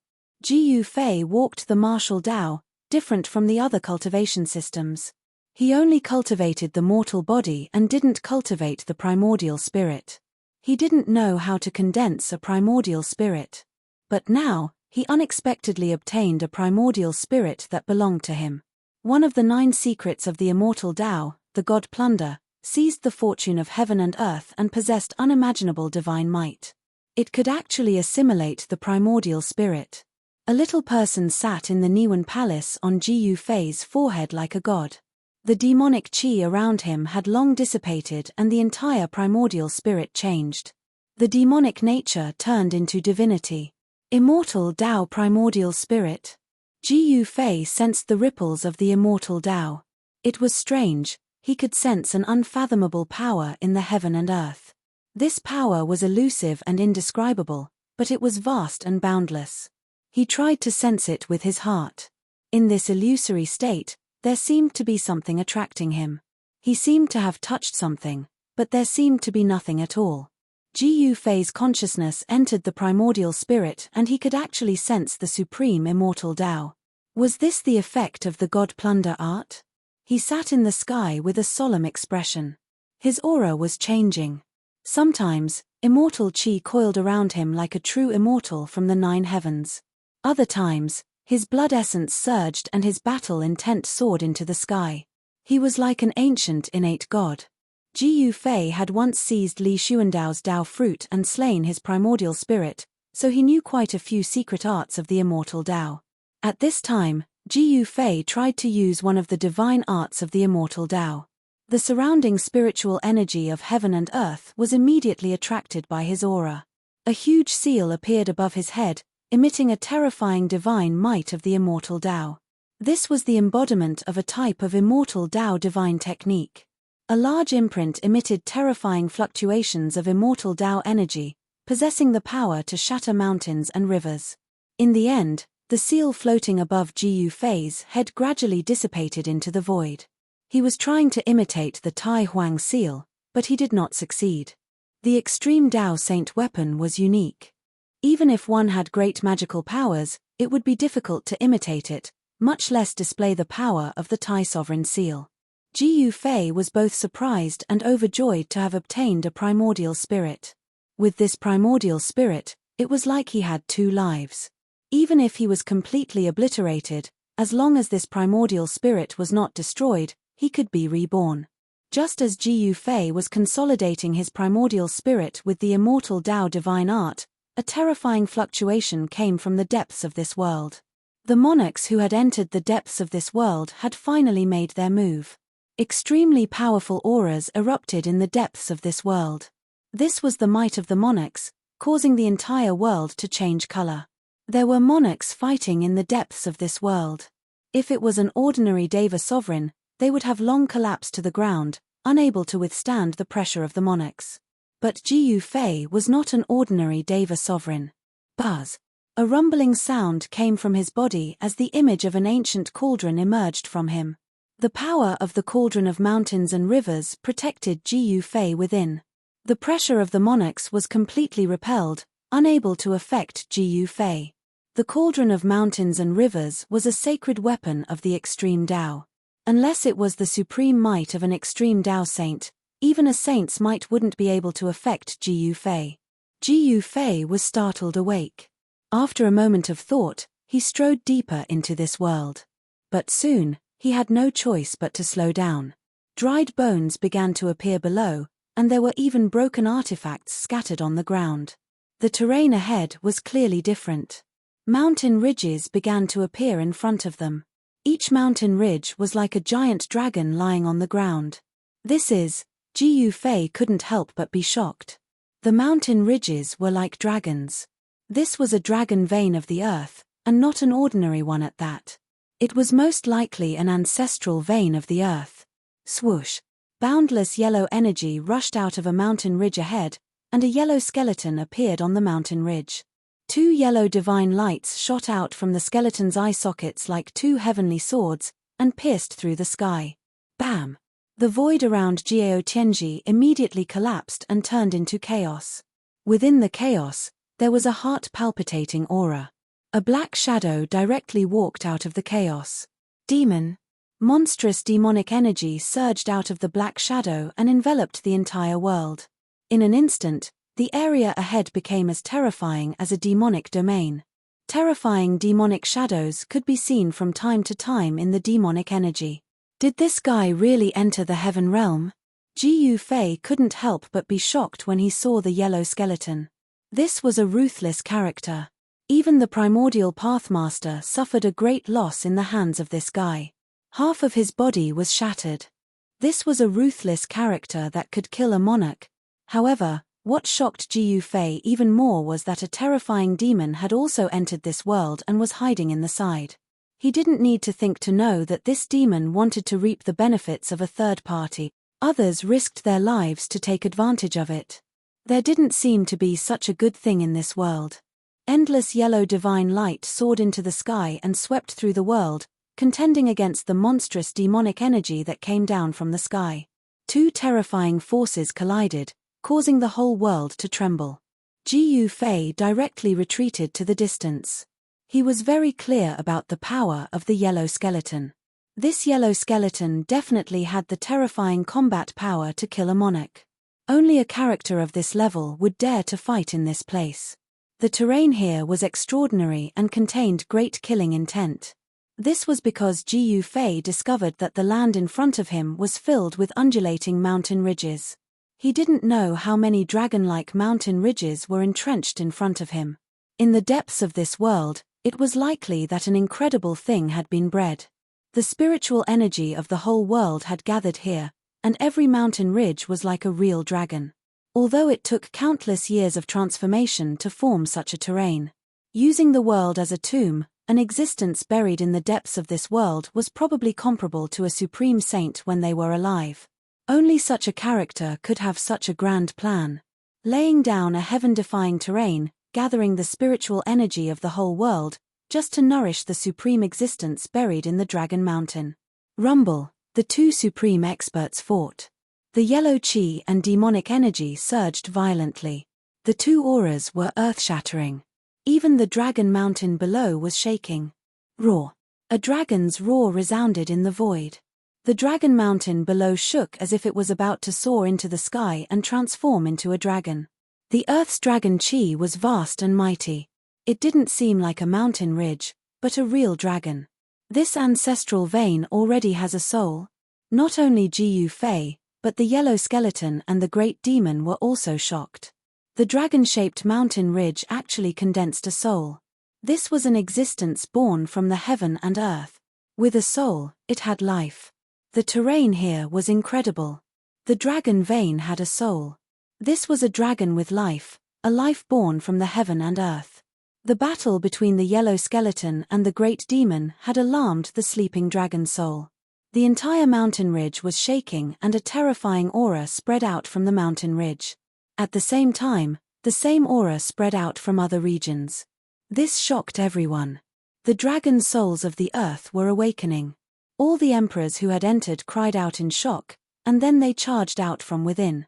Gu Fei walked the martial Tao, different from the other cultivation systems. He only cultivated the mortal body and didn't cultivate the primordial spirit. He didn't know how to condense a primordial spirit. But now, he unexpectedly obtained a primordial spirit that belonged to him. One of the 9 secrets of the immortal Tao, the god Plunder, seized the fortune of heaven and earth and possessed unimaginable divine might. It could actually assimilate the primordial spirit. A little person sat in the Niwen palace on Gu Fei's forehead like a god. The demonic chi around him had long dissipated and the entire primordial spirit changed. The demonic nature turned into divinity. Immortal Tao primordial spirit. Ji Yufei sensed the ripples of the immortal Tao. It was strange, he could sense an unfathomable power in the heaven and earth. This power was elusive and indescribable, but it was vast and boundless. He tried to sense it with his heart. In this illusory state, there seemed to be something attracting him. He seemed to have touched something, but there seemed to be nothing at all. Ji Yufei's consciousness entered the primordial spirit and he could actually sense the supreme immortal Tao. Was this the effect of the God Plunder art? He sat in the sky with a solemn expression. His aura was changing. Sometimes, immortal chi coiled around him like a true immortal from the 9 heavens. Other times, his blood essence surged and his battle intent soared into the sky. He was like an ancient innate god. Ji Yufei had once seized Li Xuandao's Dao fruit and slain his primordial spirit, so he knew quite a few secret arts of the immortal Dao. At this time, Ji Yufei tried to use one of the divine arts of the immortal Dao. The surrounding spiritual energy of heaven and earth was immediately attracted by his aura. A huge seal appeared above his head, emitting a terrifying divine might of the immortal Dao. This was the embodiment of a type of immortal Dao divine technique. A large imprint emitted terrifying fluctuations of immortal Dao energy, possessing the power to shatter mountains and rivers. In the end, the seal floating above Ji Yufei's head gradually dissipated into the void. He was trying to imitate the Tai Huang seal, but he did not succeed. The extreme Dao Saint weapon was unique. Even if one had great magical powers, it would be difficult to imitate it, much less display the power of the Tai Sovereign seal. Ji Yufei was both surprised and overjoyed to have obtained a primordial spirit. With this primordial spirit, it was like he had 2 lives. Even if he was completely obliterated, as long as this primordial spirit was not destroyed, he could be reborn. Just as Ji Yufei was consolidating his primordial spirit with the immortal Dao divine art, a terrifying fluctuation came from the depths of this world. The monarchs who had entered the depths of this world had finally made their move. Extremely powerful auras erupted in the depths of this world. This was the might of the monarchs, causing the entire world to change color. There were monarchs fighting in the depths of this world. If it was an ordinary Deva sovereign, they would have long collapsed to the ground, unable to withstand the pressure of the monarchs. But Ji Yufei was not an ordinary Deva sovereign. Buzz! A rumbling sound came from his body as the image of an ancient cauldron emerged from him. The power of the cauldron of mountains and rivers protected Ji Yufei within. The pressure of the monarchs was completely repelled, unable to affect Ji Yufei. The cauldron of mountains and rivers was a sacred weapon of the extreme Dao. Unless it was the supreme might of an extreme Dao saint, even a saint's might wouldn't be able to affect Ji Yufei. Ji Yufei was startled awake. After a moment of thought, he strode deeper into this world. But soon, he had no choice but to slow down. Dried bones began to appear below, and there were even broken artifacts scattered on the ground. The terrain ahead was clearly different. Mountain ridges began to appear in front of them. Each mountain ridge was like a giant dragon lying on the ground. Ji Yufei couldn't help but be shocked. The mountain ridges were like dragons. This was a dragon vein of the earth, and not an ordinary one at that. It was most likely an ancestral vein of the earth. Swoosh! Boundless yellow energy rushed out of a mountain ridge ahead, and a yellow skeleton appeared on the mountain ridge. 2 yellow divine lights shot out from the skeleton's eye sockets like 2 heavenly swords, and pierced through the sky. Bam! The void around Jiao Tianji immediately collapsed and turned into chaos. Within the chaos, there was a heart-palpitating aura. A black shadow directly walked out of the chaos. Demon! Monstrous demonic energy surged out of the black shadow and enveloped the entire world. In an instant, the area ahead became as terrifying as a demonic domain. Terrifying demonic shadows could be seen from time to time in the demonic energy. Did this guy really enter the heaven realm? Ji Yufei couldn't help but be shocked when he saw the yellow skeleton. This was a ruthless character. Even the primordial Pathmaster suffered a great loss in the hands of this guy. Half of his body was shattered. This was a ruthless character that could kill a monarch. However, what shocked Jiu Fei even more was that a terrifying demon had also entered this world and was hiding in the side. He didn't need to think to know that this demon wanted to reap the benefits of a third party. Others risked their lives to take advantage of it. There didn't seem to be such a good thing in this world. Endless yellow divine light soared into the sky and swept through the world, contending against the monstrous demonic energy that came down from the sky. Two terrifying forces collided, causing the whole world to tremble. Jiu Fei directly retreated to the distance. He was very clear about the power of the yellow skeleton. This yellow skeleton definitely had the terrifying combat power to kill a monarch. Only a character of this level would dare to fight in this place. The terrain here was extraordinary and contained great killing intent. This was because Jiu Fei discovered that the land in front of him was filled with undulating mountain ridges. He didn't know how many dragon-like mountain ridges were entrenched in front of him. In the depths of this world, it was likely that an incredible thing had been bred. The spiritual energy of the whole world had gathered here, and every mountain ridge was like a real dragon. Although it took countless years of transformation to form such a terrain. Using the world as a tomb, an existence buried in the depths of this world was probably comparable to a supreme saint when they were alive. Only such a character could have such a grand plan. Laying down a heaven-defying terrain, gathering the spiritual energy of the whole world, just to nourish the supreme existence buried in the Dragon Mountain. Rumble, the two supreme experts fought. The yellow chi and demonic energy surged violently. The two auras were earth-shattering. Even the Dragon Mountain below was shaking. Roar. A dragon's roar resounded in the void. The Dragon Mountain below shook as if it was about to soar into the sky and transform into a dragon. The Earth's dragon chi was vast and mighty. It didn't seem like a mountain ridge, but a real dragon. This ancestral vein already has a soul. Not only Jiu Fei, but the yellow skeleton and the great demon were also shocked. The dragon-shaped mountain ridge actually condensed a soul. This was an existence born from the heaven and earth. With a soul, it had life. The terrain here was incredible. The dragon vein had a soul. This was a dragon with life, a life born from the heaven and earth. The battle between the yellow skeleton and the great demon had alarmed the sleeping dragon soul. The entire mountain ridge was shaking and a terrifying aura spread out from the mountain ridge. At the same time, the same aura spread out from other regions. This shocked everyone. The dragon souls of the earth were awakening. All the emperors who had entered cried out in shock, and then they charged out from within.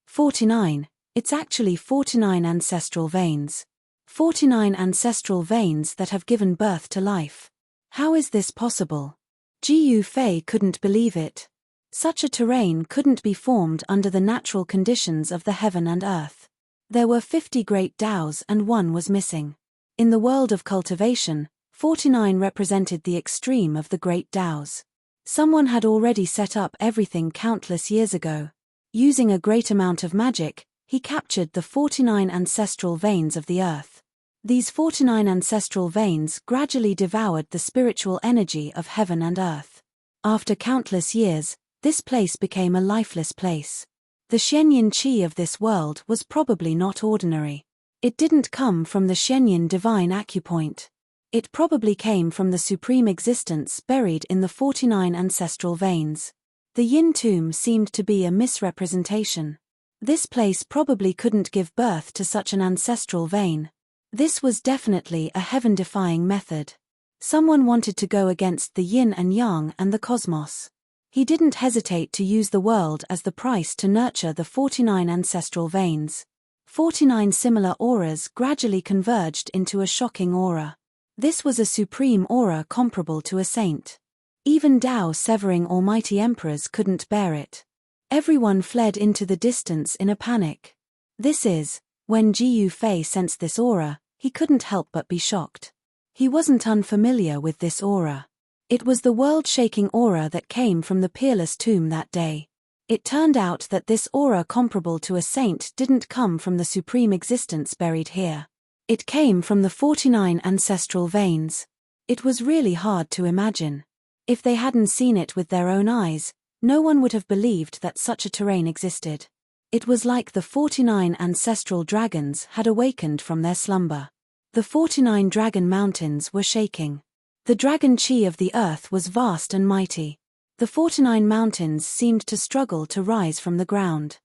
49. It's actually 49 ancestral veins. 49 ancestral veins that have given birth to life. How is this possible? Jiu Fei couldn't believe it. Such a terrain couldn't be formed under the natural conditions of the heaven and earth. There were 50 great Daos and one was missing. In the world of cultivation, 49 represented the extreme of the great Daos. Someone had already set up everything countless years ago. Using a great amount of magic, he captured the 49 ancestral veins of the earth. These 49 ancestral veins gradually devoured the spiritual energy of heaven and earth. After countless years, this place became a lifeless place. The Xianyin Qi of this world was probably not ordinary. It didn't come from the Xianyin divine acupoint. It probably came from the supreme existence buried in the 49 ancestral veins. The Yin tomb seemed to be a misrepresentation. This place probably couldn't give birth to such an ancestral vein. This was definitely a heaven-defying method. Someone wanted to go against the yin and yang and the cosmos. He didn't hesitate to use the world as the price to nurture the 49 ancestral veins. 49 similar auras gradually converged into a shocking aura. This was a supreme aura comparable to a saint. Even Tao-severing almighty emperors couldn't bear it. Everyone fled into the distance in a panic. When Jiu Fei sensed this aura, he couldn't help but be shocked. He wasn't unfamiliar with this aura. It was the world-shaking aura that came from the peerless tomb that day. It turned out that this aura comparable to a saint didn't come from the supreme existence buried here. It came from the 49 ancestral veins. It was really hard to imagine. If they hadn't seen it with their own eyes, no one would have believed that such a terrain existed. It was like the 49 ancestral dragons had awakened from their slumber. The 49 dragon mountains were shaking. The dragon chi of the earth was vast and mighty. The 49 mountains seemed to struggle to rise from the ground.